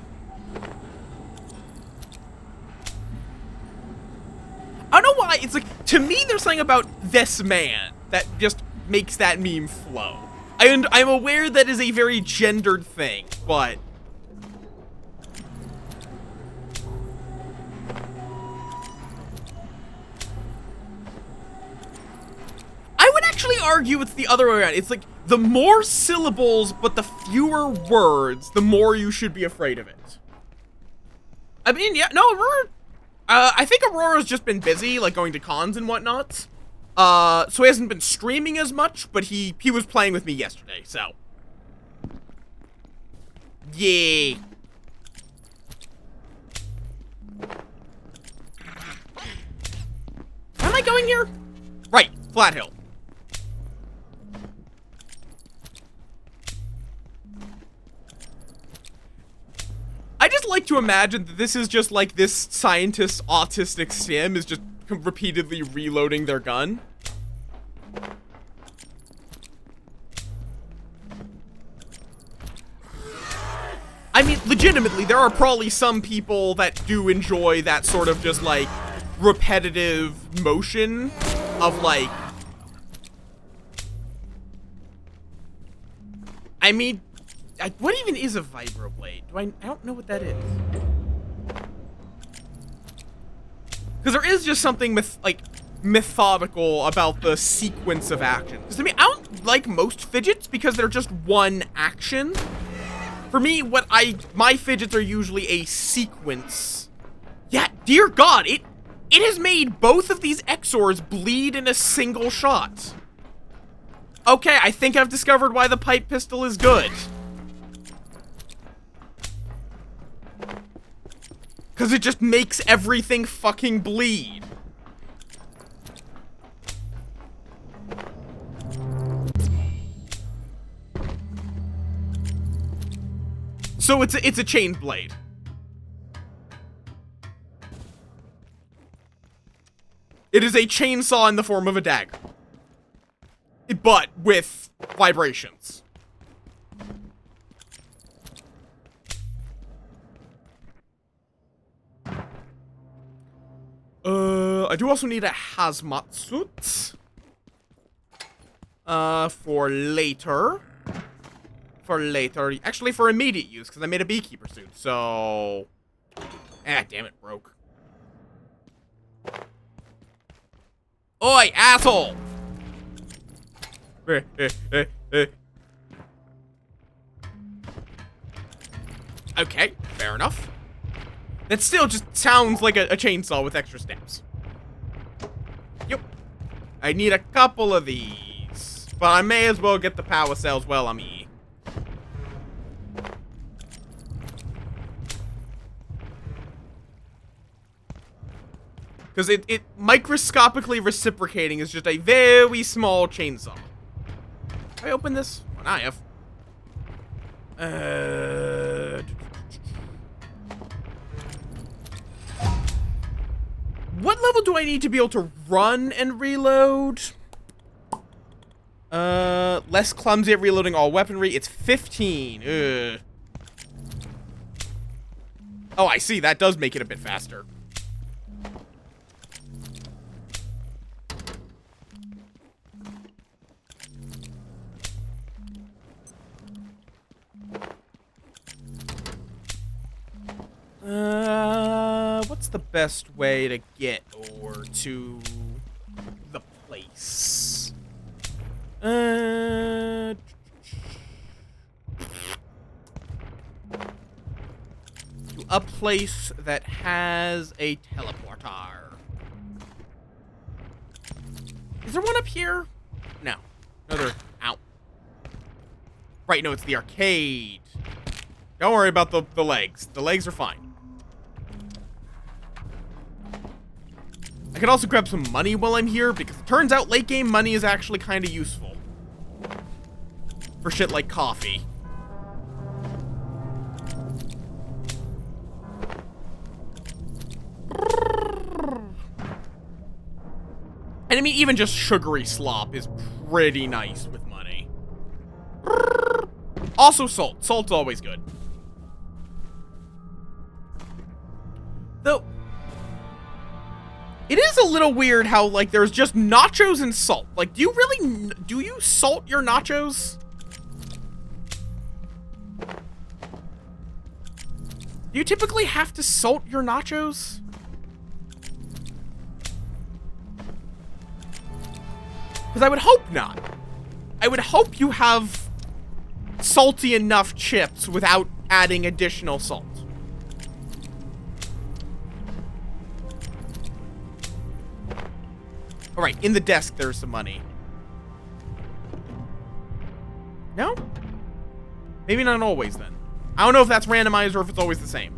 I don't know why, it's like, to me there's something about this man that just makes that meme flow. And I'm aware that is a very gendered thing, but... I would actually argue it's the other way around. It's like, the more syllables, but the fewer words, the more you should be afraid of it. I mean, yeah, no, Aurora... I think Aurora's just been busy, like, going to cons and whatnot. So he hasn't been streaming as much, but he was playing with me yesterday, so... Yeah. How am I going here? Right, Flat Hill. I just like to imagine that this is just like this scientist's autistic sim is just repeatedly reloading their gun. I mean, legitimately, there are probably some people that do enjoy that sort of just like repetitive motion of like... I mean... what even is a vibroblade? I don't know what that is. Because there is just something methodical about the sequence of action. Because I mean, I don't like most fidgets because they're just one action. For me, my fidgets are usually a sequence. Yeah, dear God, it has made both of these Exors bleed in a single shot. Okay, I think I've discovered why the pipe pistol is good. Because it just makes everything fucking bleed. So it's a chain blade. It is a chainsaw in the form of a dagger. But with vibrations. I do also need a hazmat suit. For later. Actually, for immediate use, because I made a beekeeper suit, so... Ah, damn it, broke. Oi, asshole! Okay, fair enough. That still just sounds like a chainsaw with extra steps. Yep. I need a couple of these. But I may as well get the power cells while I'm here. Because it microscopically reciprocating is just a very small chainsaw. Can I open this? Well, I have. What level do I need to be able to run and reload? Less clumsy at reloading all weaponry. It's 15. Ugh. Oh, I see. That does make it a bit faster. What's the best way to get over to the place? To a place that has a teleporter. Is there one up here? No. No, they're out. Right, no, it's the arcade. Don't worry about the legs. The legs are fine. I could also grab some money while I'm here, because it turns out late game money is actually kind of useful. For shit like coffee. And I mean, even just sugary slop is pretty nice with money. Also salt. Salt's always good. Though, It is a little weird how, like, there's just nachos and salt. Like, do you salt your nachos? Do you typically have to salt your nachos? Because I would hope not. I would hope you have salty enough chips without adding additional salt. Alright, in the desk there's some money. No? Maybe not always then. I don't know if that's randomized or if it's always the same.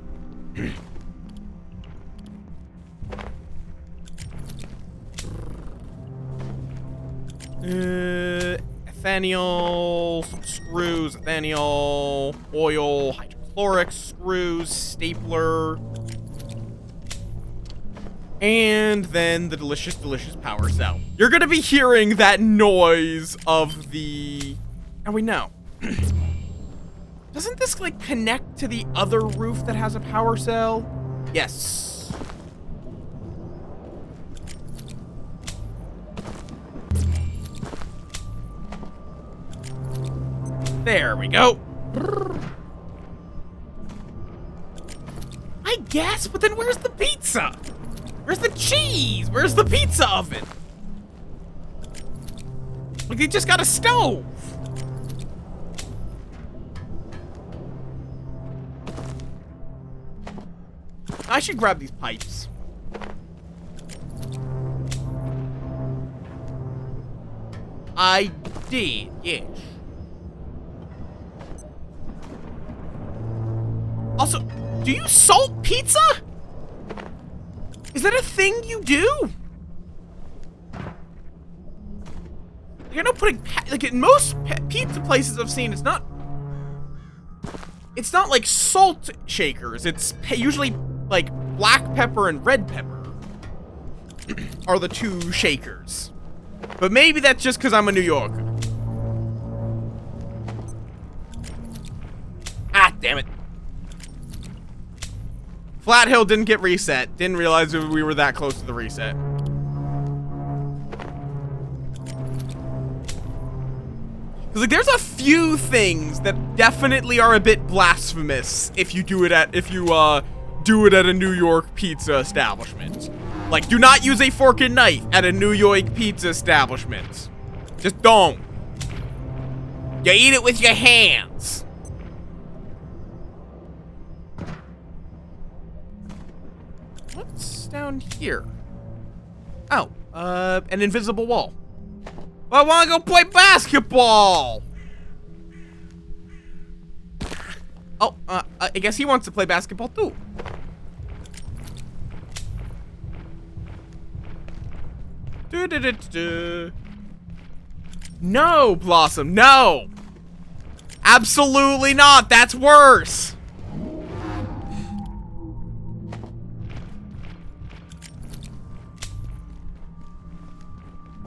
Ethaniol, some screws, ethaniol, oil, hydrochloric screws, stapler. And then the delicious, delicious power cell. You're gonna be hearing that noise of the... Oh, wait, no. Doesn't this, like, connect to the other roof that has a power cell? Yes. There we go. I guess, but then where's the pizza? Where's the cheese? Where's the pizza oven? Like, they just got a stove. I should grab these pipes. I did, yes. Also, do you salt pizza? Is that a thing you do? Like, I know putting, like, in most pizza places I've seen, it's not like salt shakers. It's usually like black pepper and red pepper are the two shakers. But maybe that's just because I'm a New Yorker. Ah, damn it. Flat Hill didn't get reset. Didn't realize we were that close to the reset. Because, like, there's a few things that definitely are a bit blasphemous if you do it at a New York pizza establishment. Like, do not use a fork and knife at a New York pizza establishment. Just don't. You eat it with your hands. What's down here? Oh, an invisible wall. I want to go play basketball. Oh, I guess he wants to play basketball too. No, Blossom, no. Absolutely not. That's worse.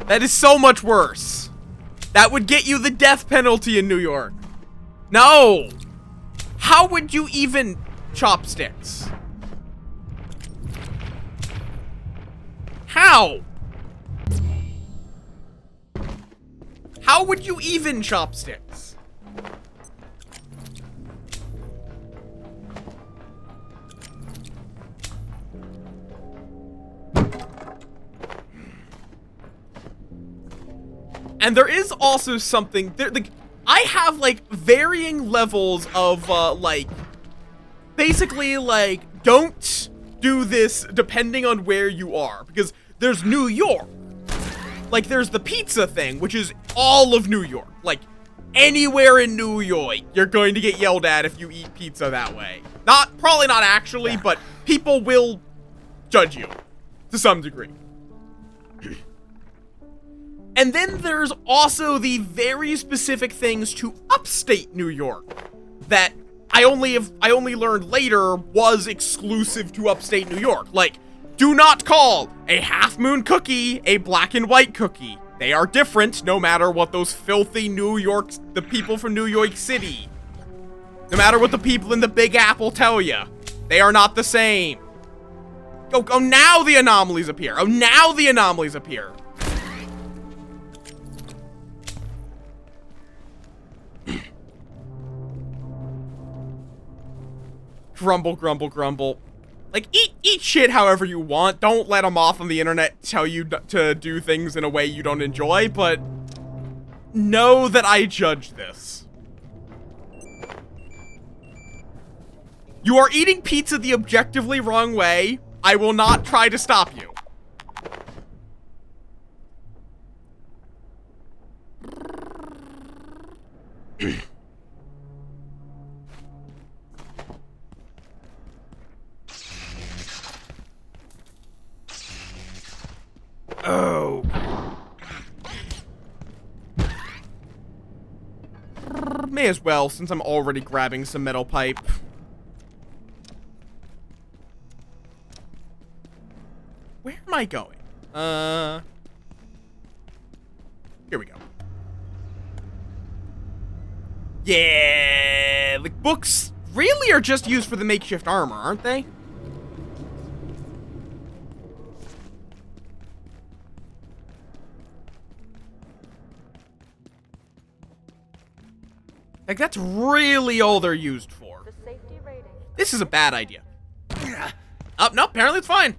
That is so much worse. That would get you the death penalty in New York. No. How would you even chopsticks? How? How would you even chopsticks? And there is also something there, like, I have like varying levels of like, basically like, don't do this depending on where you are, because there's New York. Like, there's the pizza thing, which is all of New York. Like, anywhere in New York, you're going to get yelled at if you eat pizza that way. Probably not actually, but people will judge you to some degree. And then there's also the very specific things to upstate New York that I only learned later was exclusive to upstate New York. Like, do not call a Half Moon cookie a black and white cookie. They are different no matter what those filthy the people from New York City, no matter what the people in the Big Apple tell you. They are not the same. Oh, now the anomalies appear. Oh, now the anomalies appear. Grumble, grumble, grumble. Like, eat shit however you want. Don't let them off on the internet tell you to do things in a way you don't enjoy, but know that I judge this. You are eating pizza the objectively wrong way. I will not try to stop you. Oh. May as well, since I'm already grabbing some metal pipe. Where am I going? Here we go. Yeah, the books really are just used for the makeshift armor, aren't they? Like, that's really all they're used for. The safety rating. This is a bad idea. Oh, no, apparently it's fine.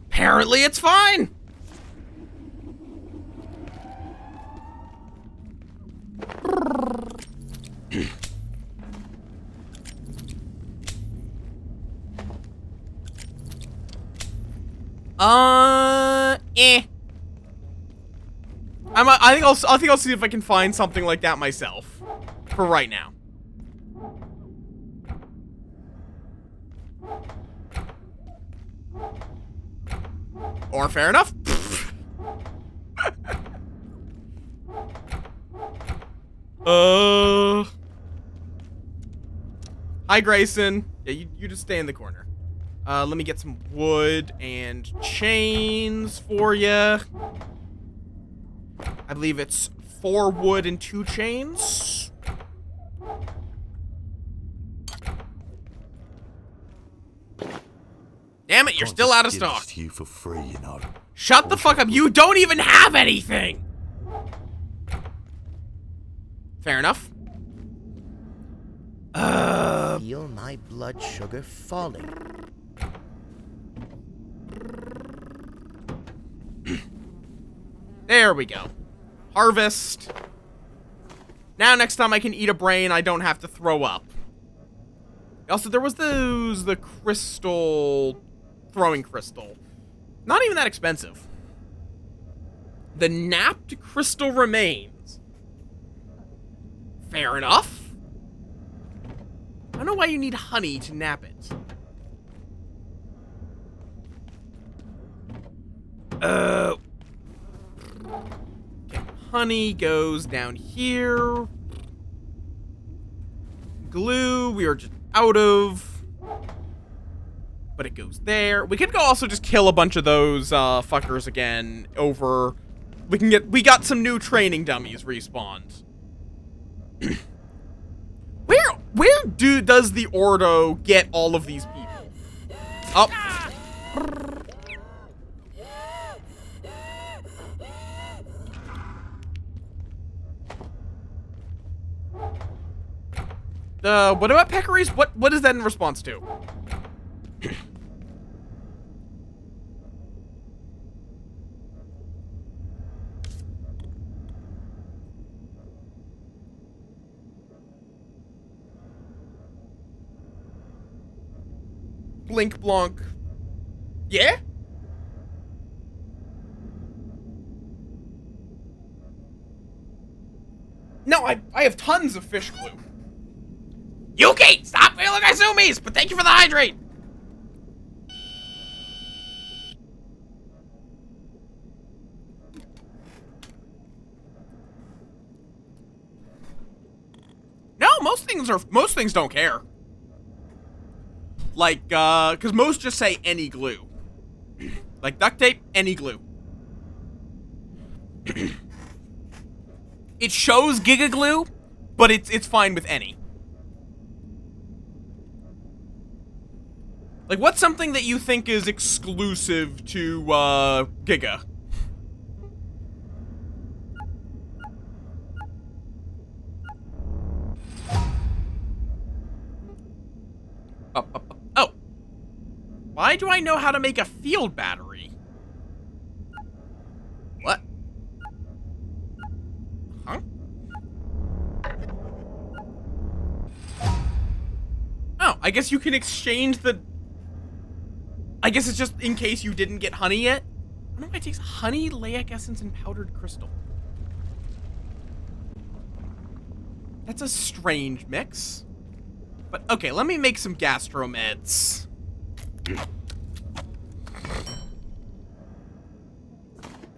Apparently it's fine. I think I'll see if I can find something like that myself. For right now. Or fair enough. Hi, Grayson. Yeah, you just stay in the corner. Let me get some wood and chains for you. I believe it's 4 wood and 2 chains. Damn it, you're Can't still just out of give stock. this to you for free, you know. Shut the fuck up. You don't even have anything. Fair enough. Feel my blood sugar falling. There we go. Harvest. Now next time I can eat a brain, I don't have to throw up. Also, there was the crystal, throwing crystal. Not even that expensive. The napped crystal remains. Fair enough. I don't know why you need honey to nap it. Okay, honey goes down here. Glue, we are just out of. But it goes there. We could go also just kill a bunch of those fuckers again over. We got some new training dummies respawned. Where does the Ordo get all of these people? Oh. What about peccaries? What is that in response to? Blink Blanc. Yeah? No, I have tons of fish glue. Yuki, stop feeling Izumis, but thank you for the hydrate. No, most things don't care. Like, cause most just say any glue. Like duct tape, any glue. It shows Giga Glue, but it's fine with any. Like, what's something that you think is exclusive to, Giga? Oh. Why do I know how to make a field battery? What? Huh? Oh, I guess you can exchange the... I guess it's just in case you didn't get honey yet. I don't know why it takes honey, laic essence, and powdered crystal. That's a strange mix. But, okay, let me make some gastromeds.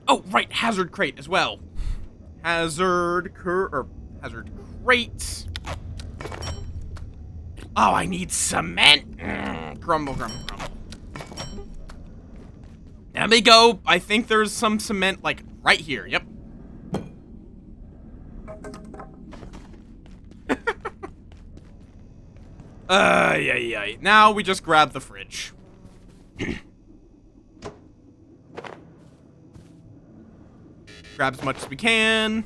Oh, right, hazard crate as well. Hazard crate. Oh, I need cement. Grumble, grumble, grumble. There we go. I think there's some cement, like, right here. Yep. Yeah. Now we just grab the fridge. Grab as much as we can.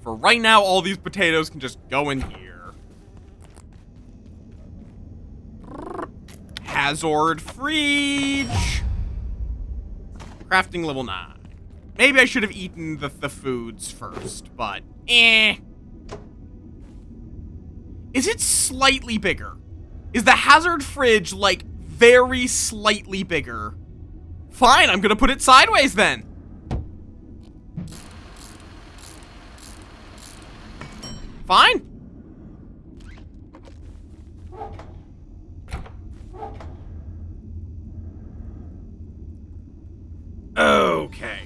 For right now, all these potatoes can just go in here. Hazard fridge. Crafting level 9. Maybe I should have eaten the foods first, but eh. Is it slightly bigger? Is the hazard fridge, like, very slightly bigger? Fine, I'm gonna put it sideways then. Fine. Okay.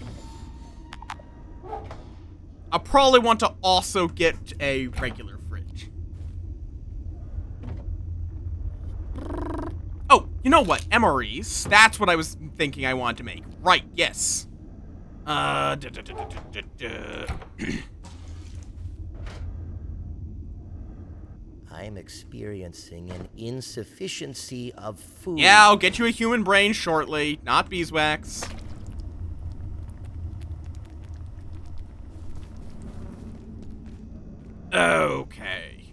I'll probably want to also get a regular fridge. Oh, you know what? MREs. That's what I was thinking I wanted to make. Right, yes. I'm experiencing an insufficiency of food. Yeah, I'll get you a human brain shortly. Not beeswax. Okay.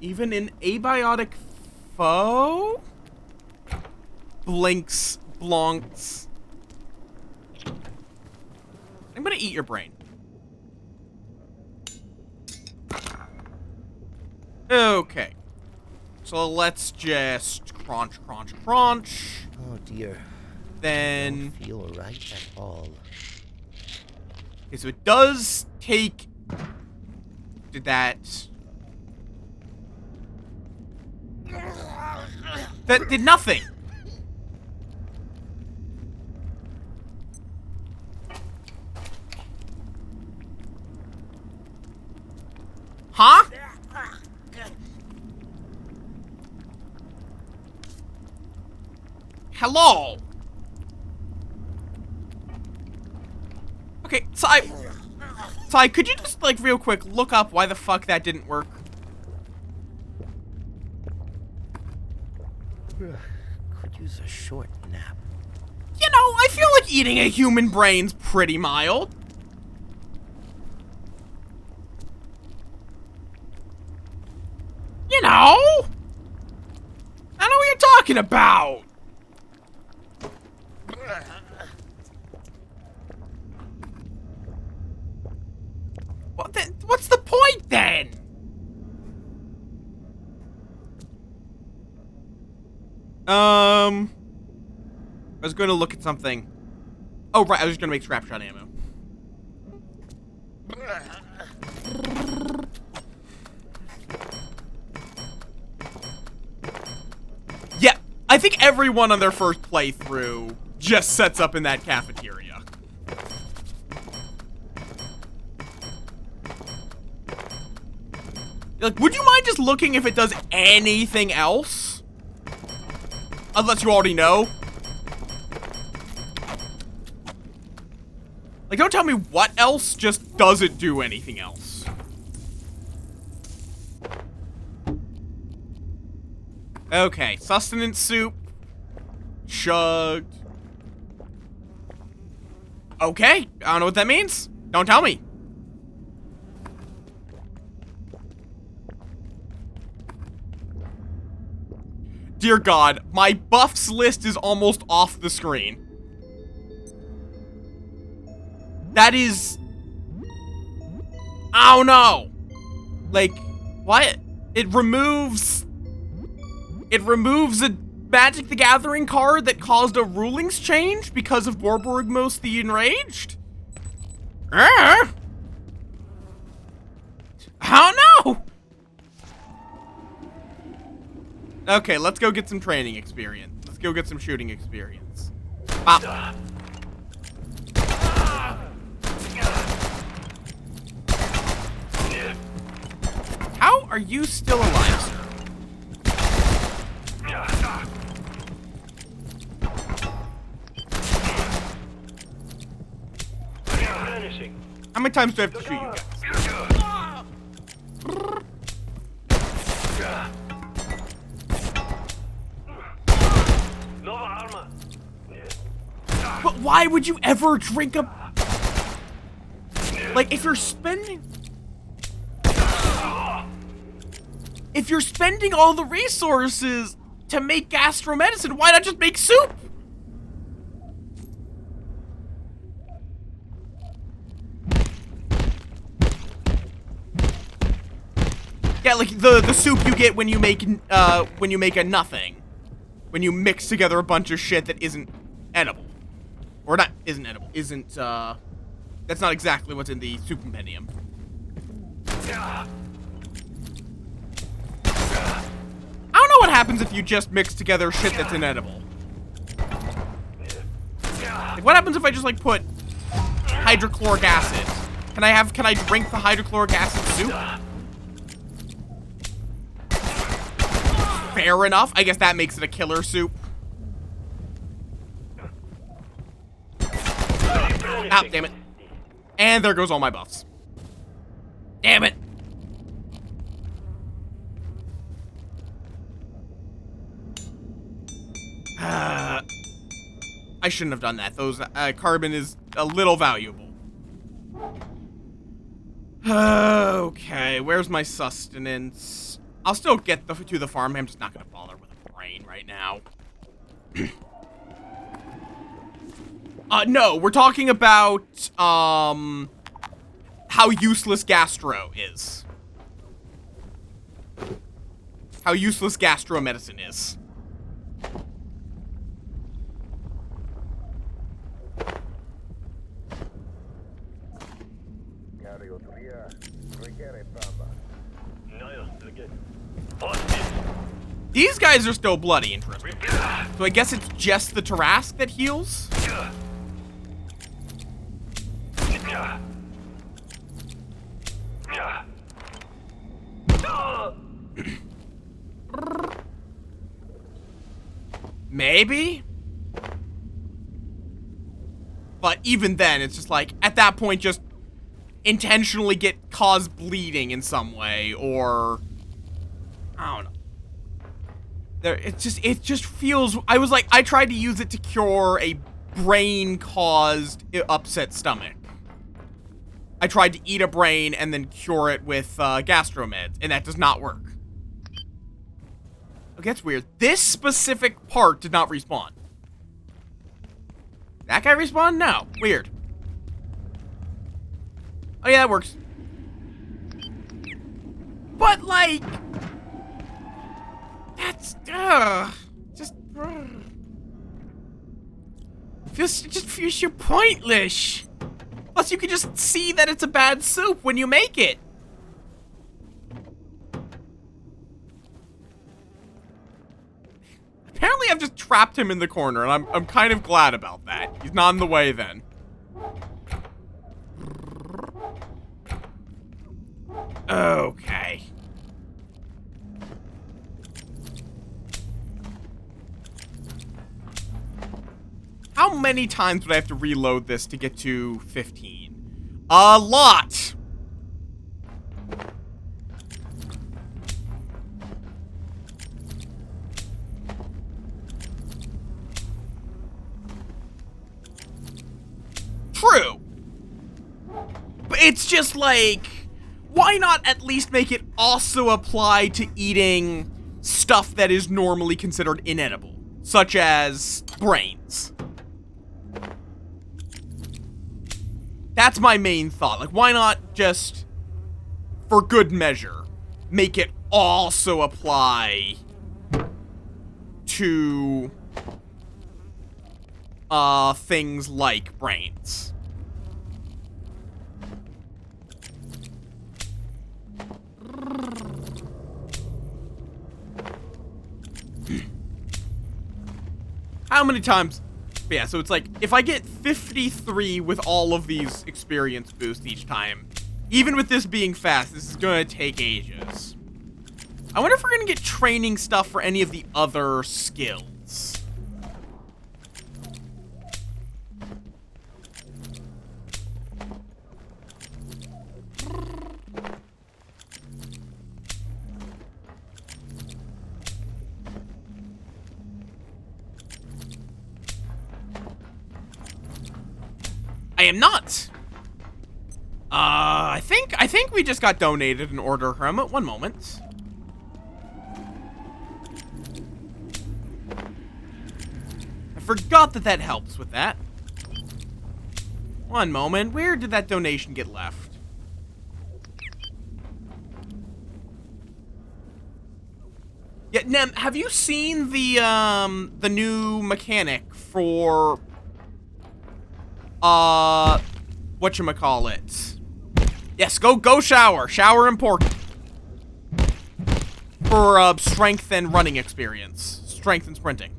Even an abiotic foe? Blinks, blonks. I'm gonna eat your brain. Okay. So let's just crunch. Oh dear. Then... I don't feel right at all. Okay, so it does take... Did that... That did nothing! Huh? Hello? Okay, Sai, could you just, like, real quick, look up why the fuck that didn't work? Could use a short nap. You know, I feel like eating a human brain's pretty mild. You know? I know what you're talking about. What's the point then? I was going to look at something. Oh, right, I was just going to make scrap shot ammo. Yeah, I think everyone on their first playthrough just sets up in that cafeteria. Like, would you mind just looking if it does anything else? Unless you already know. Like, don't tell me what else just doesn't do anything else. Okay, sustenance soup. Chugged. Okay, I don't know what that means. Don't tell me. Dear God, my buffs list is almost off the screen. That is... I don't know. Like, what? It removes a Magic the Gathering card that caused a rulings change because of Borborygmos the Enraged? I don't know. Okay, let's go get some training experience. Let's go get some shooting experience. Bop. How are you still alive, sir? How many times do I have to shoot you guys? But why would you ever drink a... Like, if you're spending... If you're spending all the resources to make gastromedicine, why not just make soup? Yeah, like the soup you get when you make a nothing. When you mix together a bunch of shit that isn't edible. Or not isn't edible. Isn't that's not exactly what's in the soup compendium. I don't know what happens if you just mix together shit that's inedible. Like, what happens if I just like put hydrochloric acid? Can I drink the hydrochloric acid soup? Fair enough. I guess that makes it a killer soup. Ah, damn it. And there goes all my buffs. Damn it. I shouldn't have done that. Those carbon is a little valuable. Okay, where's my sustenance? I'll still get to the farm. I'm just not gonna bother with a brain right now. No, we're talking about how useless gastro is. How useless gastro medicine is. These guys are still bloody, interesting. So I guess it's just the Tarask that heals? Maybe? But even then, it's just like, at that point, just intentionally cause bleeding in some way, or... I don't know. It just feels... I tried to use it to cure a brain-caused upset stomach. I tried to eat a brain and then cure it with gastromeds, and that does not work. Okay, that's weird. This specific part did not respawn. That guy respawned? No. Weird. Oh yeah, that works. But like... That's... just... It just feels so pointless. Plus, you can just see that it's a bad soup when you make it. Apparently, I've just trapped him in the corner, and I'm kind of glad about that. He's not in the way then. Okay. How many times would I have to reload this to get to 15? A lot. True. But it's just like, why not at least make it also apply to eating stuff that is normally considered inedible, such as brains? That's my main thought. Like, why not just, for good measure, make it also apply to things like brains? How many times? Yeah, so it's like, if I get 53 with all of these experience boosts each time, even with this being fast, this is gonna take ages. I wonder if we're gonna get training stuff for any of the other skills. I am not. I think we just got donated an order hermit. One moment. I forgot that helps with that. One moment. Where did that donation get left? Yeah, Nem, have you seen the new mechanic for whatchamacallit? Yes, go shower. Shower important. For strength and running experience. Strength and sprinting.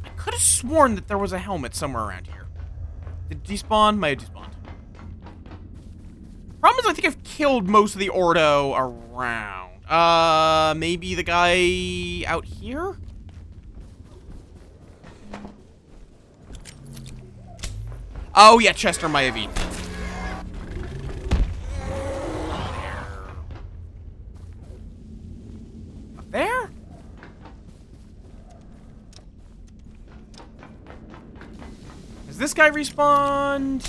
I could have sworn that there was a helmet somewhere around here. Did it despawn? Might have despawned. Problem is, I think I've killed most of the Ordo around. Maybe the guy out here? Oh, yeah, Chester Mayavi. Up there? Has this guy respawned?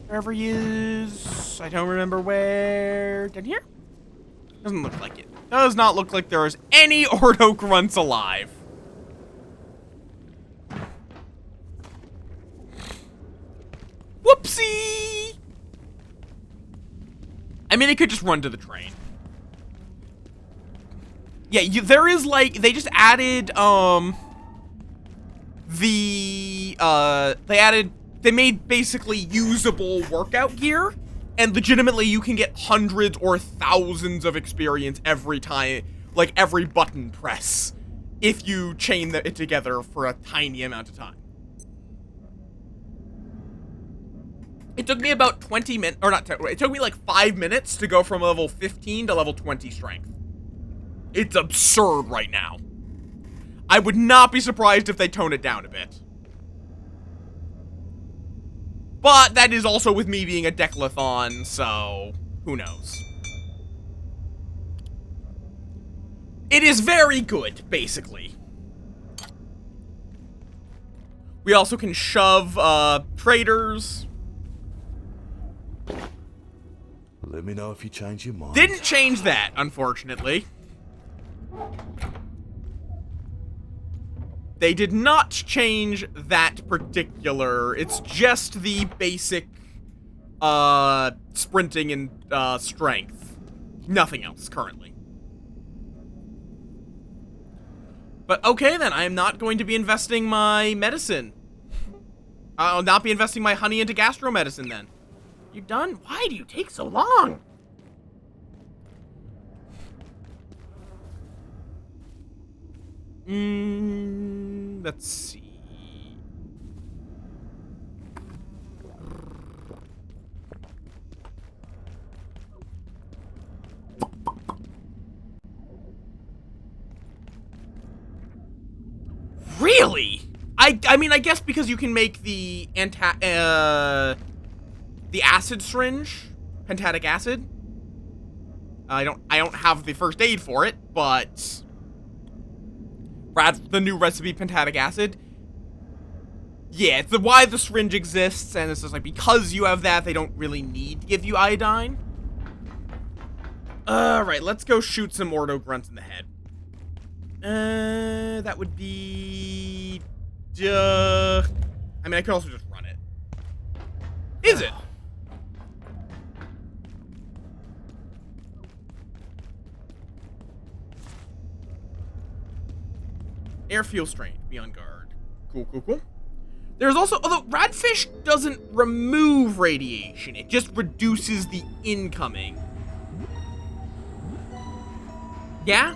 Wherever he is. I don't remember where. Down here? Doesn't look like it. Does not look like there is any Ordo grunts alive. Whoopsie! I mean, they could just run to the train. Yeah, there is, like, they just added, they made basically usable workout gear, and legitimately you can get hundreds or thousands of experience every time, like, every button press, if you chain it together for a tiny amount of time. It took me about 20 minutes, or not, it took me like 5 minutes to go from level 15 to level 20 strength. It's absurd right now. I would not be surprised if they tone it down a bit. But that is also with me being a declathon, so who knows. It is very good, basically. We also can shove traders. Let me know if you change your mind. Didn't change that, unfortunately. They did not change that particular. It's just the basic sprinting and strength. Nothing else currently. But okay then, I am not going to be investing my medicine. I'll not be investing my honey into gastro medicine then. You done? Why do you take so long? Let's see. Really? I mean, I guess because you can make the acid syringe, pentatic acid. I don't have the first aid for it, but the new recipe, pentatic acid. Yeah, it's why the syringe exists, and it's just like, because you have that, they don't really need to give you iodine. Alright, let's go shoot some Ordo grunts in the head. That would be... I mean, I could also just run it. Is it? Air fuel strain. Be on guard. Cool, cool, cool. There's also... Although, radfish doesn't remove radiation. It just reduces the incoming. Yeah?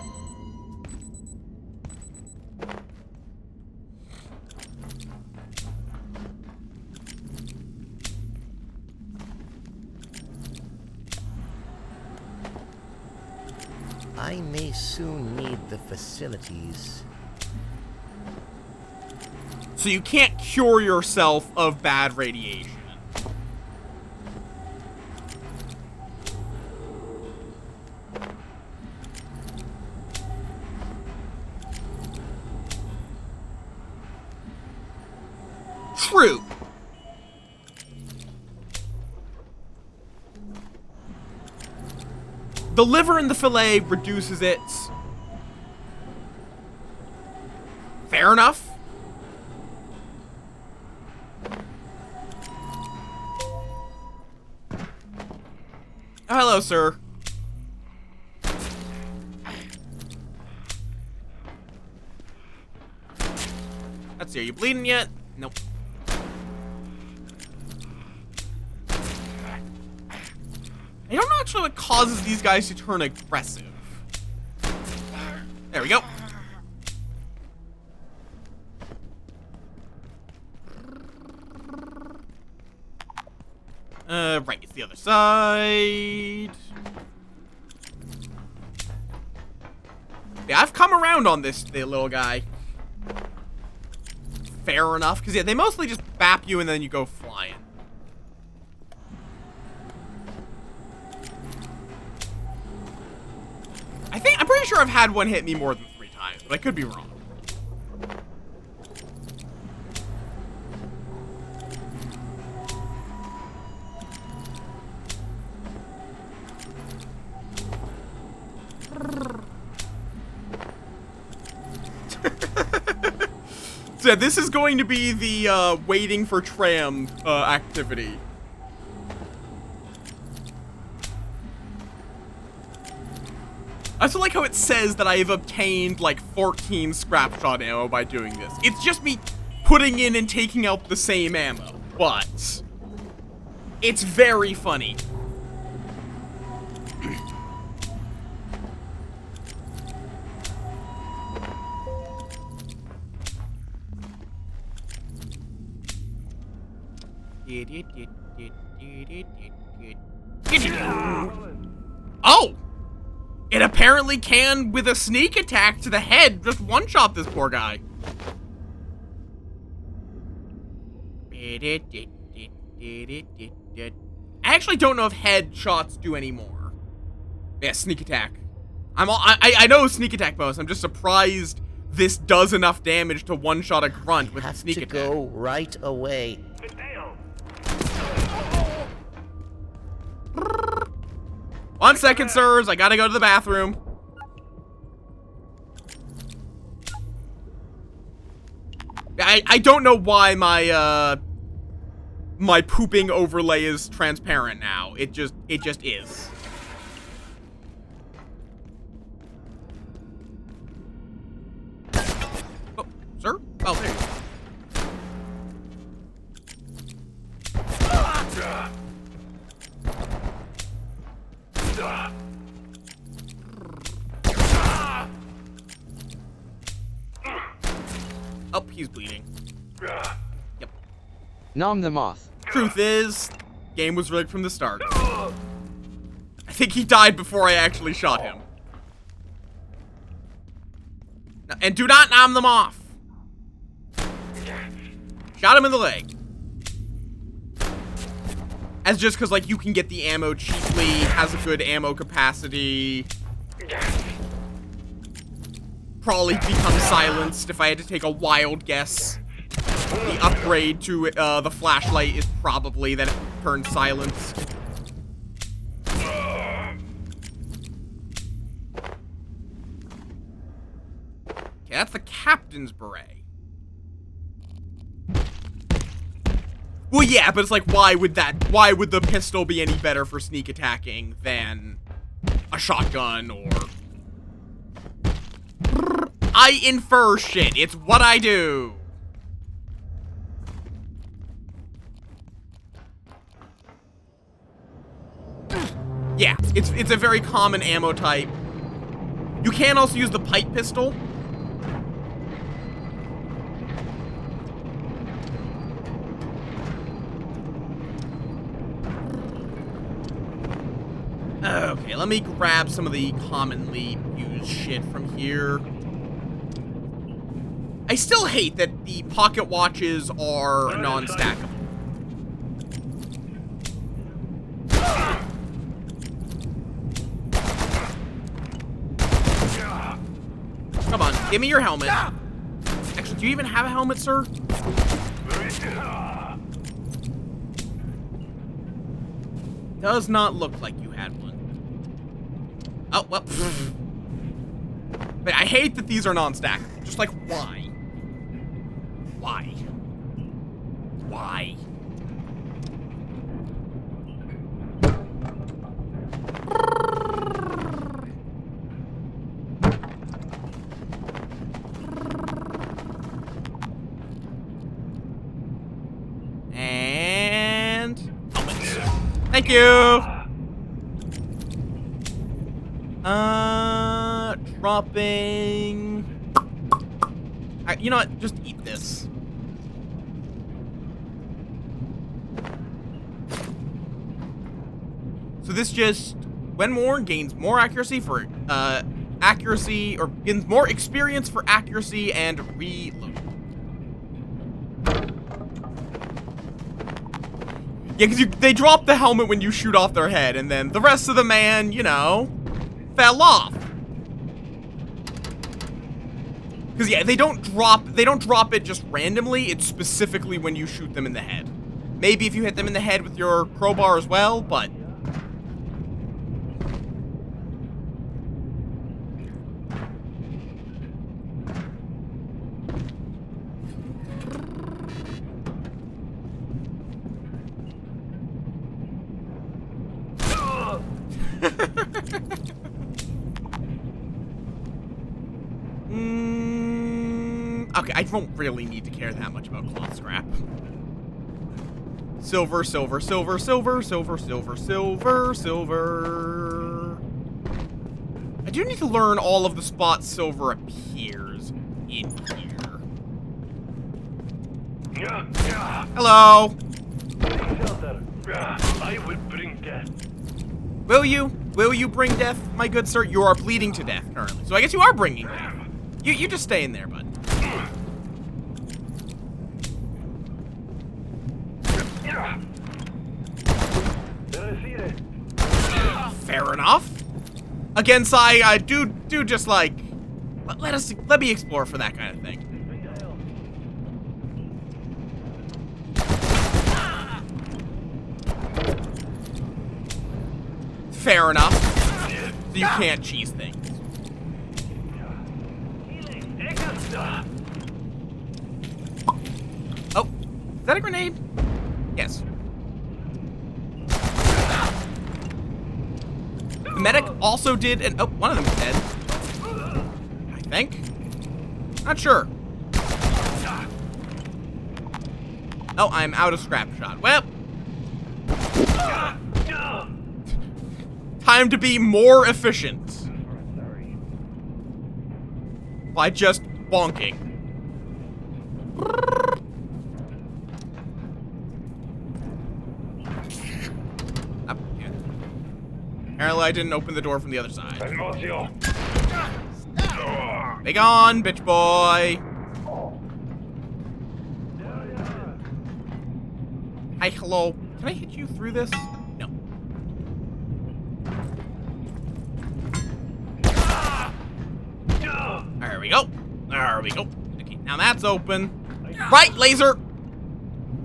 I may soon need the facilities. So you can't cure yourself of bad radiation. True. The liver in the fillet reduces it. Fair enough. Oh, hello, sir. Let's see, are you bleeding yet? Nope. I don't know actually what causes these guys to turn aggressive. There we go. Right, it's the other side. Yeah, I've come around on this little guy. Fair enough, because yeah, they mostly just bap you and then you go flying. I'm pretty sure I've had one hit me more than 3 times, but I could be wrong. So yeah, this is going to be the waiting for tram activity. I also like how it says that I have obtained like 14 scrap shot ammo by doing this. It's just me putting in and taking out the same ammo, but it's very funny. Oh! It apparently can, with a sneak attack to the head, just one-shot this poor guy. I actually don't know if head shots do anymore. Yeah, sneak attack. I know sneak attack bonus. I'm just surprised this does enough damage to one-shot a grunt with a sneak attack. Have to go right away. 1 second, sirs. I gotta go to the bathroom. I don't know why my my pooping overlay is transparent now. It just is. Oh, sir? Oh, there you go. Oh, he's bleeding. Yep. Nom the moth. Truth is, game was rigged from the start. I think he died before I actually shot him. And do not nom them off. Shot him in the leg. As just because, like, you can get the ammo cheaply, has a good ammo capacity. Probably become silenced if I had to take a wild guess. The upgrade to the flashlight is probably that it turns silenced. Okay, that's the captain's beret. Well, yeah, but it's like, why would the pistol be any better for sneak attacking than a shotgun or... I infer shit. It's what I do. Yeah, it's a very common ammo type. You can also use the pipe pistol. Okay, let me grab some of the commonly used shit from here. I still hate that the pocket watches are non-stackable. Come on, give me your helmet. Actually, do you even have a helmet, sir? Does not look like you had one. Oh, well. But I hate that these are non-stackable. Just like, why? Why? Why? And... helmets. Thank you! Dropping... you know what? Just eat this. So this just, when worn, gains more accuracy for, accuracy, or gains more experience for accuracy and reload. Yeah, because they drop the helmet when you shoot off their head, and then the rest of the man, you know, fell off. Because yeah, they don't drop it just randomly. It's specifically when you shoot them in the head. Maybe if you hit them in the head with your crowbar as well, but okay, I don't really need to care that much about cloth scrap. Silver, silver, silver, silver, silver, silver, silver, silver. I do need to learn all of the spots silver appears in here. Hello. I would bring death. Will you? Will you bring death, my good sir? You are bleeding to death currently, so I guess you are bringing death. You just stay in there, bud. Fair enough. Again, Sai, do just like let me explore for that kind of thing. Fair enough. So you can't cheese things. Oh, is that a grenade? Yes. The medic also did an... oh, one of them is dead. I think. Not sure. Oh, I'm out of scrap shot. Well. Time to be more efficient. By just bonking. Oh, yeah. Apparently I didn't open the door from the other side. Be gone, bitch boy. Hi, hello. Can I hit you through this? No. There we go. There we go. Okay, now that's open. Right, laser!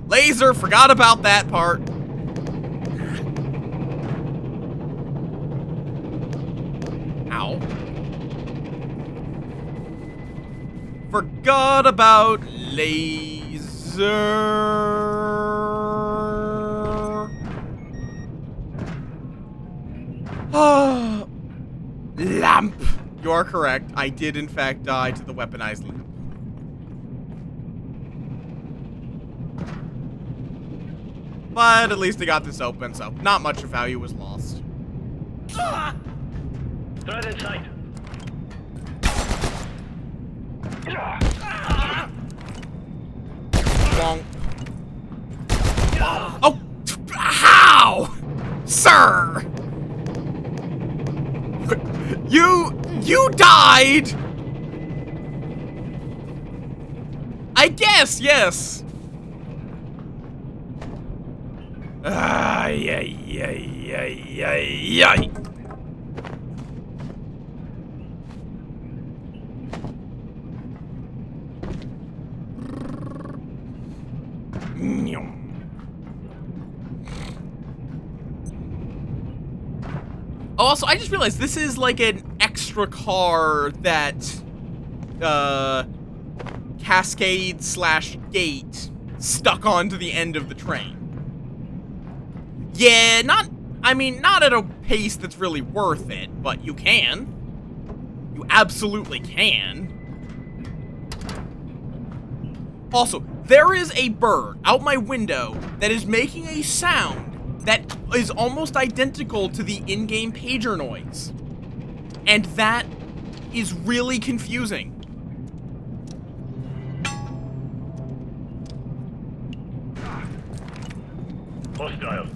Laser, forgot about that part. Ow. Forgot about laser. Lamp. You are correct. I did, in fact, die to the weaponized lamp. But at least I got this open, so not much of value was lost. Threat in sight. Bonk. Oh! How? Sir! You died! I guess, yes. Ay, ay, ay, ay, ay, ay. Oh, also, I just realized this is like an extra car that, cascade/gate stuck onto the end of the train. Yeah, not at a pace that's really worth it, but you can. You absolutely can. Also, there is a bird out my window that is making a sound that is almost identical to the in-game pager noise. And that is really confusing. Hostile.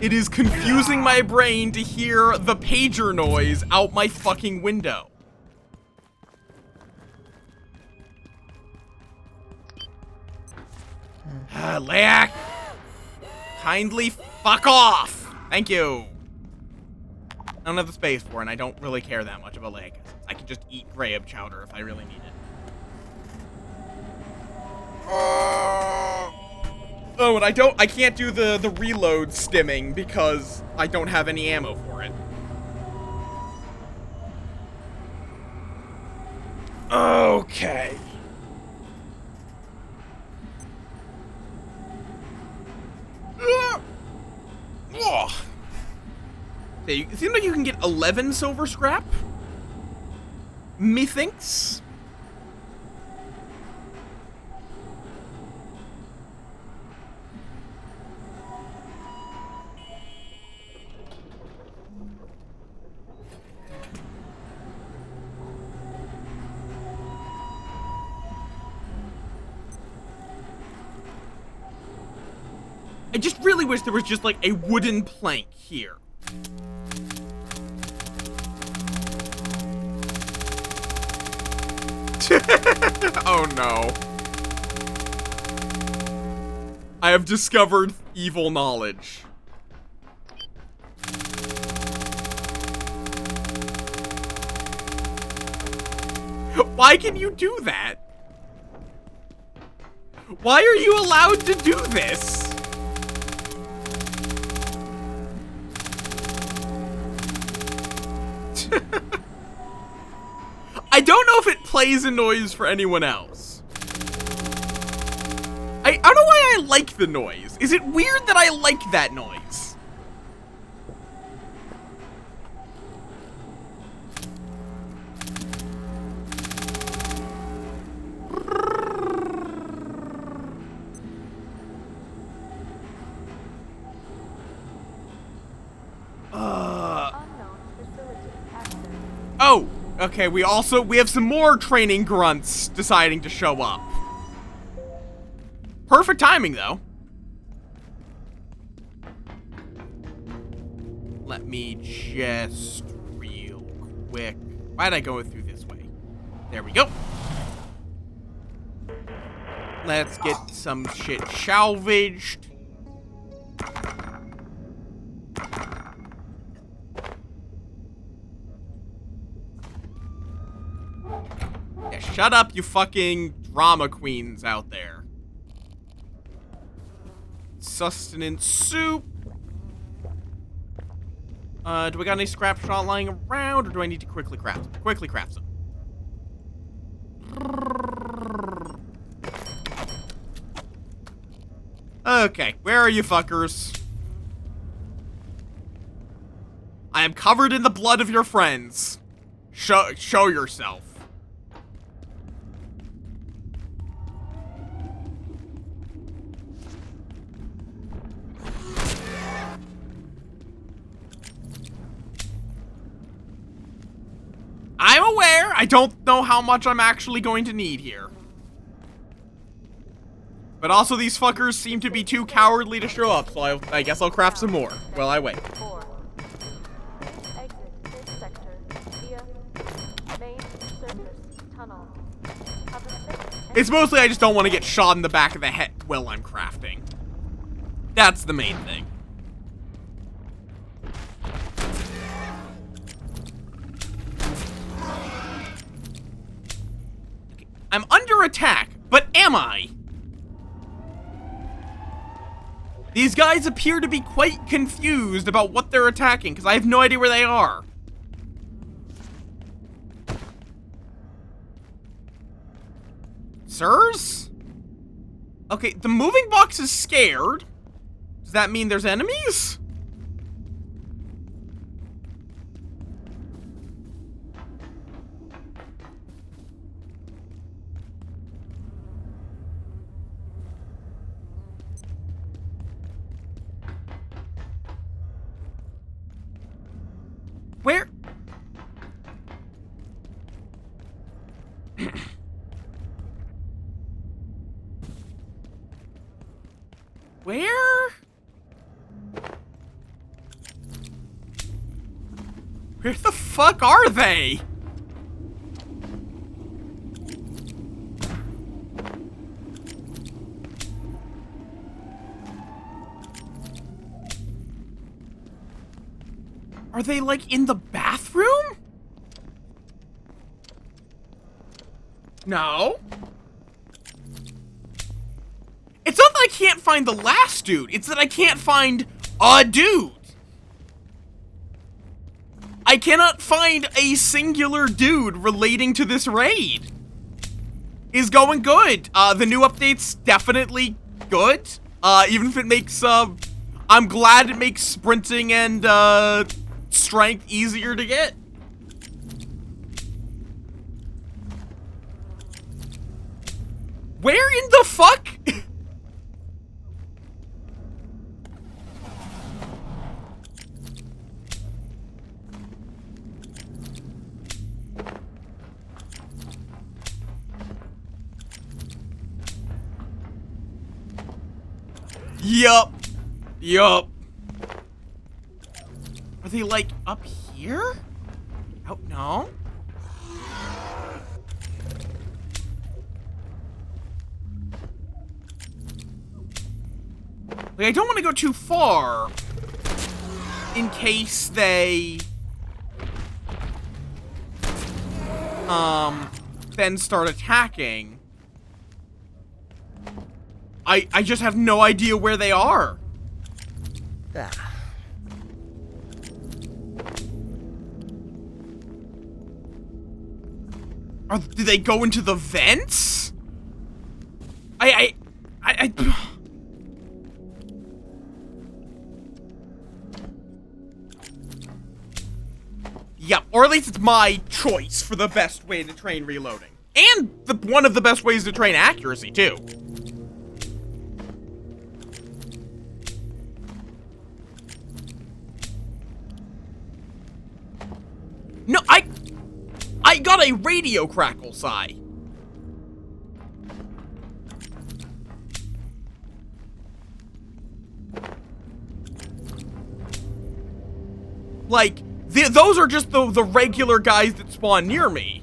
It is confusing my brain to hear the pager noise out my fucking window. Layak! Kindly fuck off! Thank you. I don't have the space for it, and I don't really care that much about Layak. I can just eat graham chowder if I really need it. Oh, and I can't do the reload stimming because I don't have any ammo for it. Okay. Okay, it seems like you can get 11 silver scrap. Methinks. I just really wish there was just like a wooden plank here. Oh no. I have discovered evil knowledge. Why can you do that? Why are you allowed to do this? I don't know if it plays a noise for anyone else. I don't know why I like the noise. Is it weird that I like that noise? Unknown facility access. Oh, okay, we have some more training grunts deciding to show up. Perfect timing, though. Let me just real quick. Why'd I go through this way? There we go. Let's get some shit salvaged. Yeah, shut up, you fucking drama queens out there. Sustenance soup. Do we got any scrap shot lying around, or do I need to quickly craft them? Quickly craft them. Okay, where are you fuckers? I am covered in the blood of your friends. Show yourself. I'm aware. I don't know how much I'm actually going to need here. But also these fuckers seem to be too cowardly to show up, so I guess I'll craft some more while I wait. 4. Exit this sector via main surface tunnel. Have a safe and It's mostly I just don't want to get shot in the back of the head while I'm crafting. That's the main thing. Okay, I'm under attack, but am I? These guys appear to be quite confused about what they're attacking, because I have no idea where they are. Sirs? Okay, the moving box is scared. Does that mean there's enemies? Where? Where? Where the fuck are they? Are they, like, in the bathroom? No. It's not that I can't find the last dude. It's that I can't find a dude. I cannot find a singular dude relating to this raid. Is going good. The new update's definitely good. Even if it makes, I'm glad it makes sprinting and, strength easier to get. Where in the fuck? Yup. Are they, like, up here? Oh, no. Like, I don't want to go too far in case they then start attacking. I just have no idea where they are. Ah. Did they go into the vents? Yep, or at least it's my choice for the best way to train reloading. And one of the best ways to train accuracy, too. No, I got a radio crackle, Sai. Like, those are just the regular guys that spawn near me.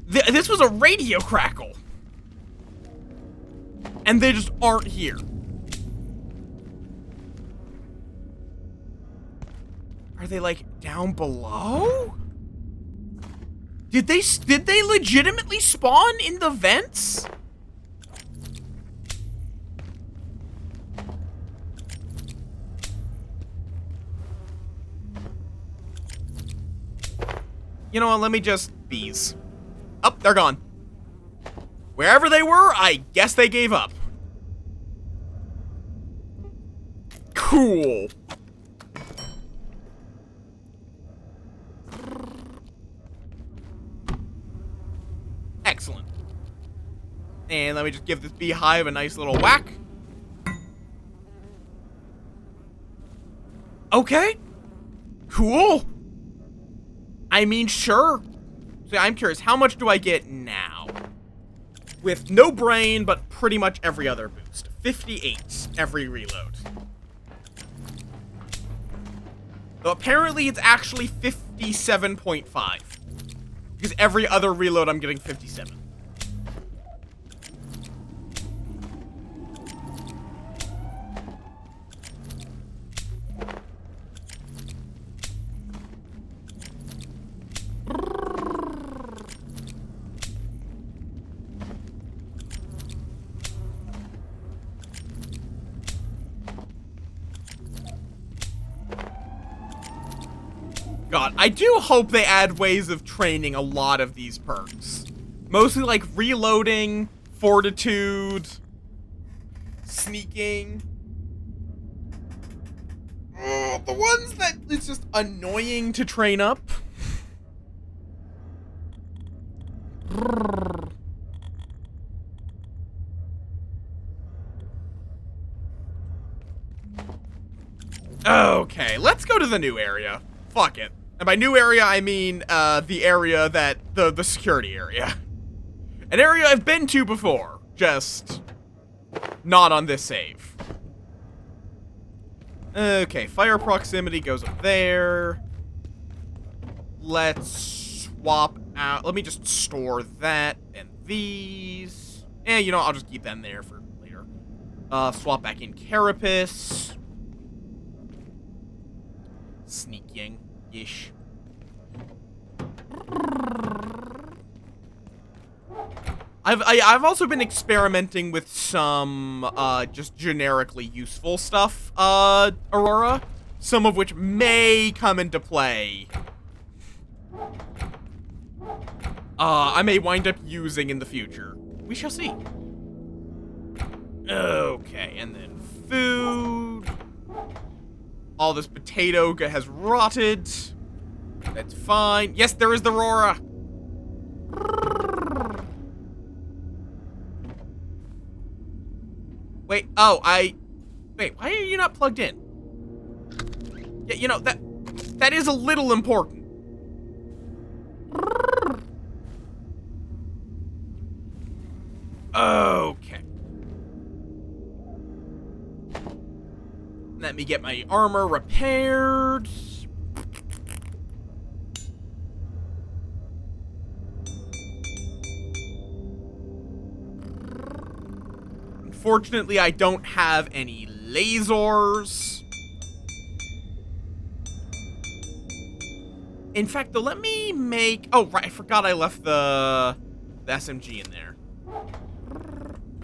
This was a radio crackle. and they just aren't here. Are they, like, down below? Did they legitimately spawn in the vents? You know what, let me just... Bees. Oh, they're gone. Wherever they were, I guess they gave up. Cool. Excellent. And let me just give this beehive a nice little whack. Okay. Cool. I mean, sure. So I'm curious, how much do I get now? With no brain, but pretty much every other boost. 58 every reload. So apparently it's actually 57.5. Because every other reload I'm getting 57. God, I do hope they add ways of training a lot of these perks. Mostly like reloading, fortitude, sneaking. The ones that it's just annoying to train up. Okay, let's go to the new area. Fuck it. And by new area, I mean, the area that, the security area. An area I've been to before, just not on this save. Okay, fire proximity goes up there. Let's swap out, let me just store that and these. And, you know, I'll just keep them there for later. Swap back in Carapace. Sneaking. Ish. I've also been experimenting with some just generically useful stuff, Aurora, some of which may come into play. I may wind up using in the future. We shall see. Okay, and then food. All this potato has rotted. That's fine. Yes, there is the Aurora. Wait, wait, why are you not plugged in? Yeah, you know, that is a little important. Okay. Let me get my armor repaired. Unfortunately, I don't have any lasers. In fact, though, let me make... Oh, right, I forgot I left the SMG in there.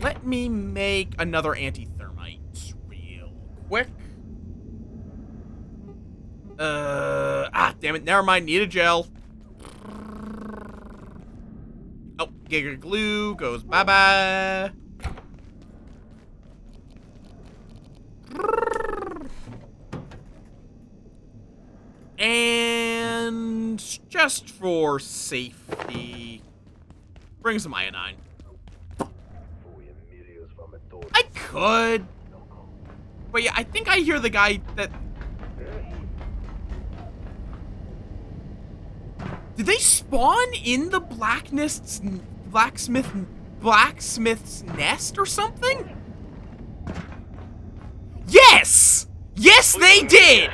Let me make another anti-thermite real quick. Damn it, never mind, need a gel. Oh, Giga Glue goes bye-bye. And just for safety, bring some iodine. I could. But yeah, I think I hear the guy that... Did they spawn in the blacksmith's nest or something? Yes! Yes, they did!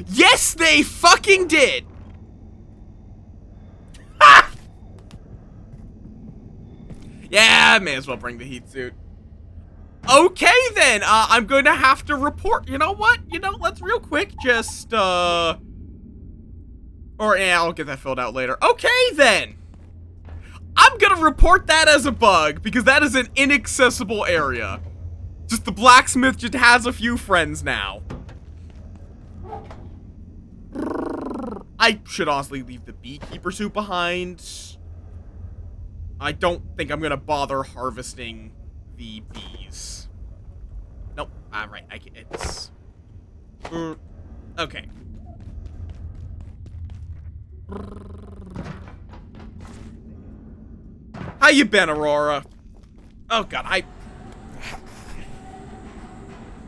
Yes, they fucking did! Ha! Yeah, I may as well bring the heat suit. Okay, then. I'm going to have to report. You know what? Let's real quick just, or, yeah, I'll get that filled out later. Okay, then. I'm gonna report that as a bug, because that is an inaccessible area. Just the blacksmith just has a few friends now. I should honestly leave the beekeeper suit behind. I don't think I'm gonna bother harvesting the bees. Nope. Alright, it's... okay. How you been, Aurora? Oh god, I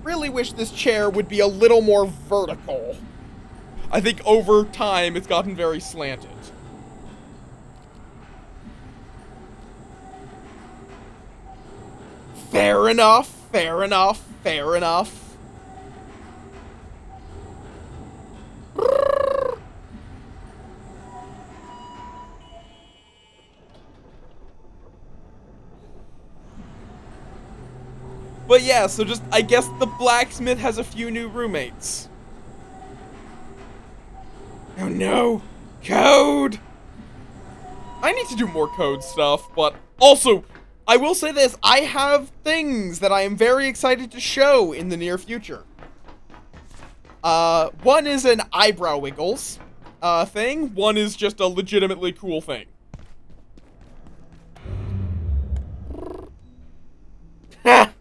really wish this chair would be a little more vertical. I think over time it's gotten very slanted. Fair enough, fair enough, fair enough. But yeah, so just, I guess the blacksmith has a few new roommates. Oh no! Code! I need to do more code stuff, but also, I will say this, I have things that I am very excited to show in the near future. One is an eyebrow wiggles thing, one is just a legitimately cool thing. Ha!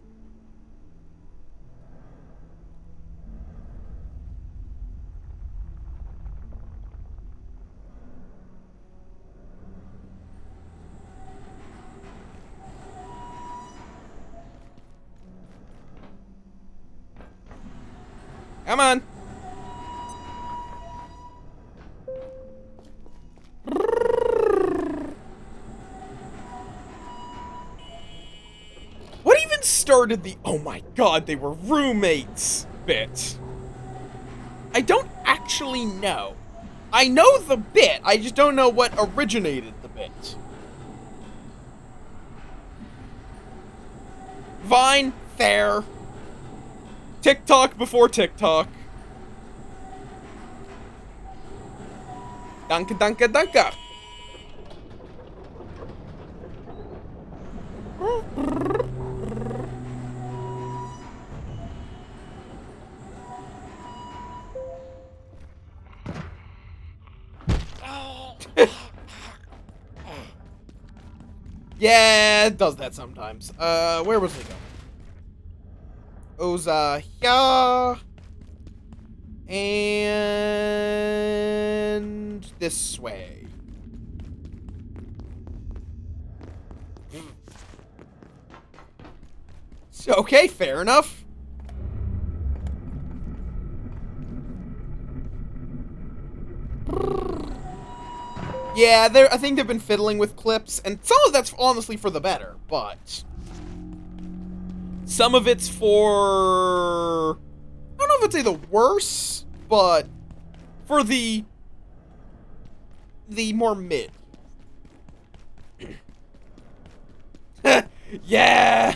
Come on. What even started the "oh my god, they were roommates" bit? I don't actually know. I know the bit, I just don't know what originated the bit. Vine, fair. TikTok before TikTok. Danke, danke, danke. Yeah, it does that sometimes. Where was it going? Here. And this way. So, okay, fair enough. Yeah, I think they've been fiddling with clips, and some of that's honestly for the better, but some of it's for, I don't know if I'd say the worse, but for the more mid. Yeah!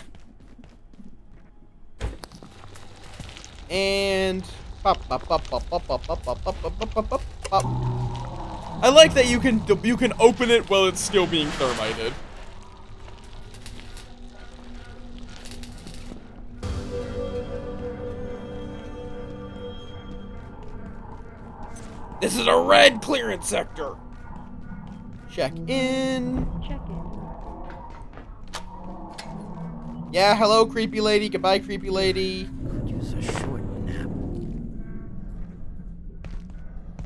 And pop, pop, pop, pop, pop, pop, pop, pop, pop, pop, pop, pop, pop. I like that you can open it while it's still being thermited. This is a red clearance sector. Check in. Check in. Yeah, hello, creepy lady. Goodbye, creepy lady. Could use a short nap.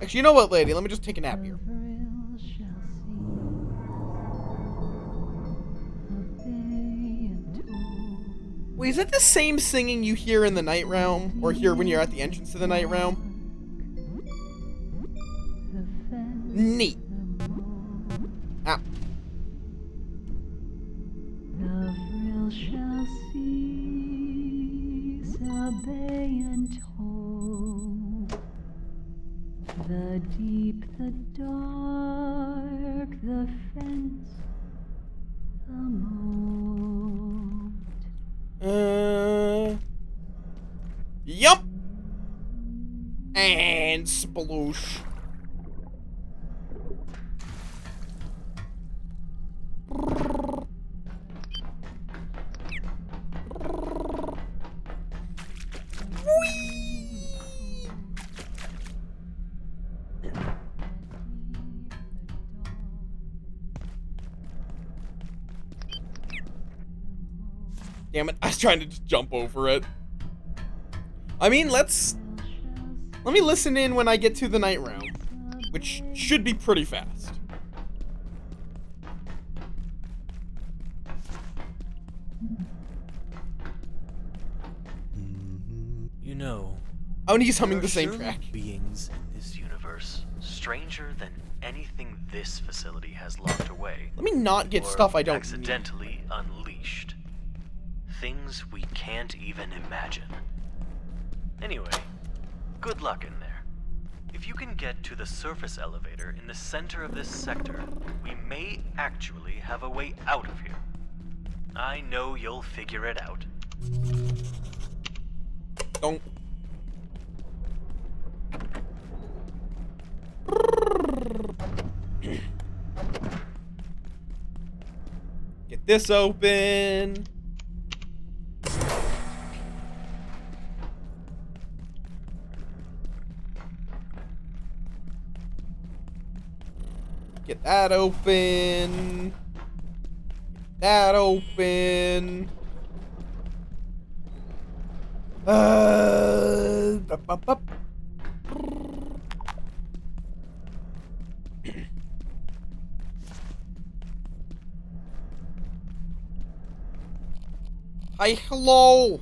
Actually, you know what, lady? Let me just take a nap here. Wait, is that the same singing you hear in the night realm? Or hear when you're at the entrance to the night realm? Neat. Ah. Shall cease, obey and hope. The deep, the dark, the fence, the moat. And sploosh. Damn it, I was trying to just jump over it. I mean, let me listen in when I get to the night realm, which should be pretty fast. You know, Oh, and he's humming there the are same surely track. beings in this universe stranger than anything this facility has locked away. Let me not get or stuff I don't need. accidentally unleashed. Things we can't even imagine. Anyway, good luck in there. If you can get to the surface elevator in the center of this sector, we may actually have a way out of here. I know you'll figure it out. Don't. Get this open. Get that open. Get that open. Bup, bup, bup. Hi, hello.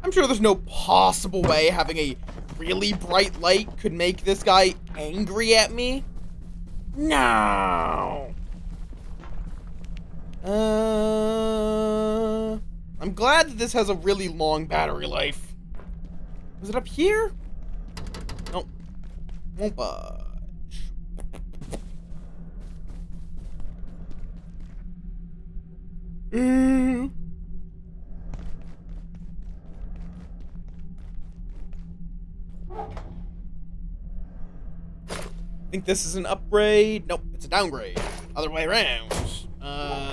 I'm sure there's no possible way having a really bright light could make this guy angry at me. No. I'm glad that this has a really long battery life. Was it up here? Nope. Won't budge. Think this is an upgrade? Nope, it's a downgrade. Other way around.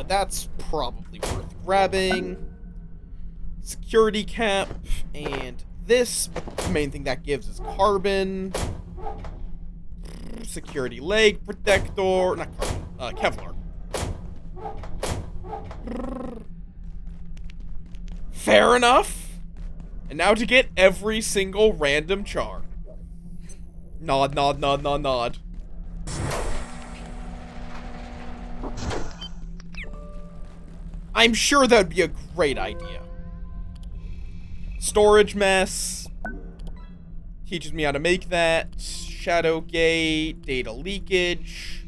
That's probably worth grabbing. Security cap, and this, but the main thing that gives is carbon. Security leg protector, not carbon, Kevlar. Fair enough. And now to get every single random char. Nod, nod, nod, nod, nod. I'm sure that would be a great idea. Storage mess. Teaches me how to make that. Shadow gate. Data leakage.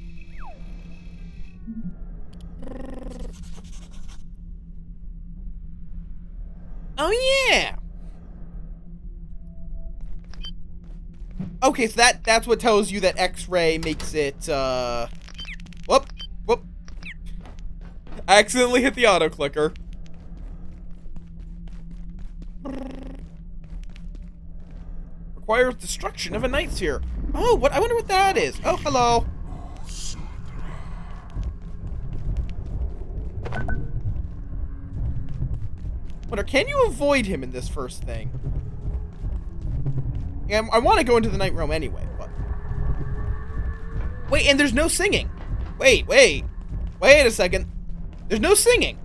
Oh yeah. Okay, so that's what tells you that X-ray makes it whoop. I accidentally hit the auto clicker. Requires destruction of a night sphere. Oh, what? I wonder what that is. Oh, hello. Wonder, can you avoid him in this first thing? Yeah, I want to go into the night realm anyway, but... Wait, and there's no singing. Wait a second. There's no singing.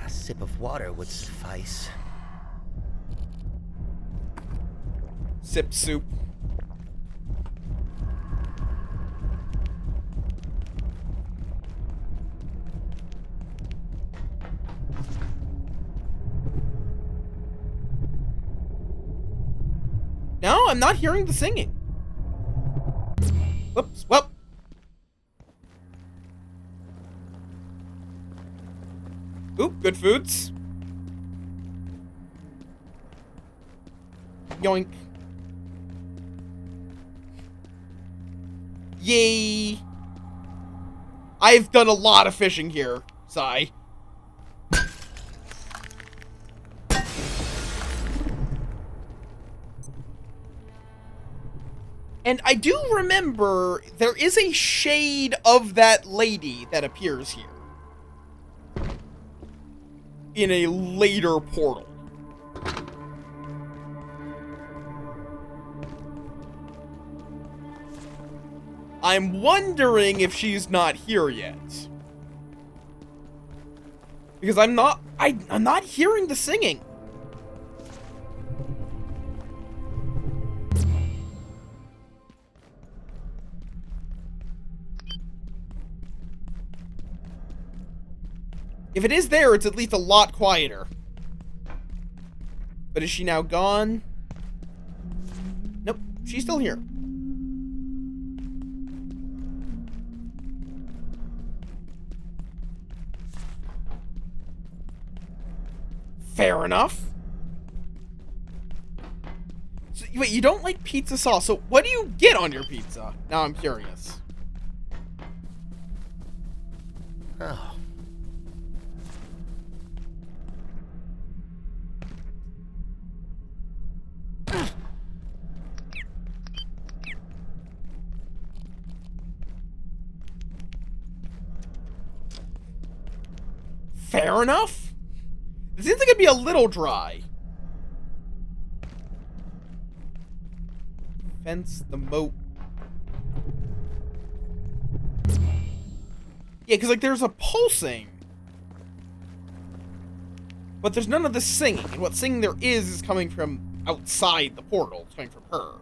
A sip of water would suffice. Sip soup. No, I'm not hearing the singing. Whoops, well. Oop, good foods. Yoink. Yay. I've done a lot of fishing here, sigh. And I do remember there is a shade of that lady that appears here. In a later portal. I'm wondering if she's not here yet. Because I'm not hearing the singing. If it is there, it's at least a lot quieter. But is she now gone? Nope, she's still here. Fair enough. So, wait, you don't like pizza sauce, so what do you get on your pizza? Now I'm curious. Oh. Fair enough. It seems like it'd be a little dry. Fence the moat. Yeah, because, like, there's a pulsing. But there's none of the singing. And what singing there is coming from outside the portal. It's coming from her.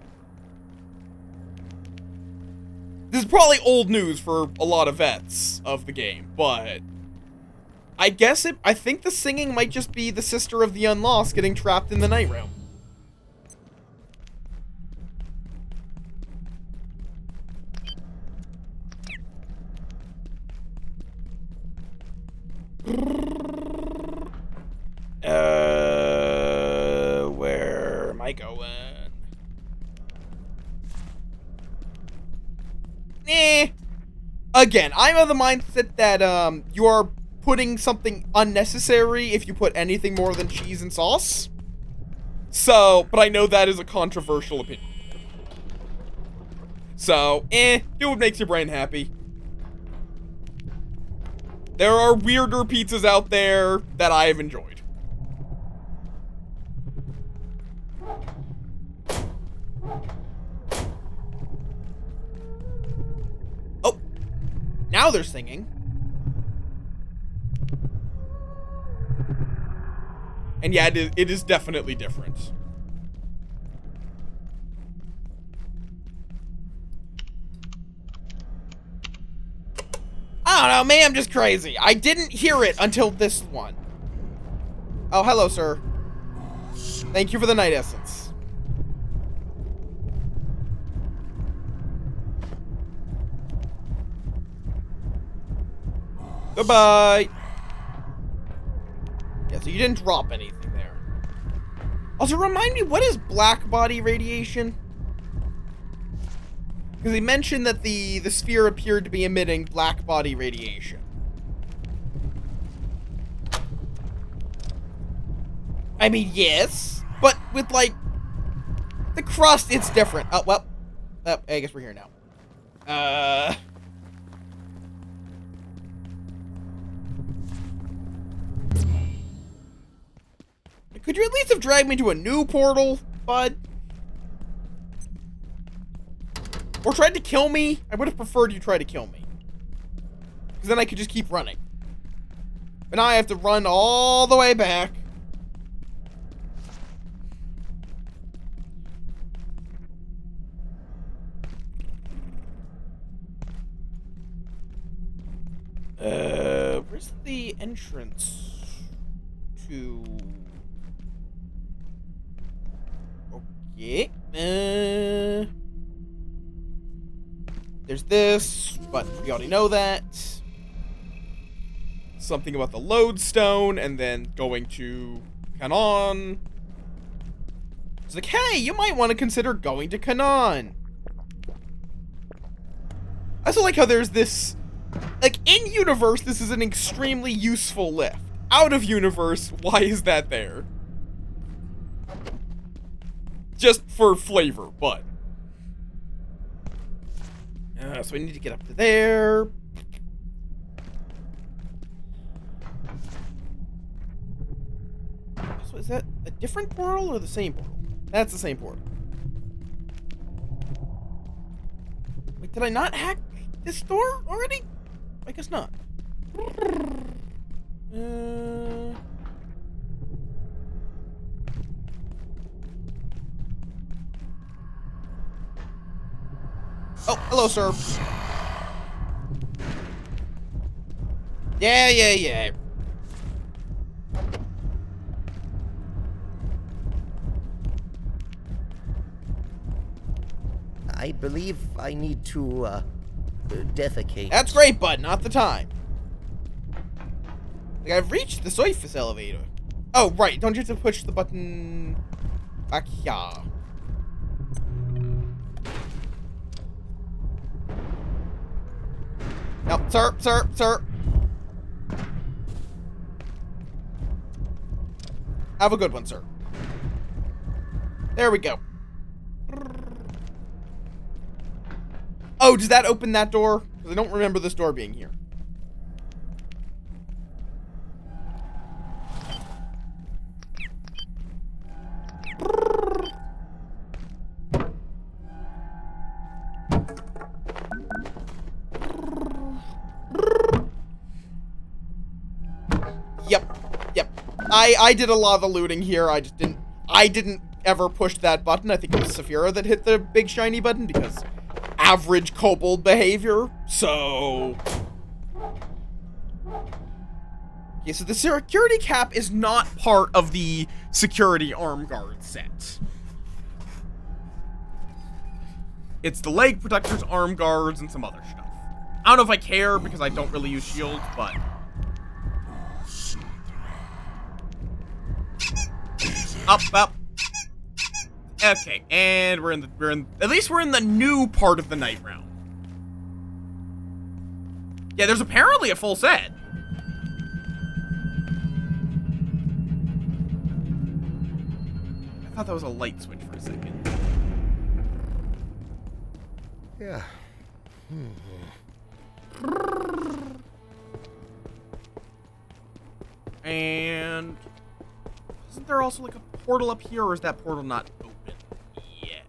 This is probably old news for a lot of vets of the game, but I think the singing might just be the sister of the Unlost getting trapped in the night realm. Where am I going? Again, I'm of the mindset that, you are putting something unnecessary if you put anything more than cheese and sauce. So, but I know that is a controversial opinion. So, do what makes your brain happy. There are weirder pizzas out there that I have enjoyed. Oh, now they're singing. And yeah, it is definitely different. I don't know, maybe I'm just crazy. I didn't hear it until this one. Oh, hello, sir. Thank you for the night essence. Goodbye. Yeah, so you didn't drop anything there. Also, remind me, what is black body radiation? Because he mentioned that the sphere appeared to be emitting black body radiation. I mean, yes, but with, like, the crust, it's different. Oh, well, I guess we're here now. Could you at least have dragged me to a new portal, bud? Or tried to kill me? I would have preferred you try to kill me. Because then I could just keep running. But now I have to run all the way back. Where's the entrance to... Okay. There's this, but we already know that. Something about the lodestone, and then going to Canaan. It's like, hey, you might want to consider going to Canaan. I also like how there's this... Like, in-universe, this is an extremely useful lift. Out of universe, why is that there? Just for flavor, but... So we need to get up to there. So is that a different portal or the same portal? That's the same portal. Wait, did I not hack this door already? I guess not. Oh, hello, sir. Yeah. I believe I need to, defecate. That's great, bud. Not the time. Like, I've reached the surface elevator. Oh, right. Don't you have to push the button back here? No, sir. Have a good one, sir. There we go. Oh, does that open that door? Because I don't remember this door being here. Yep. I did a lot of the looting here. I didn't ever push that button. I think it was Saphira that hit the big shiny button because average kobold behavior. So okay, so the security cap is not part of the security arm guard set. It's the leg protectors, arm guards, and some other stuff. I don't know if I care because I don't really use shields, but up. Okay, and we're in at least we're in the new part of the night realm. Yeah, there's apparently a full set. I thought that was a light switch for a second. Yeah. And isn't there also like a portal up here, or is that portal not open yet?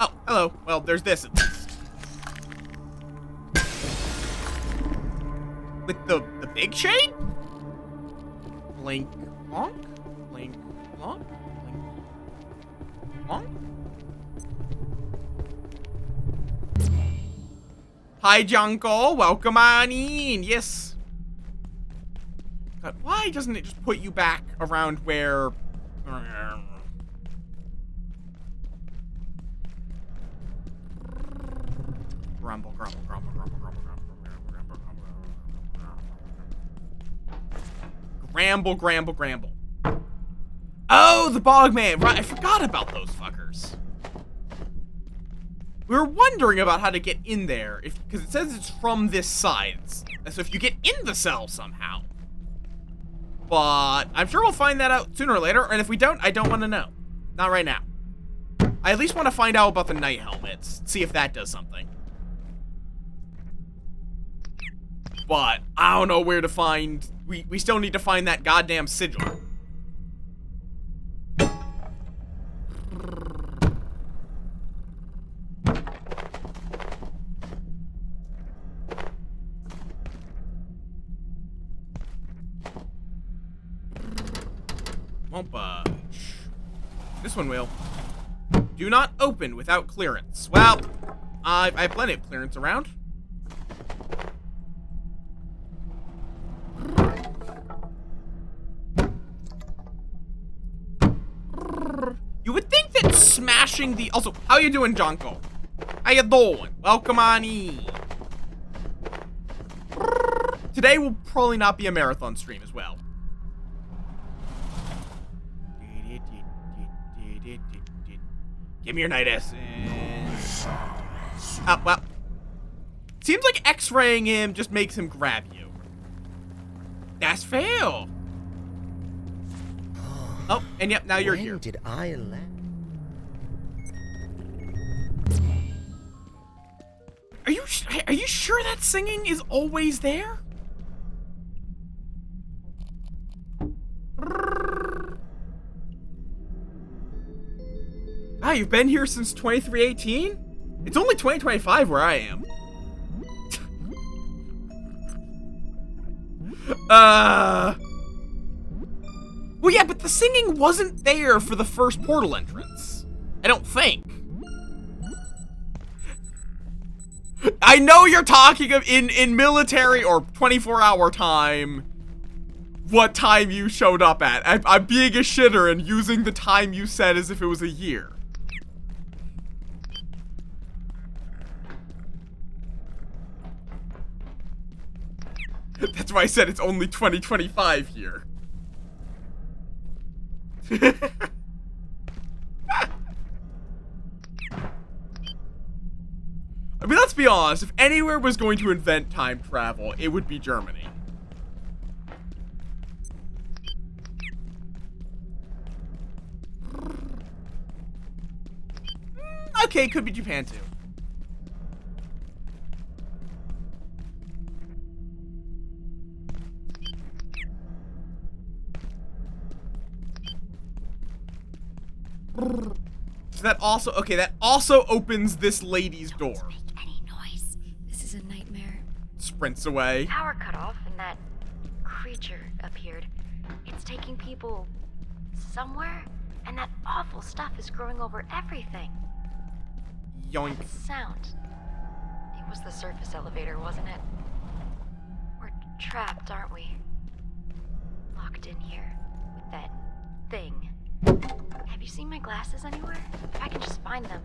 Oh, hello. Well, there's this at least. With the big shade? Blink, plonk, blink, plonk, blink, plonk. Hi, Junko. Welcome on in. Yes. God, why doesn't it just put you back around where... Grumble. Oh, the Bogman. Right, I forgot about those fuckers. We were wondering about how to get in there, because it says it's from this side. So if you get in the cell somehow. But I'm sure we'll find that out sooner or later, and if we don't, I don't want to know. Not right now. I at least want to find out about the night helmets, see if that does something. But I don't know where to find... We still need to find that goddamn sigil. Won't budge. This one will. Do not open without clearance. Well, I have plenty of clearance around. You would think that smashing the... Also, how you doing, Jonko? How you doing? Welcome on in. Today will probably not be a marathon stream as well. Give me your night essence. Well. Seems like X-raying him just makes him grab you. That's fair. Oh, and yep, now you're here. When did I land? Are you sure that singing is always there? Ah, you've been here since 2318? It's only 2025 where I am. Well, yeah, but the singing wasn't there for the first portal entrance. I don't think. I know you're talking of in military or 24-hour time, what time you showed up at. I'm being a shitter and using the time you said as if it was a year. That's why I said it's only 2025 here. I mean, let's be honest, if anywhere was going to invent time travel, it would be Germany. Okay, could be Japan too. So that also, okay, that also opens this lady's door. Don't make any noise. This is a nightmare. Sprints away. Power cut off and that creature appeared. It's taking people somewhere, and that awful stuff is growing over everything. Yoink. That sound. It was the surface elevator, wasn't it? We're trapped, aren't we? Locked in here with that thing. Have you seen my glasses anywhere? If I can just find them.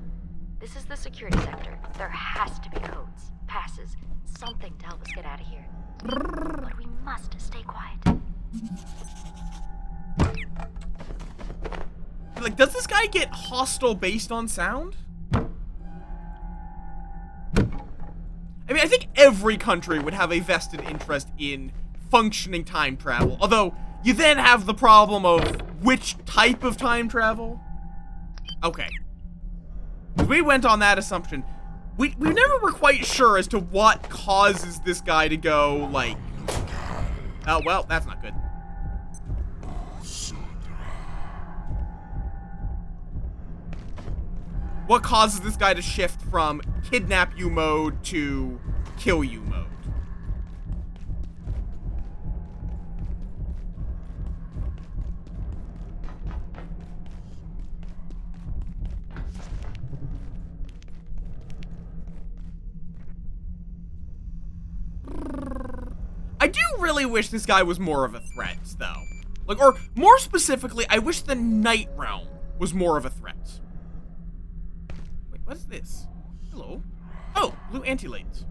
This is the security sector. There has to be codes, passes, something to help us get out of here. But we must stay quiet. Like, does this guy get hostile based on sound? I mean, I think every country would have a vested interest in functioning time travel. Although, you then have the problem of which type of time travel? Okay. We went on that assumption. We never were quite sure as to what causes this guy to go, like... Oh, well, that's not good. What causes this guy to shift from kidnap you mode to kill you mode? I do really wish this guy was more of a threat, though. Like, or more specifically, I wish the Night Realm was more of a threat. Wait, what is this? Hello? Oh, blue anti-lates.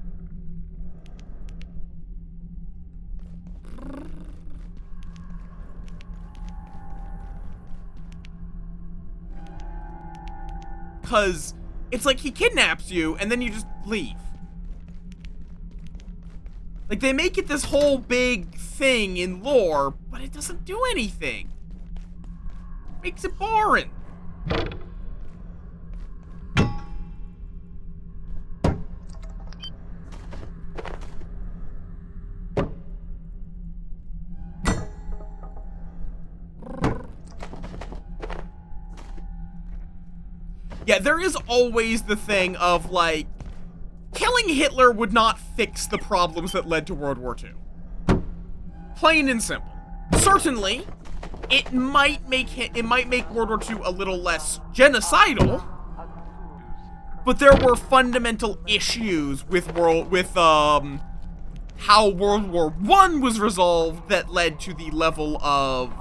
Because it's like he kidnaps you and then you just leave. Like, they make it this whole big thing in lore, but it doesn't do anything. Makes it boring. Yeah, there is always the thing of, like, killing Hitler would not fix the problems that led to World War II. Plain and simple. Certainly, it might make World War II a little less genocidal, but there were fundamental issues with how World War I was resolved that led to the level of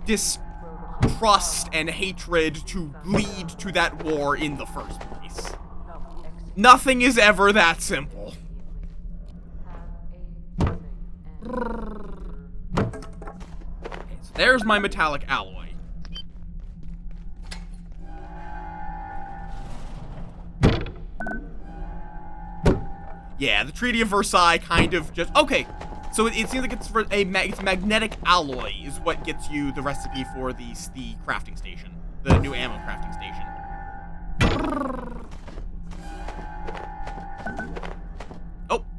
distrust and hatred to lead to that war in the first place. Nothing is ever that simple. Okay, so there's my metallic alloy. Yeah, the Treaty of Versailles kind of just... Okay, so it seems like it's it's magnetic alloy is what gets you the recipe for the crafting station. The new ammo crafting station.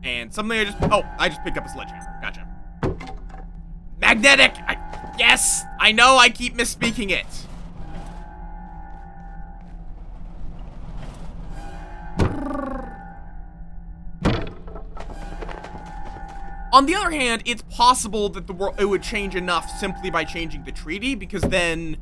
And something I just picked up a sledgehammer. Gotcha. Magnetic! Yes! I know I keep misspeaking it. On the other hand, it's possible that it would change enough simply by changing the treaty, because then,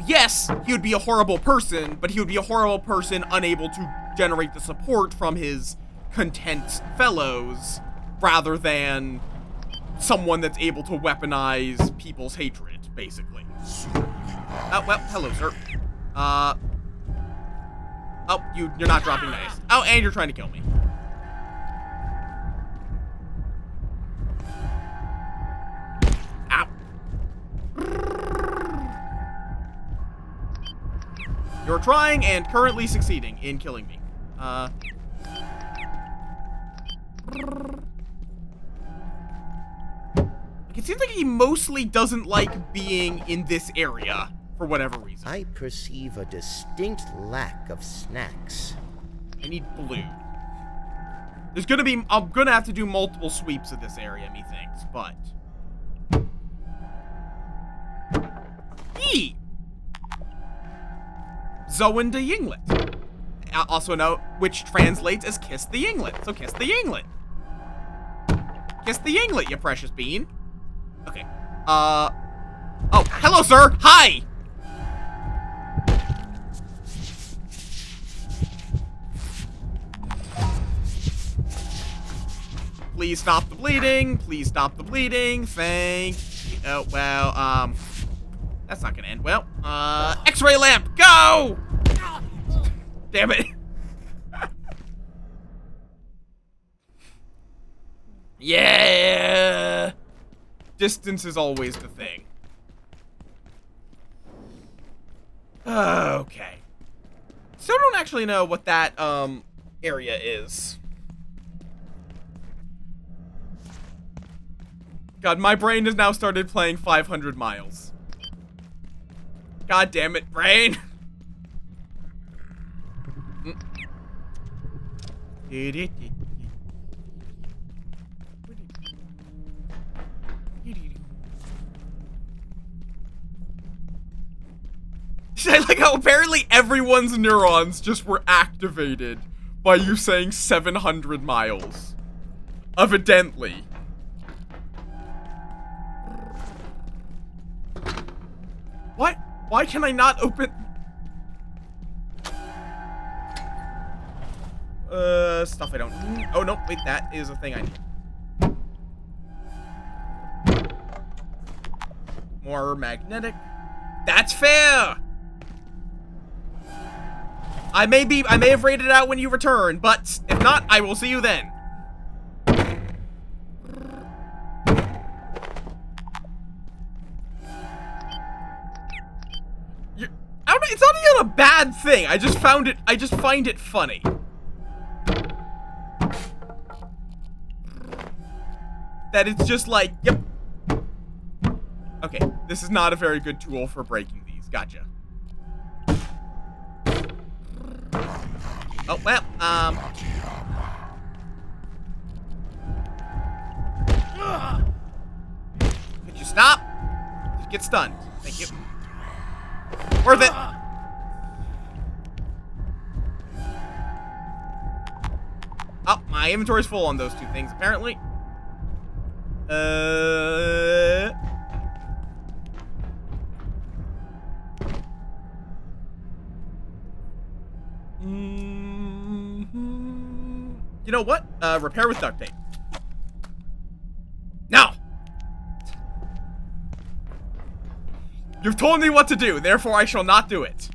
yes, he would be a horrible person, but he would be a horrible person unable to generate the support from his content fellows, rather than someone that's able to weaponize people's hatred, basically. Oh, well, hello, sir. Oh, you're not dropping nice. Oh, and you're trying to kill me. Ow. You're trying and currently succeeding in killing me. It seems like he mostly doesn't like being in this area for whatever reason. I perceive a distinct lack of snacks. I need blue. I'm gonna have to do multiple sweeps of this area, methinks, but... Eee! Zoen de Yinglet. Also note, which translates as kiss the Yinglet. So kiss the Yinglet. Kiss the Yinglet, you precious bean. Okay. Oh, hello, sir. Hi. Please stop the bleeding. Please stop the bleeding. Thank you. Oh, well, that's not gonna end well. X-ray lamp, go! Damn it. Yeah. Distance is always the thing. Okay. Still don't actually know what that, area is. God, my brain has now started playing 500 miles. God damn it, brain. I like how apparently everyone's neurons just were activated by you saying 700 miles. Evidently. What? Why can I not open... Stuff I don't need. Oh, no, wait, that is a thing I need. More magnetic. That's fair! I may have raided out when you return, but if not, I will see you then. It's not even a bad thing. I just find it funny. That it's just like, yep. Okay, this is not a very good tool for breaking these. Gotcha. Oh, well, could you stop? Just get stunned. Thank you. Worth it. Oh, my inventory's full on those two things, apparently. You know what? Repair with duct tape. No! You've told me what to do, therefore I shall not do it.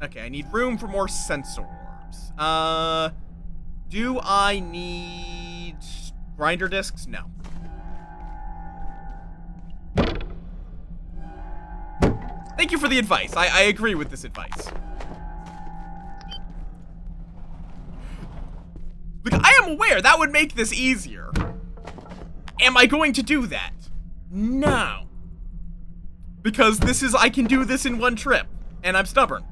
Okay, I need room for more sensor orbs. Do I need grinder discs? No. Thank you for the advice. I agree with this advice. Like, I am aware that would make this easier. Am I going to do that? No. Because I can do this in one trip, and I'm stubborn.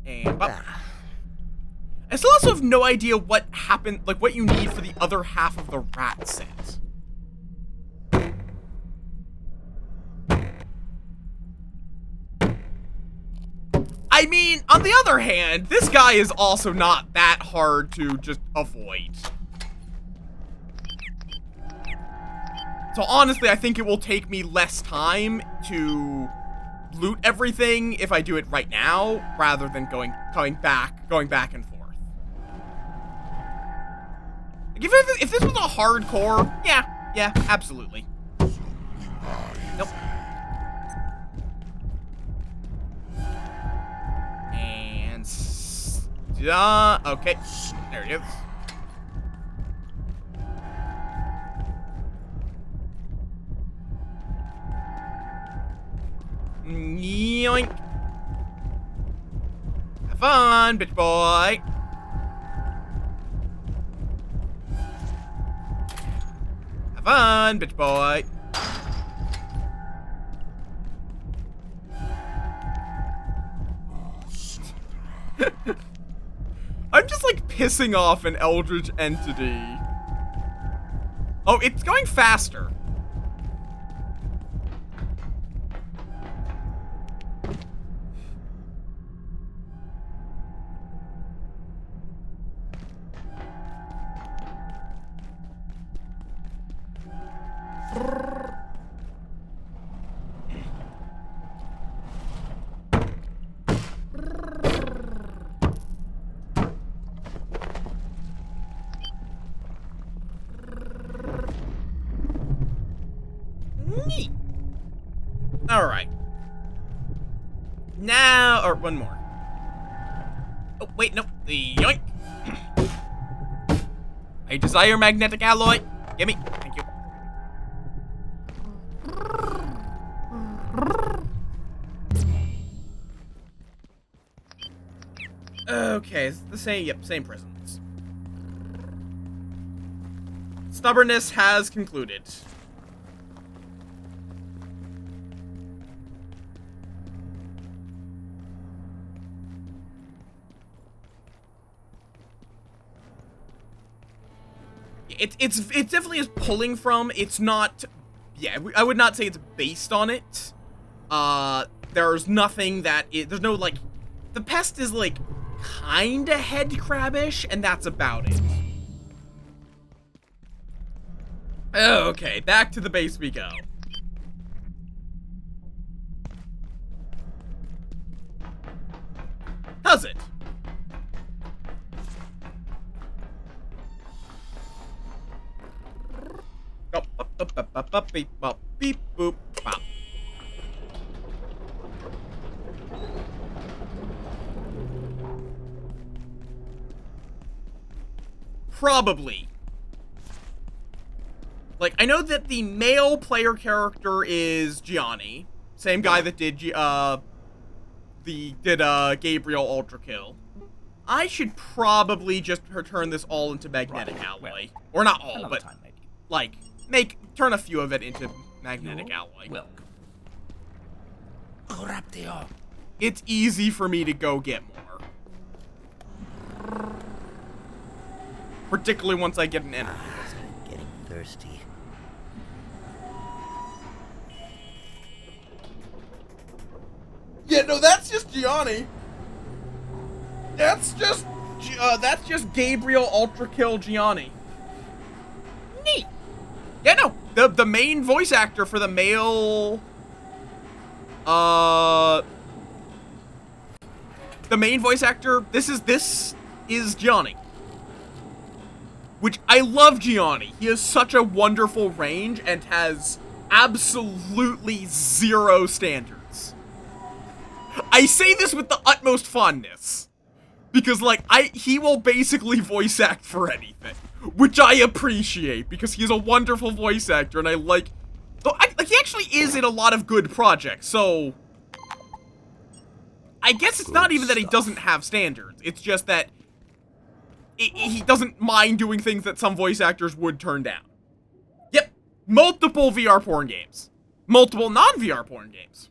And bop. I still also have no idea what happened, like what you need for the other half of the rat set. I mean, on the other hand, this guy is also not that hard to just avoid. So honestly, I think it will take me less time to loot everything if I do it right now, rather than going back and forth. Like if this was a hardcore, yeah, absolutely. Nope. And okay, there it is. Yoink. Have fun, bitch boy. Have fun, bitch boy. I'm just like pissing off an eldritch entity. Oh, it's going faster. Neat. All right. Now, or one more. Oh, wait, no. Yoink. I desire magnetic alloy. Gimme. Thank you. Okay, it's the same, yep, same prisons. Stubbornness has concluded. It's definitely is pulling from. It's not, yeah, I would not say it's based on it. There's nothing that there's no, like, the pest is, like, kinda head crabbish, and that's about it. Okay, back to the base we go. Does it? Beep boop pop. Probably. Like, I know that the male player character is Gianni, same guy that did Gabriel Ultra Kill. I should probably just turn this all into magnetic alloy, or not all, but like turn a few of it into magnetic alloy. It's easy for me to go get more, particularly once I get an enemy. Getting thirsty. Yeah, no, that's just Gianni. That's just Gabriel Ultra Kill Gianni. Neat. Yeah, no, the main voice actor for the male, the main voice actor, this is Gianni. Which, I love Gianni. He has such a wonderful range and has absolutely zero standards. I say this with the utmost fondness. Because, like, he will basically voice act for anything. Which I appreciate, because he's a wonderful voice actor, and I like... Like, he actually is in a lot of good projects, so... I guess it's not even that he doesn't have standards. It's just that... he doesn't mind doing things that some voice actors would turn down. Yep. Multiple VR porn games. Multiple non-VR porn games.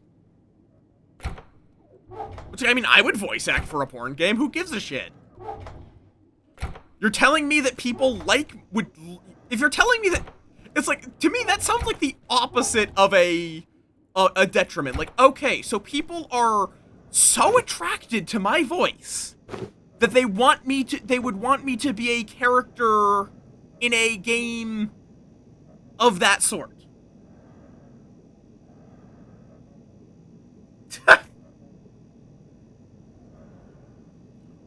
Which, I mean, I would voice act for a porn game. Who gives a shit? You're telling me that people if you're telling me that... It's like, to me, that sounds like the opposite of a detriment. Like, okay, so people are so attracted to my voice that they would want me to be a character in a game of that sort.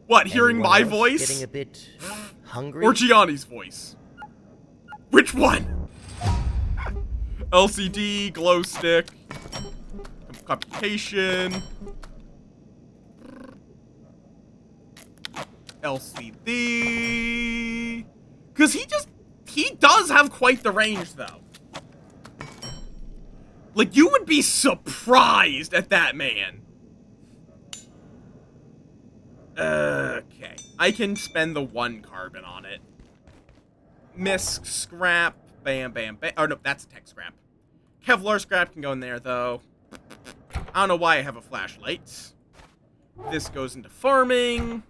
What, hearing Anyone my else voice? Getting a bit hungry? Or Gianni's voice? Which one? LCD, glow stick, computation, LCD. Because he does have quite the range, though. Like, you would be surprised at that man. Okay. I can spend the 1 carbon on it. Misc scrap. Bam, bam, bam. Oh, no, that's a tech scrap. Kevlar scrap can go in there, though. I don't know why I have a flashlight. This goes into farming.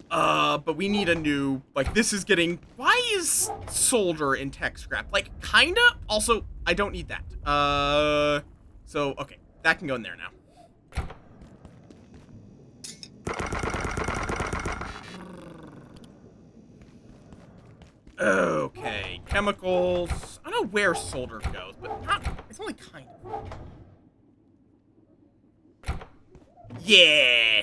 But we need a new... Like, this is getting... Why is solder in tech scrap? Like, kinda? Also, I don't need that. So, okay. That can go in there now. Okay, chemicals. I don't know where solder goes, but not. It's only kind of. Yeah,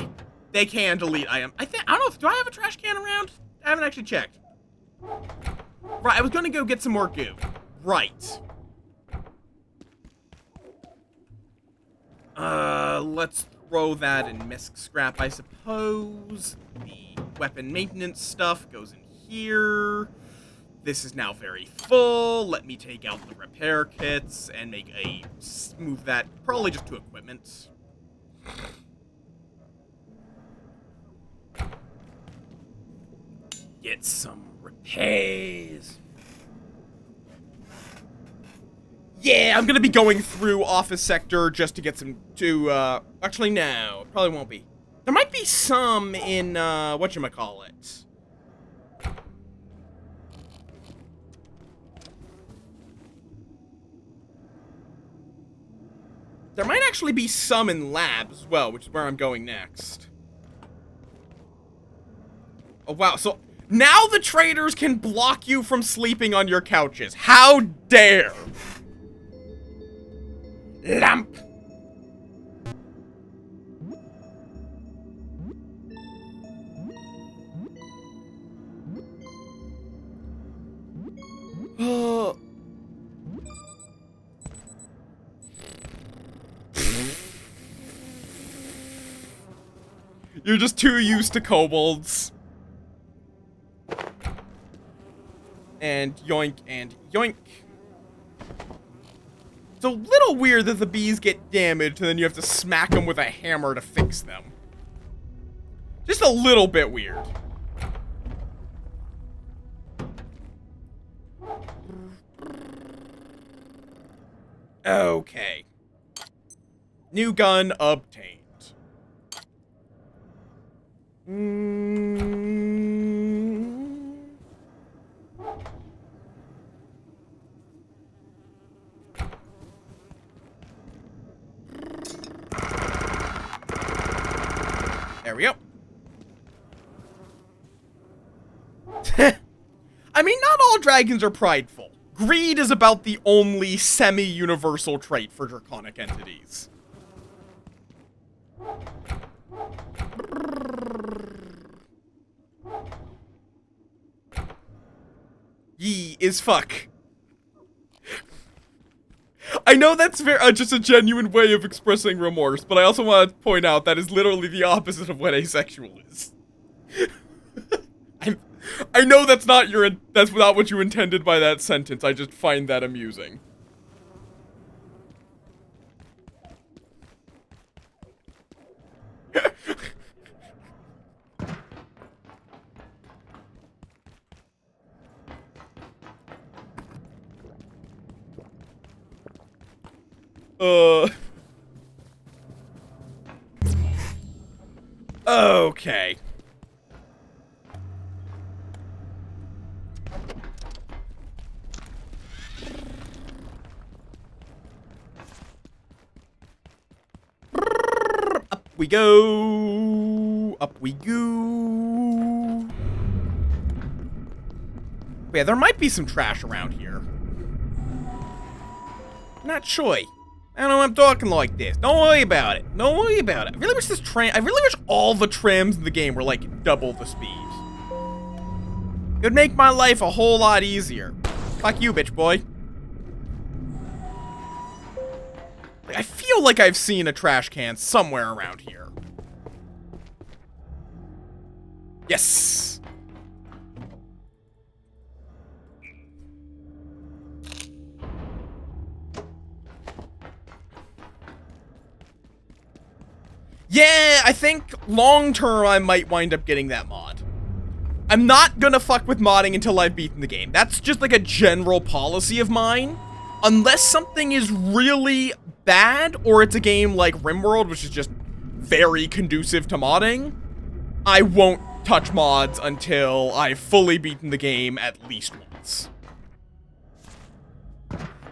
they can delete item. I don't know. Do I have a trash can around? I haven't actually checked. Right, I was gonna go get some more goo. Right. Let's throw that in misc scrap, I suppose. The weapon maintenance stuff goes in here. This is now very full. Let me take out the repair kits and move that probably just to equipment. Get some repairs. Yeah, I'm gonna be going through office sector just to get some actually no, it probably won't be. There might be some in whatchamacallit. There might actually be some in labs as well, which is where I'm going next. Oh, wow. So now the traders can block you from sleeping on your couches. How dare! Lamp. Oh. You're just too used to kobolds. And yoink and yoink. It's a little weird that the bees get damaged and then you have to smack them with a hammer to fix them. Just a little bit weird. Okay. New gun obtained. There we go. I mean, not all dragons are prideful. Greed is about the only semi-universal trait for draconic entities. Yee is fuck. I know that's just a genuine way of expressing remorse, but I also want to point out that is literally the opposite of what asexual is. I know that's not what you intended by that sentence. I just find that amusing. Okay. Up we go. Up we go. Yeah, there might be some trash around here. Not sure. I don't know why I'm talking like this. Don't worry about it. Don't worry about it. I really wish all the trams in the game were like double the speed. It would make my life a whole lot easier. Fuck you, bitch boy. Like, I feel like I've seen a trash can somewhere around here. Yes! Yeah, I think long-term I might wind up getting that mod. I'm not gonna fuck with modding until I've beaten the game. That's just like a general policy of mine. Unless something is really bad, or it's a game like RimWorld, which is just very conducive to modding, I won't touch mods until I've fully beaten the game at least once.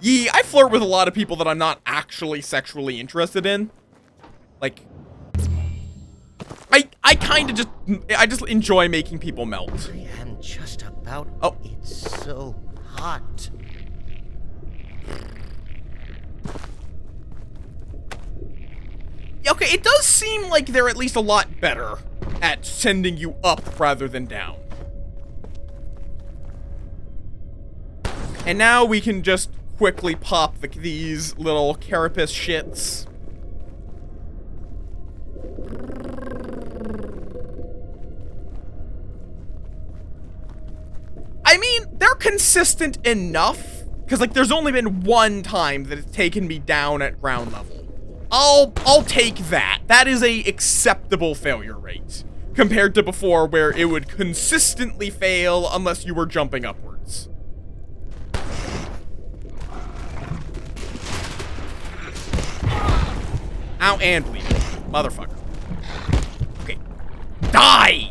Yeah, I flirt with a lot of people that I'm not actually sexually interested in. Like, I kind of just enjoy making people melt. I am just about. Oh. It's so hot. Okay, it does seem like they're at least a lot better at sending you up rather than down. And now we can just quickly pop these little carapace shits. I mean, they're consistent enough, because, like, there's only been one time that it's taken me down at ground level. I'll take that. That is a acceptable failure rate, compared to before where it would consistently fail unless you were jumping upwards. Ow, and bleed. Motherfucker. Okay. Die!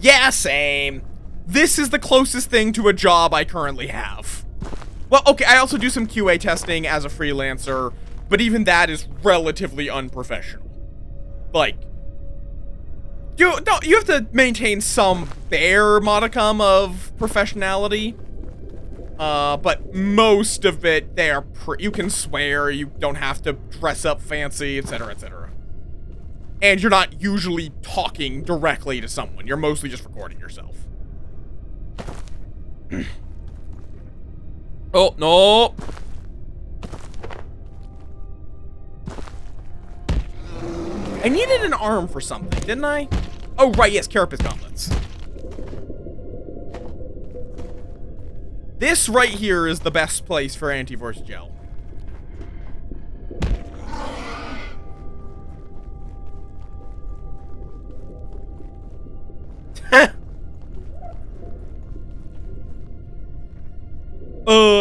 Yeah, same. This is the closest thing to a job I currently have. Well, okay, I also do some QA testing as a freelancer, but even that is relatively unprofessional. Like, you have to maintain some bare modicum of professionality. But most of it, you can swear, you don't have to dress up fancy, etc., etc. And you're not usually talking directly to someone. You're mostly just recording yourself. Oh, no. I needed an arm for something, didn't I? Oh, right, yes, carapace gauntlets. This right here is the best place for anti-force gel.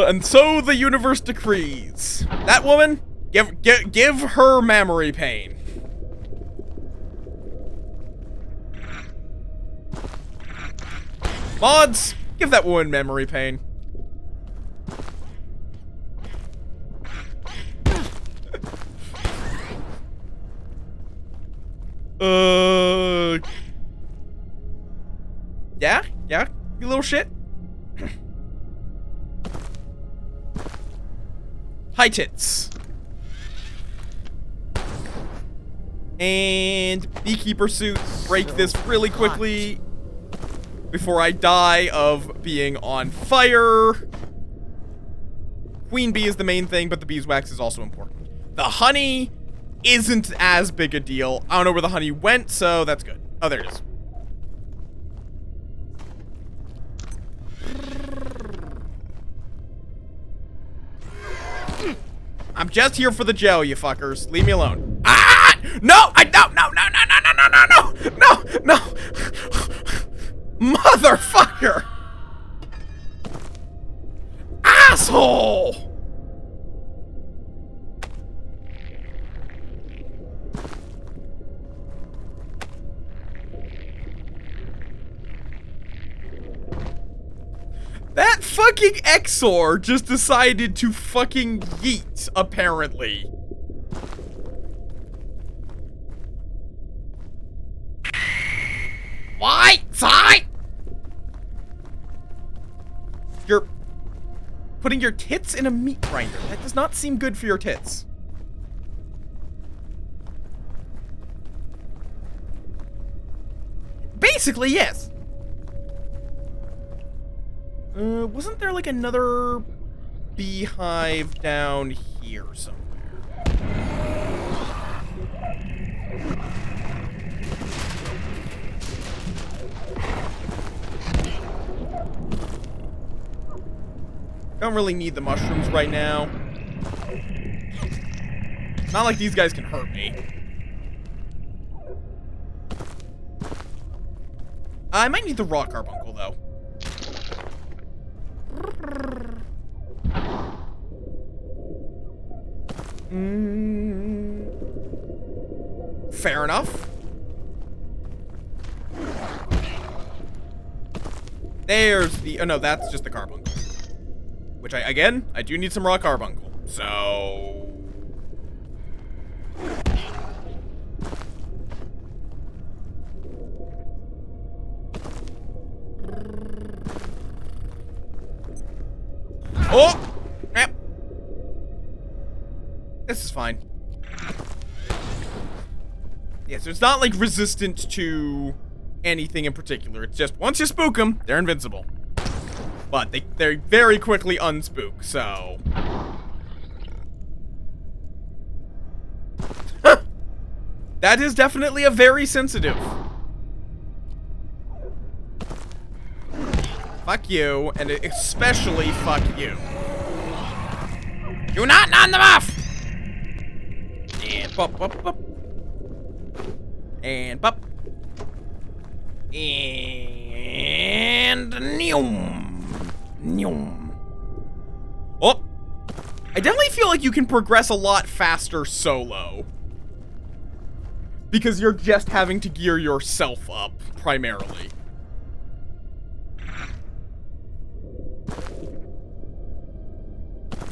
And so the universe decrees. That woman, give her memory pain. Mods, give that woman memory pain. Yeah, you little shit. High tits. And beekeeper suit. Break this really quickly before I die of being on fire. Queen bee is the main thing, but the beeswax is also important. The honey isn't as big a deal. I don't know where the honey went, so that's good. Oh, there it is. I'm just here for the gel, you fuckers. Leave me alone. Ah! No! I don't! No! No! No! No! No! No! No! No! Motherfucker! Asshole! That fucking Exor just decided to fucking yeet, apparently. Why? Sigh! You're putting your tits in a meat grinder. That does not seem good for your tits. Basically, yes. Wasn't there like another beehive down here somewhere? Don't really need the mushrooms right now. Not like these guys can hurt me. I might need the raw carbuncle though. Fair enough. There's the... Oh, no, that's just the carbuncle. Which, again, I do need some raw carbuncle. So... Oh! Yep. This is fine. Yeah, so it's not like resistant to anything in particular. It's just once you spook them, they're invincible. But they very quickly unspook, so... That is definitely a very sensitive. Fuck you, and especially fuck you. Do not on them off! And bop, bop, bop. And bop. And neum. Neum. Oh! I definitely feel like you can progress a lot faster solo. Because you're just having to gear yourself up, primarily.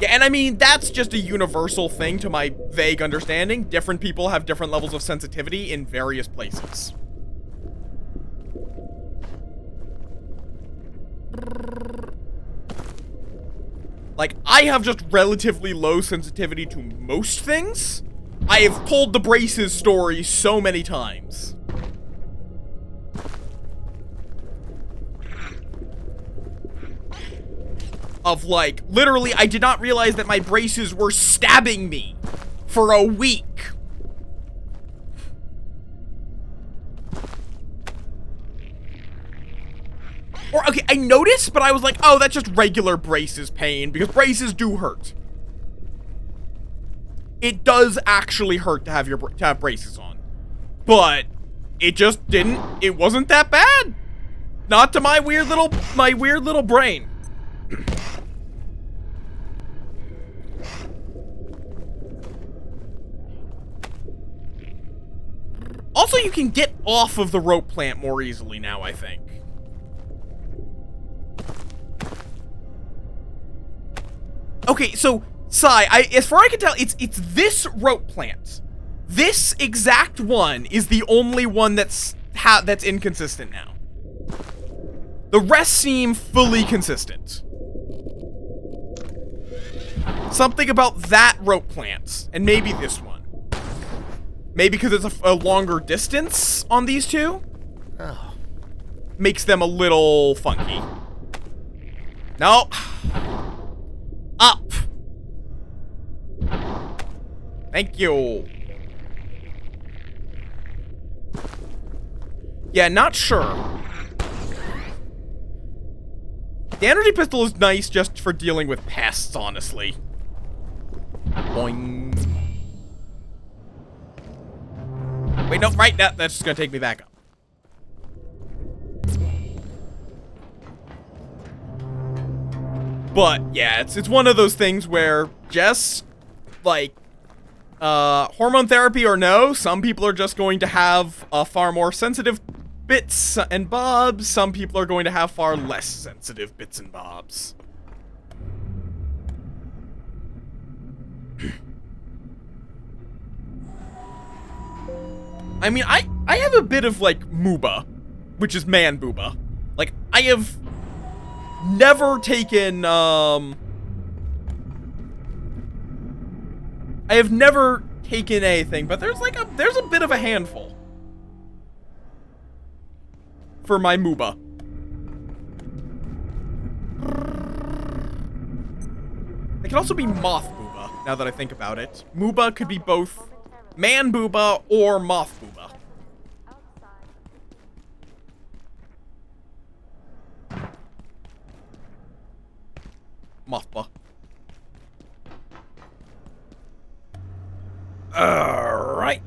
Yeah, and I mean, that's just a universal thing to my vague understanding. Different people have different levels of sensitivity in various places. Like, I have just relatively low sensitivity to most things. I have pulled the braces story so many times. Of like, literally, I did not realize that my braces were stabbing me for a week. Or, okay, I noticed, but I was like, oh, that's just regular braces pain, because braces do hurt. It does actually hurt to have braces on. But it just didn't, it wasn't that bad. Not to my weird little brain. Also, you can get off of the rope plant more easily now, I think. Okay, so, Sai, as far as I can tell, it's this rope plant. This exact one is the only one that's inconsistent now. The rest seem fully consistent. Something about that rope plant, and maybe this one. Maybe because it's a longer distance on these two? Oh. Makes them a little funky. No. Up. Thank you. Yeah, not sure. The energy pistol is nice just for dealing with pests, honestly. Boing. Wait, no, right, that's just gonna take me back up. But, yeah, it's one of those things where just, like, hormone therapy or no, some people are just going to have far more sensitive bits and bobs. Some people are going to have far less sensitive bits and bobs. I mean, I have a bit of, like, mooba, which is man booba. Like, I have never taken, I have never taken anything, but there's a bit of a handful for my mooba. It can also be moth booba, now that I think about it. Mooba could be both man booba or moth booba. Mothba. Alright.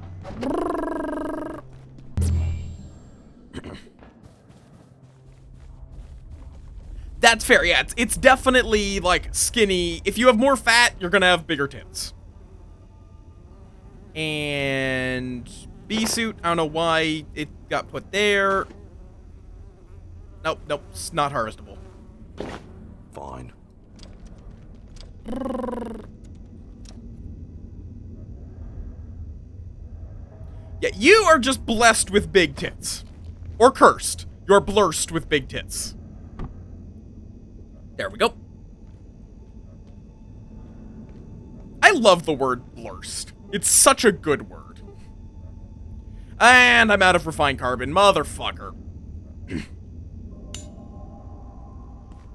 That's fair, yeah. It's definitely, like, skinny. If you have more fat, you're gonna have bigger tits. And bee suit, I don't know why it got put there. Nope, it's not harvestable. Fine. Yeah, you are just blessed with big tits. Or cursed. You're blurst with big tits. There we go. I love the word blurst. It's such a good word. And I'm out of refined carbon, motherfucker.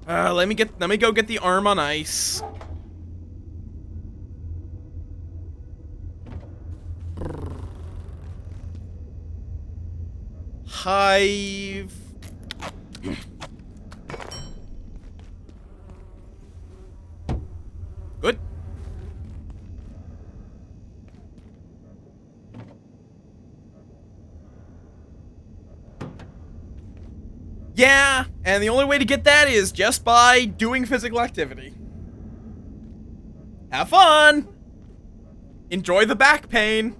Let me go get the arm on ice. Hive. Good. Yeah, and the only way to get that is just by doing physical activity. Have fun! Enjoy the back pain.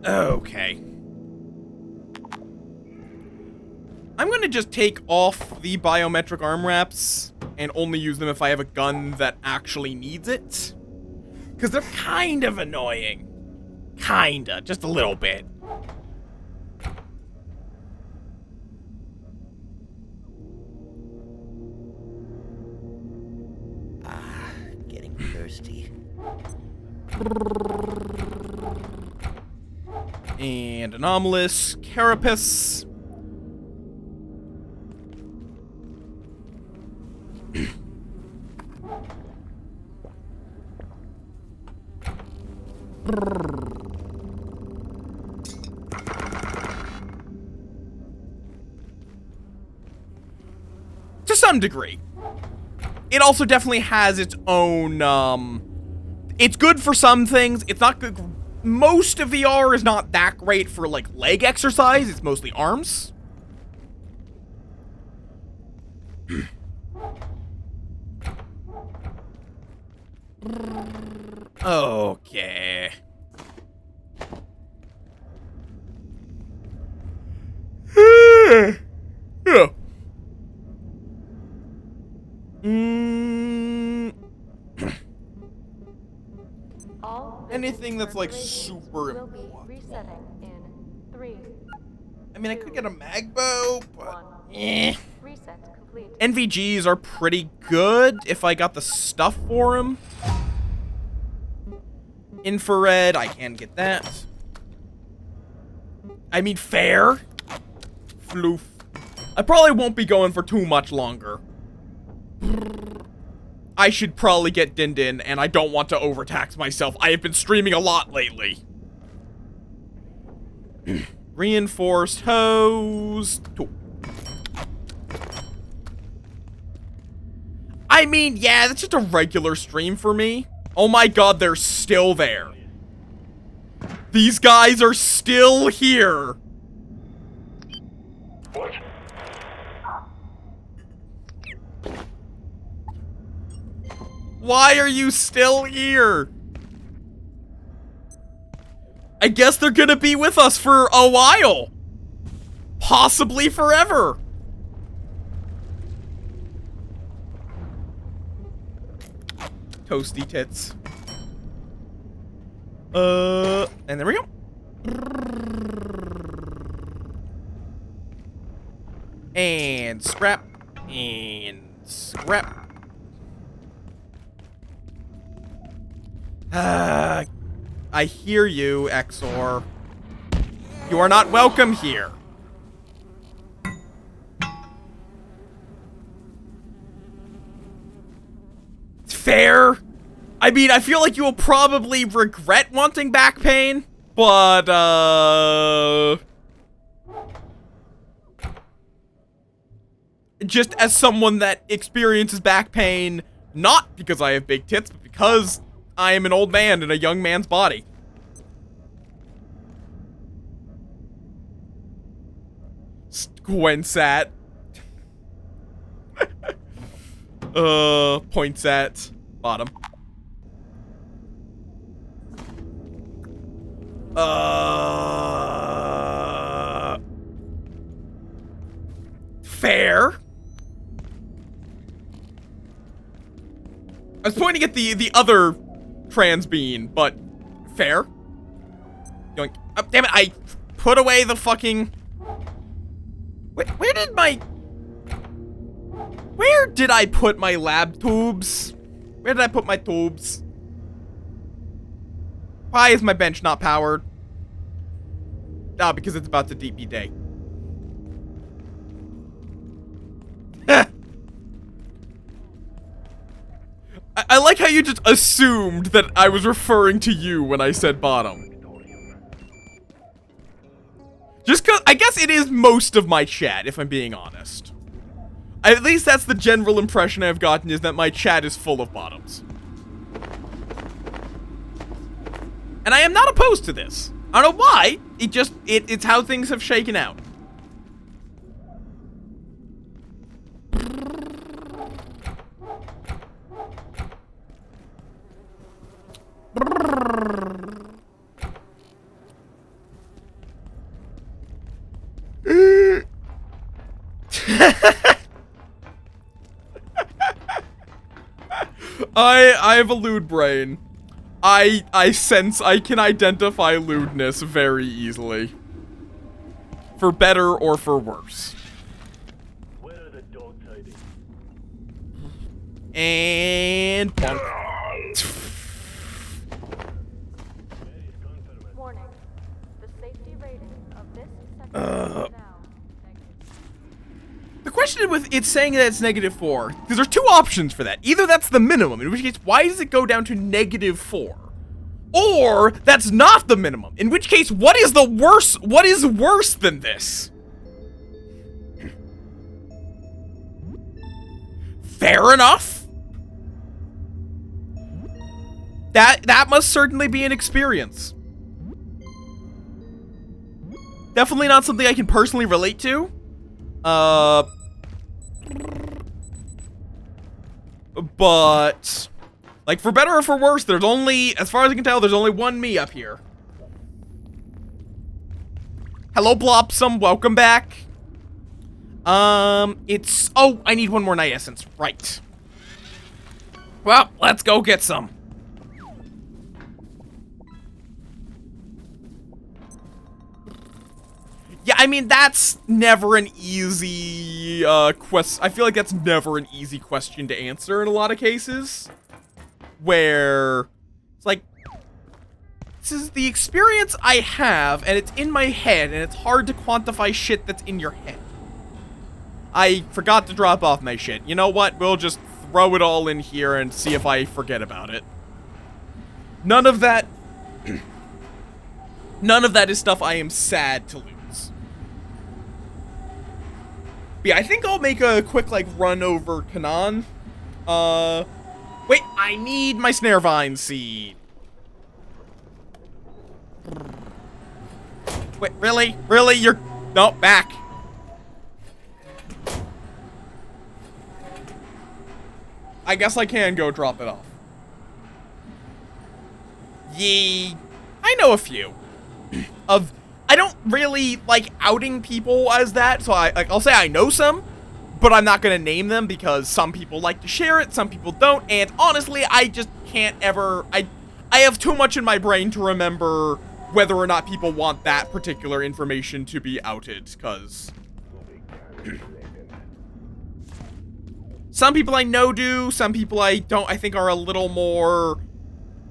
Okay. I'm gonna just take off the biometric arm wraps and only use them if I have a gun that actually needs it. Because they're kind of annoying. Kinda, just a little bit. Getting thirsty. And anomalous carapace. To some degree. It also definitely has its own, it's good for some things. It's not good. Most of VR is not that great for, like, leg exercise. It's mostly arms. Okay. Yeah. All Anything that's, like, regulations super will be important. resetting in 3, I mean, I could get a mag bow, but eh. Reset complete. NVGs are pretty good if I got the stuff for them. Infrared, I can get that. I mean, fair. Floof. I probably won't be going for too much longer. I should probably get Din Din, and I don't want to overtax myself. I have been streaming a lot lately. Reinforced hose. I mean, yeah, that's just a regular stream for me. Oh my god, they're still there. These guys are still here. What? Why are you still here? I guess they're gonna be with us for a while. Possibly forever. Toasty tits. And there we go. And scrap. And scrap. I hear you, Exor. You are not welcome here. Fair. I mean, I feel like you will probably regret wanting back pain, but, just as someone that experiences back pain, not because I have big tits, but because I am an old man in a young man's body. Squinsat. Points at bottom. Fair. I was pointing at the other trans bean, but fair. Yoink. Oh, damn it, I put away the fucking... Where did I put my lab tubes? Where did I put my tubes? Why is my bench not powered? Ah, because it's about to DP day. I like how you just assumed that I was referring to you when I said bottom. Just cause, I guess it is most of my chat, if I'm being honest. At least that's the general impression I've gotten, is that my chat is full of bottoms. And I am not opposed to this. I don't know why, it's how things have shaken out. I have a lewd brain. I sense I can identify lewdness very easily. For better or for worse. Where are the dog tidings? And bonk. Warning. The safety rating of this sector is now negative. The question with it's saying that it's -4, because there's two options for that. Either that's the minimum, in which case, why does it go down to -4? Or that's not the minimum, in which case, what is the worst? What is worse than this? Fair enough. That must certainly be an experience. Definitely not something I can personally relate to. But, like, for better or for worse, there's only, as far as I can tell, there's only one me up here. Hello, Blopsome, welcome back. Oh, I need one more night essence, right. Well, let's go get some. Yeah, I mean, that's never an easy, I feel like that's never an easy question to answer in a lot of cases. Where, it's like, this is the experience I have, and it's in my head, and it's hard to quantify shit that's in your head. I forgot to drop off my shit. You know what? We'll just throw it all in here and see if I forget about it. None of that... None of that is stuff I am sad to lose. But yeah, I think I'll make a quick, like, run over Kanan. Wait, I need my snare vine seed. Wait, really? Really? You're... No, back. I guess I can go drop it off. Yee. I know a few. I don't really like outing people as that, so I'll say I know some, but I'm not gonna name them because some people like to share it, some people don't, and honestly, I just can't ever, I have too much in my brain to remember whether or not people want that particular information to be outed, because some people I know do, some people I don't, I think are a little more,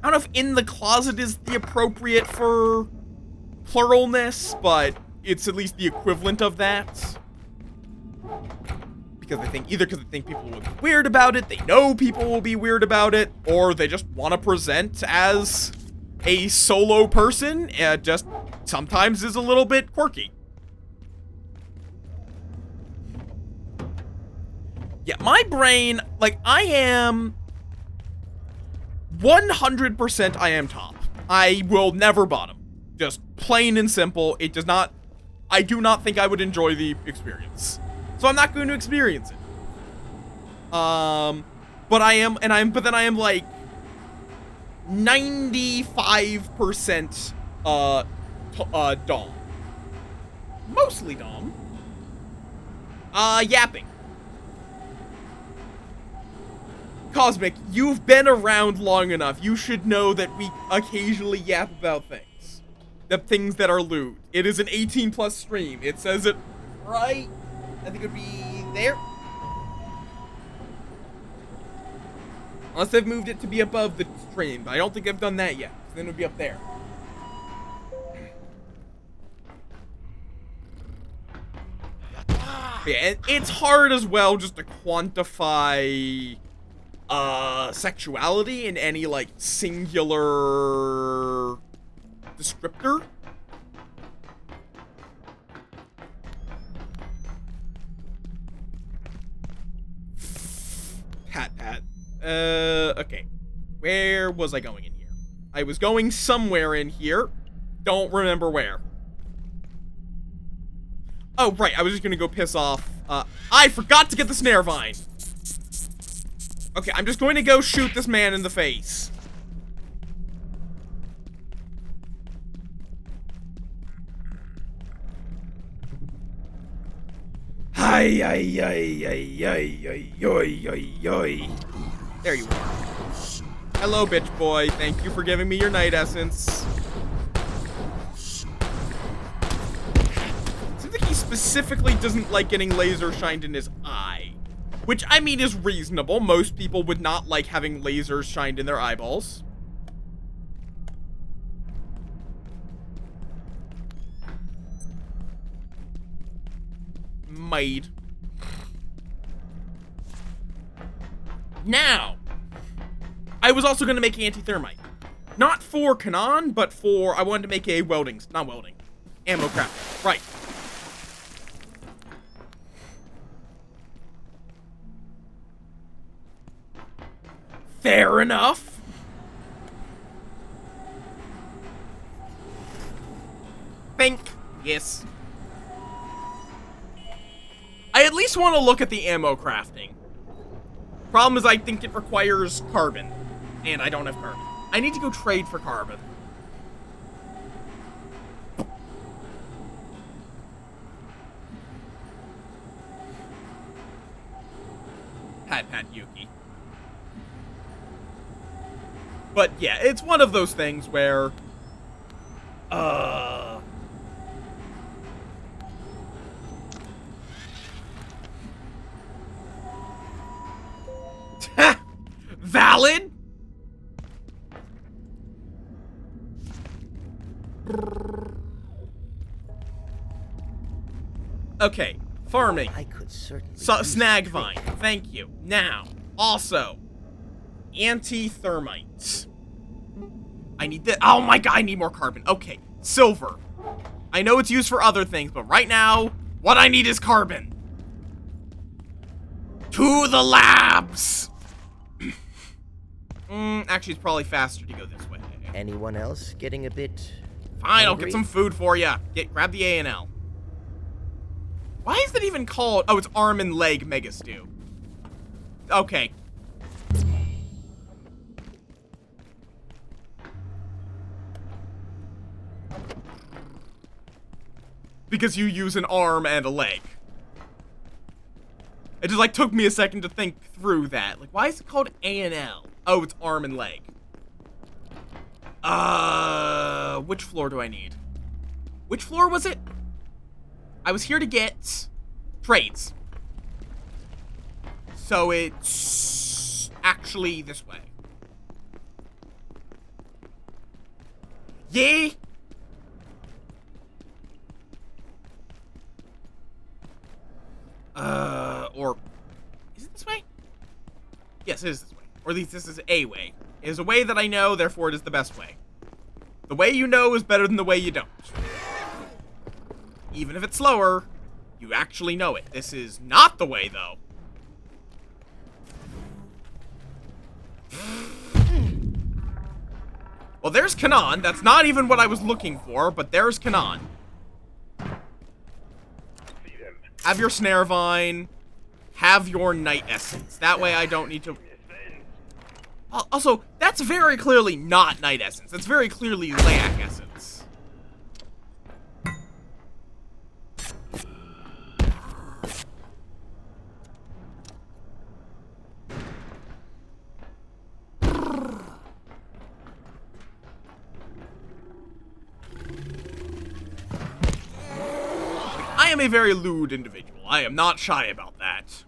I don't know if in the closet is the appropriate for pluralness, but it's at least the equivalent of that. Because they think, either because they think people will be weird about it, they know people will be weird about it, or they just want to present as a solo person, and just sometimes is a little bit quirky. Yeah, my brain, like, I am 100% I am top. I will never bottom. Just plain and simple. It does not, I do not think I would enjoy the experience. So I'm not going to experience it. But then I am like 95% Dom. Mostly Dom. Yapping. Cosmic, you've been around long enough. You should know that we occasionally yap about things. The things that are lewd. It is an 18+ stream. It says it right. I think it would be there. Unless they've moved it to be above the stream, but I don't think they've done that yet. Then it would be up there. Yeah, and it's hard as well just to quantify sexuality in any, like, singular descriptor. Pat. Okay. Where was I going in here? I was going somewhere in here. Don't remember where. Oh, right. I was just gonna go piss off. I forgot to get the snare vine. Okay, I'm just going to go shoot this man in the face. There you are. Hello, bitch boy. Thank you for giving me your night essence. Seems like he specifically doesn't like getting laser shined in his eye. Which, I mean, is reasonable. Most people would not like having lasers shined in their eyeballs. Made. Now, I was also going to make anti-thermite. Not for Kanan, but for, I wanted to make a welding, not welding, ammo craft. Right. Fair enough. Think. Yes. I at least want to look at the ammo crafting. Problem is I think it requires carbon. And I don't have carbon. I need to go trade for carbon. Pat Yuki. But yeah, it's one of those things where valid? Okay, farming. I could certainly Snag vine. Thank you. Now, also, anti-thermites. I need the. Oh my god, I need more carbon. Okay, silver. I know it's used for other things, but right now, what I need is carbon. To the labs! Actually, it's probably faster to go this way. Anyone else getting a bit Fine, I'll hungry? get some food for ya. Grab the A&L. Why is it even called... Oh, it's arm and leg mega stew. Okay. Because you use an arm and a leg. It just, like, took me a second to think through that. Like, why is it called A&L? Oh, it's arm and leg. Which floor do I need? Which floor was it? I was here to get trades. So it's actually this way. Yay! Or is it this way? Yes, it is this way. Or at least this is a way. It is a way that I know, therefore it is the best way. The way you know is better than the way you don't. Even if it's slower, you actually know it. This is not the way, though. Well, there's Kanan. That's not even what I was looking for, but there's Kanan. Have your snare vine. Have your night essence. That way I don't need to... Also, that's very clearly not night essence. That's very clearly Layak essence. I am a very lewd individual. I am not shy about that.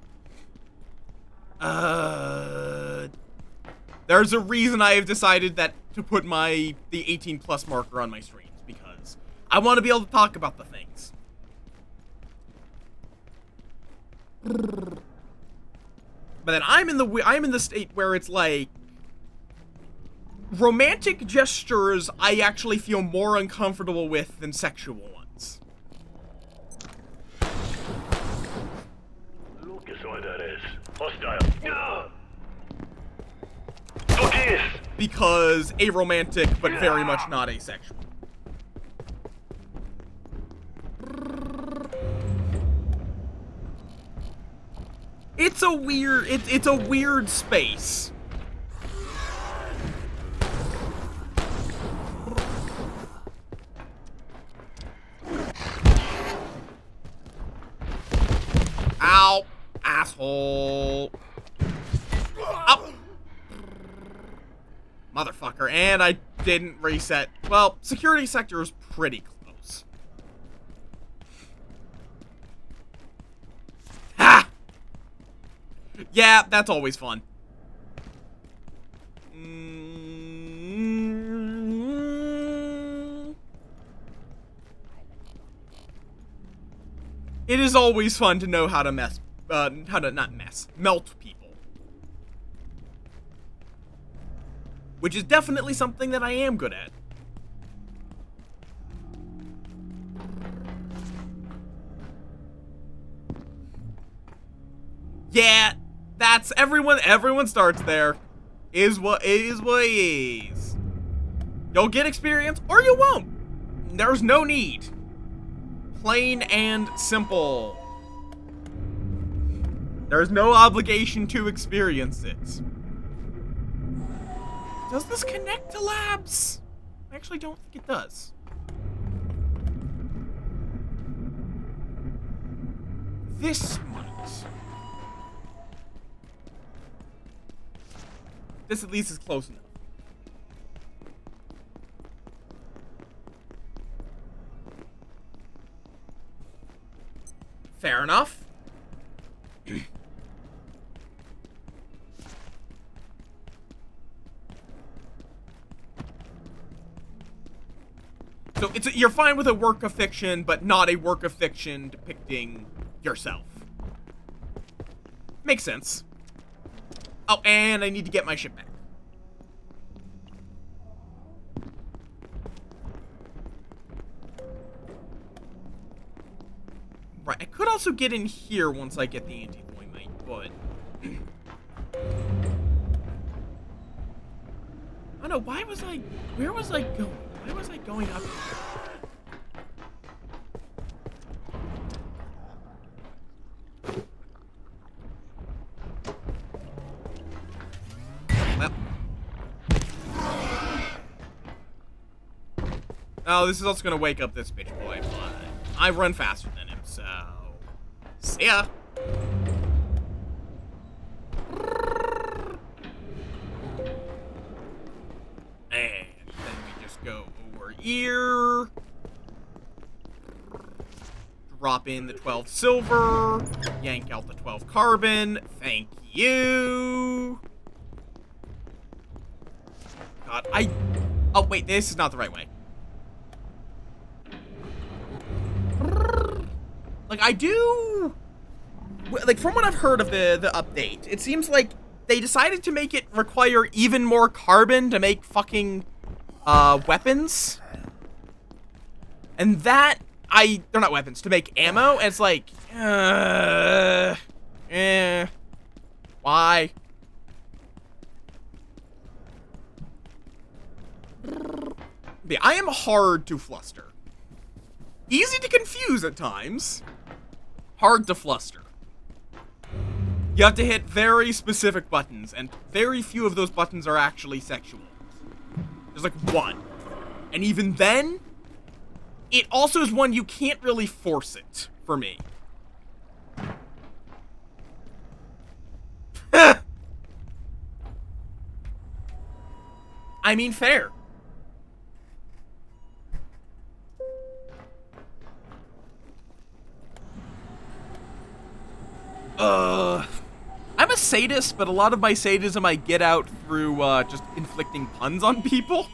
There's a reason I have decided that to put the 18 plus marker on my streams, because I want to be able to talk about the things. But then I'm in the state where it's like romantic gestures I actually feel more uncomfortable with than sexual ones. Look at what that is. Hostile. Okay. Because aromantic, but very much not asexual. It's a weird space. Ow, asshole. Up. Motherfucker, and I didn't reset. Well, security sector is pretty close. Ha! Yeah, that's always fun. It is always fun to know how to melt people. Which is definitely something that I am good at. Yeah, that's everyone starts there. Is what is. You'll get experience or you won't. There's no need. Plain and simple. There's no obligation to experience it. Does this connect to labs? I actually don't think it does. This might. This at least is close enough. Fair enough. So you're fine with a work of fiction, but not a work of fiction depicting yourself. Makes sense. Oh, and I need to get my ship back. Right, I could also get in here once I get the anti-thermite, but... I don't know, why was I... Where was I going? Why was I going up here? Well. Oh, this is also gonna wake up this bitch boy, but I run faster than him, so... See ya! And then we just go over here. Drop in the 12 silver. Yank out the 12 carbon. Thank you. God, oh, wait, this is not the right way. Like, I do... Like, from what I've heard of the update, it seems like they decided to make it require even more carbon to make fucking, weapons. And that, they're not weapons, to make ammo, and it's like, why? Yeah, I am hard to fluster. Easy to confuse at times. Hard to fluster. You have to hit very specific buttons, and very few of those buttons are actually sexual. There's like one. And even then, it also is one you can't really force it, for me. I mean, fair. I'm a sadist, but a lot of my sadism I get out through, just inflicting puns on people.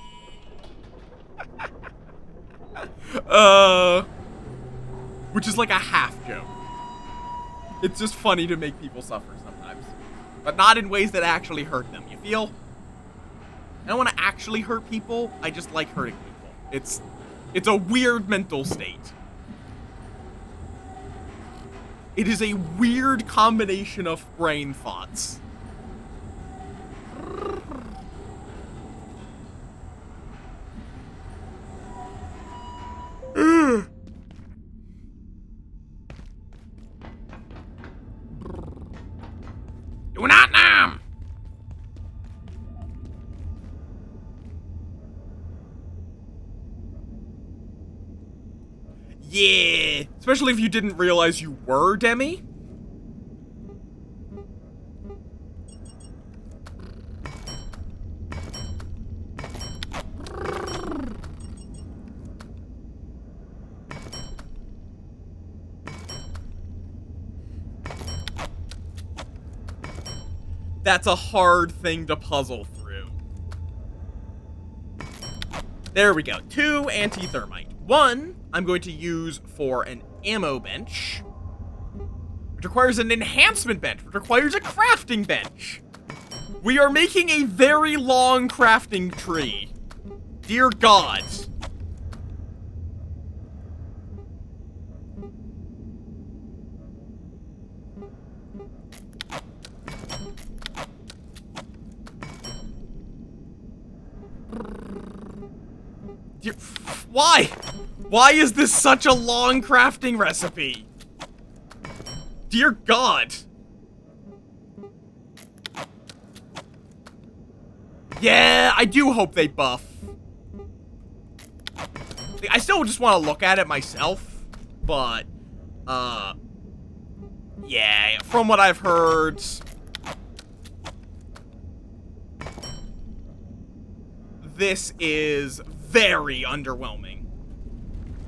Which is like a half joke. It's just funny to make people suffer sometimes. But not in ways that actually hurt them, you feel? I don't want to actually hurt people, I just like hurting people. It's a weird mental state. It is a weird combination of brain thoughts. Do not numb! Yeah, especially if you didn't realize you were Demi. That's a hard thing to puzzle through. There we go. 2 anti-thermite. 1 I'm going to use for an ammo bench, which requires an enhancement bench, which requires a crafting bench. We are making a very long crafting tree. Dear God. Why? Why is this such a long crafting recipe? Dear God. Yeah, I do hope they buff. I still just want to look at it myself, but, yeah, from what I've heard, this is very underwhelming.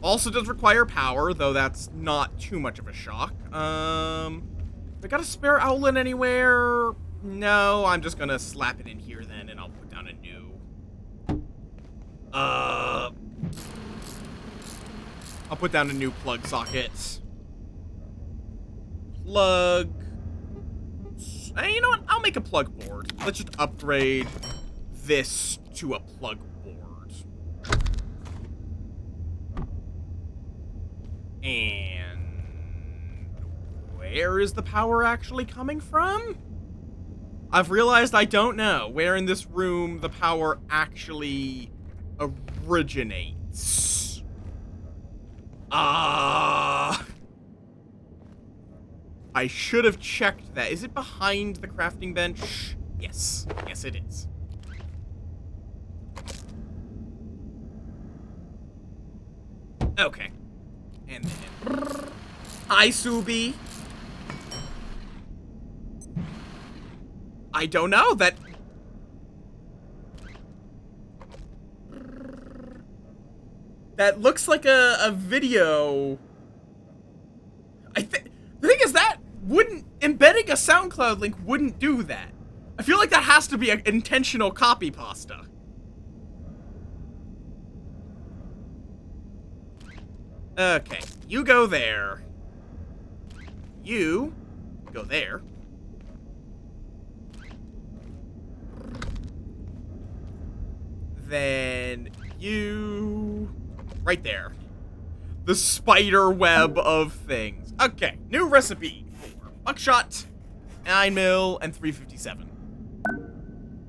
Also does require power, though that's not too much of a shock. I got a spare outlet anywhere? No, I'm just gonna slap it in here then, and I'll put down a new. I'll put down a new plug socket. Plug. You know what? I'll make a plug board. Let's just upgrade this to a plug board. And where is the power actually coming from? I've realized I don't know where in this room the power actually originates. I should have checked that. Is it behind the crafting bench? Yes. Yes, it is. Okay. And then... Hi, Subi. I don't know. That looks like a video. The thing is that embedding a SoundCloud link wouldn't do that. I feel like that has to be an intentional copy pasta. Okay, you go there. You go there. Then you right there. The spider web of things. Okay, new recipe for buckshot, 9 mil, and 357.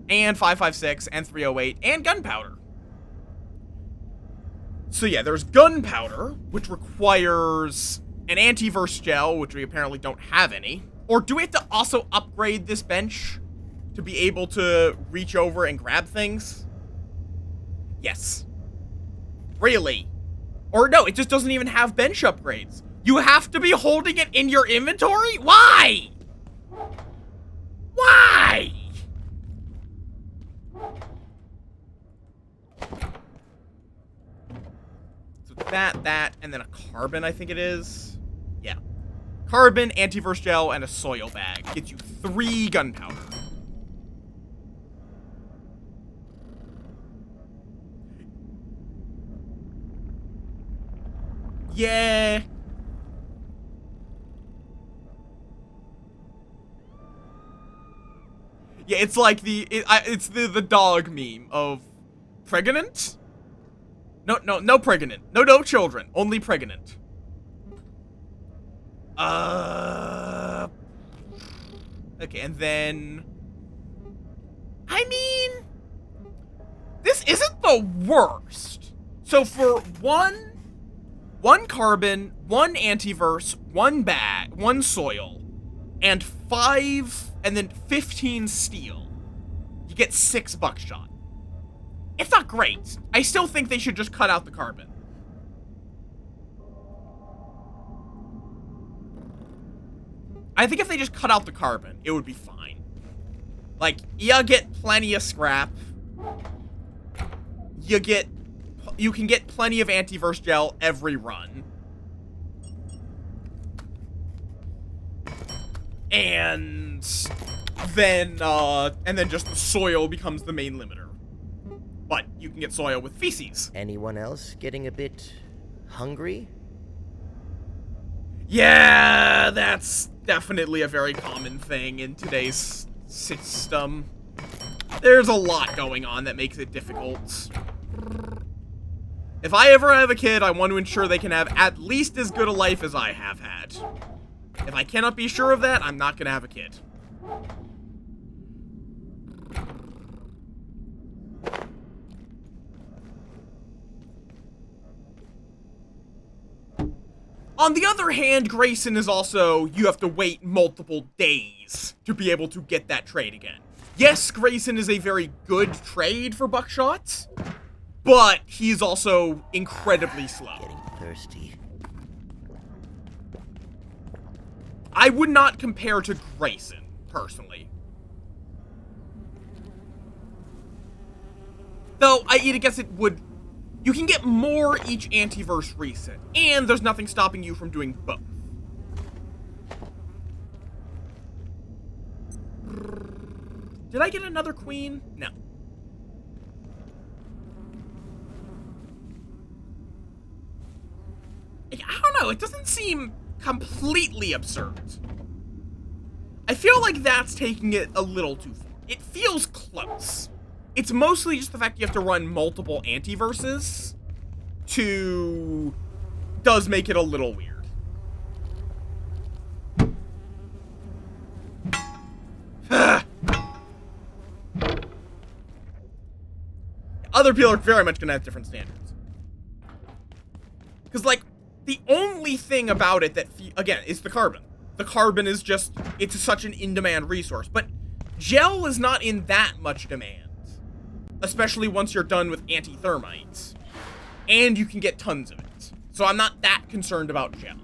And 556, and 308, and gunpowder. So yeah, there's gunpowder, which requires an antiverse gel, which we apparently don't have any. Or do we have to also upgrade this bench to be able to reach over and grab things? Yes. Really? Or no, it just doesn't even have bench upgrades. You have to be holding it in your inventory? Why? Why? So that, and then a carbon, I think it is. Yeah. Carbon, antiverse gel, and a soil bag. Gets you 3 gunpowder. Yeah. Yeah, it's like it's the dog meme of pregnant? No pregnant. No children. Only pregnant. Okay, and then I mean, this isn't the worst. So for one carbon, 1 antiverse, 1 bag, 1 soil, and 5, and then 15 steel, you get 6 buckshot. It's not great. I still think they should just cut out the carbon. I think if they just cut out the carbon, it would be fine. Like, you get plenty of scrap. You can get plenty of antiverse gel every run. And then just the soil becomes the main limiter. But you can get soil with feces. Anyone else getting a bit hungry? Yeah, that's definitely a very common thing in today's system. There's a lot going on that makes it difficult. If I ever have a kid, I want to ensure they can have at least as good a life as I have had. If I cannot be sure of that, I'm not going to have a kid. On the other hand, Grayson is also, you have to wait multiple days to be able to get that trade again. Yes, Grayson is a very good trade for buckshots, but he's also incredibly slow. Getting thirsty. I would not compare to Grayson, personally. Though, I guess it would... You can get more each antiverse reset, and there's nothing stopping you from doing both. Did I get another queen? No. it doesn't seem completely absurd. I feel like that's taking it a little too far. It feels close. It's mostly just the fact you have to run multiple antiverses does make it a little weird. Other people are very much gonna have different standards. Because, like, the only thing about it that, again, is the carbon. The carbon is just, it's such an in-demand resource. But gel is not in that much demand. Especially once you're done with anti-thermites. And you can get tons of it. So I'm not that concerned about gel.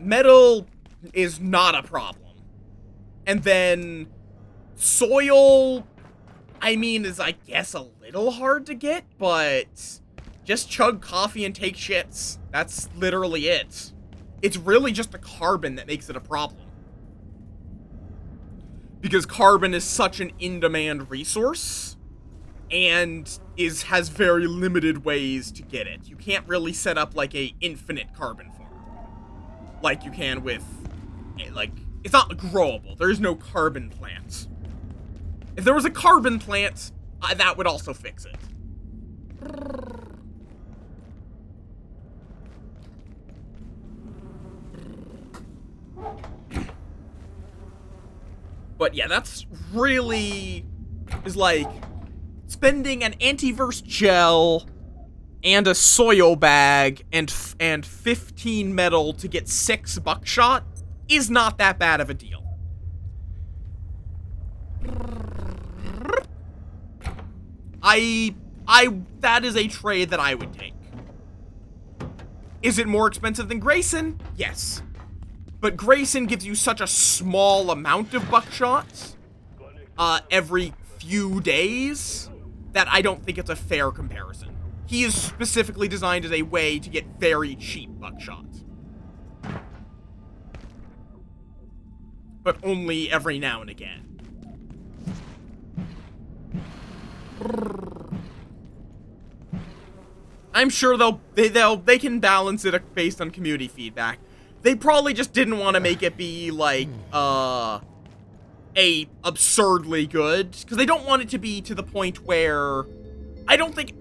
Metal is not a problem. And then soil, I mean, is, I guess, a little hard to get, but just chug coffee and take shits. That's literally it. It's really just the carbon that makes it a problem. Because carbon is such an in-demand resource, and has very limited ways to get it. You can't really set up, like, a infinite carbon farm. Like you can with, like, it's not growable. There is no carbon plant. If there was a carbon plant, that would also fix it. But yeah, that's really, is like, spending an antiverse gel and a soil bag and 15 metal to get 6 buckshot is not that bad of a deal. That is a trade that I would take. Is it more expensive than Grayson? Yes. But Grayson gives you such a small amount of buckshot every few days that I don't think it's a fair comparison. He is specifically designed as a way to get very cheap buckshot. But only every now and again. I'm sure they can balance it based on community feedback. They probably just didn't want to make it be like a absurdly good, because they don't want it to be to the point where I don't think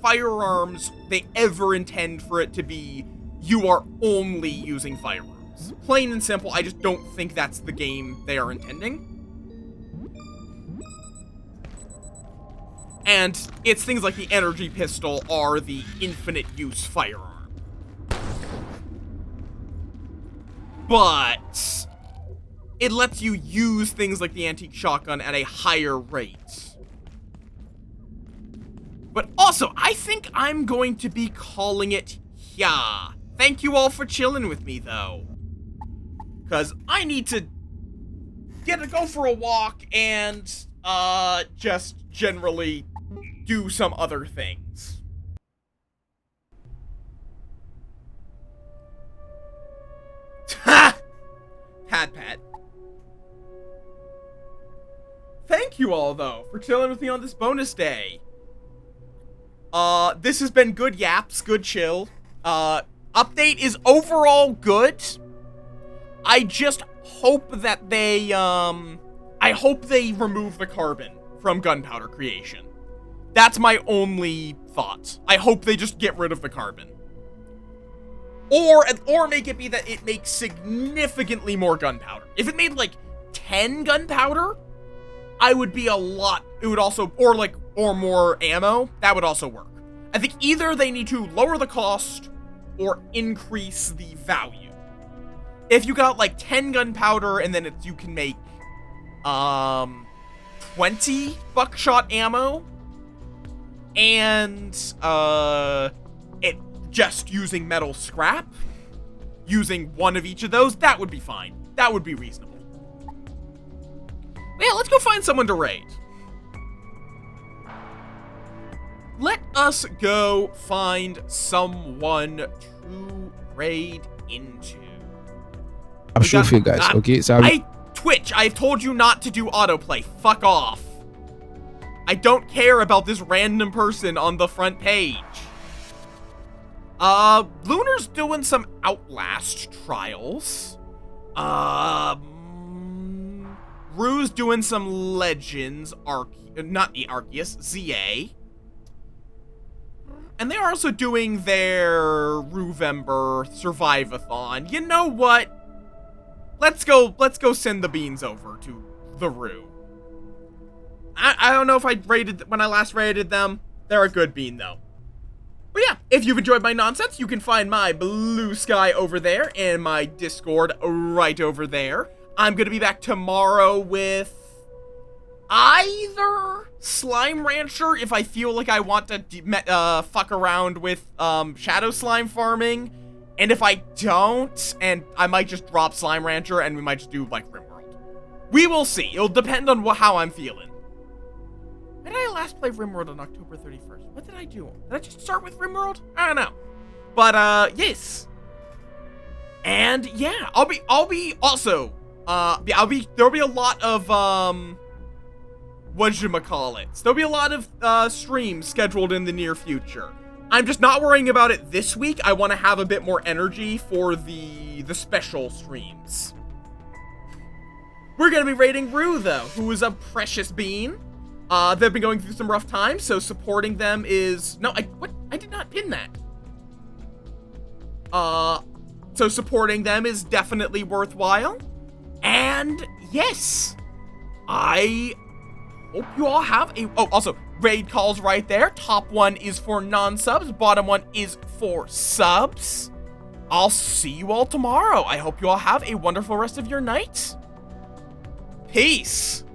firearms, they ever intend for it to be you are only using firearms. Plain and simple, I just don't think that's the game they are intending. And it's things like the energy pistol are the infinite use firearm. But it lets you use things like the antique shotgun at a higher rate. But also, I think I'm going to be calling it here. Thank you all for chilling with me, though. Because I need to go for a walk and just generally do some other things. Ha! Pat. Thank you all, though, for chilling with me on this bonus day. This has been good yaps, good chill. Update is overall good. I just hope that they, I hope they remove the carbon from gunpowder creation. That's my only thought. I hope they just get rid of the carbon. Or make it be that it makes significantly more gunpowder. If it made, like, 10 gunpowder, I would be a lot, it would also, or more ammo, that would also work. I think either they need to lower the cost or increase the value. If you got, like, 10 gunpowder and then you can make, 20 buckshot ammo, and, it just using metal scrap, using one of each of those, that would be fine. That would be reasonable. Yeah, let's go find someone to raid. Let us go find someone to raid into. I'm sure for you guys, okay? So Twitch, I've told you not to do autoplay. Fuck off. I don't care about this random person on the front page. Lunar's doing some Outlast trials. Rue's doing some Legends, not the Arceus, ZA. And they're also doing their Ruvember Survivathon. You know what? Let's go send the beans over to the Rue. I don't know if when I last rated them. They're a good bean, though. But yeah, if you've enjoyed my nonsense, you can find my blue sky over there and my Discord right over there. I'm going to be back tomorrow with either Slime Rancher, if I feel like I want to fuck around with Shadow Slime farming. And if I don't, and I might just drop Slime Rancher and we might just do, like, RimWorld. We will see. It'll depend on how I'm feeling. When did I last play RimWorld on October 31st? What did I do? Did I just start with RimWorld? I don't know. But, yes. And, yeah, there'll be a lot of, whatchamacallits. There'll be a lot of, streams scheduled in the near future. I'm just not worrying about it this week. I want to have a bit more energy for the special streams. We're going to be rating Rue, though, who is a precious bean. They've been going through some rough times, so supporting them is... No, I did not pin that. So supporting them is definitely worthwhile. And, yes, I hope you all have a... Oh, also, raid calls right there. Top one is for non-subs. Bottom one is for subs. I'll see you all tomorrow. I hope you all have a wonderful rest of your night. Peace.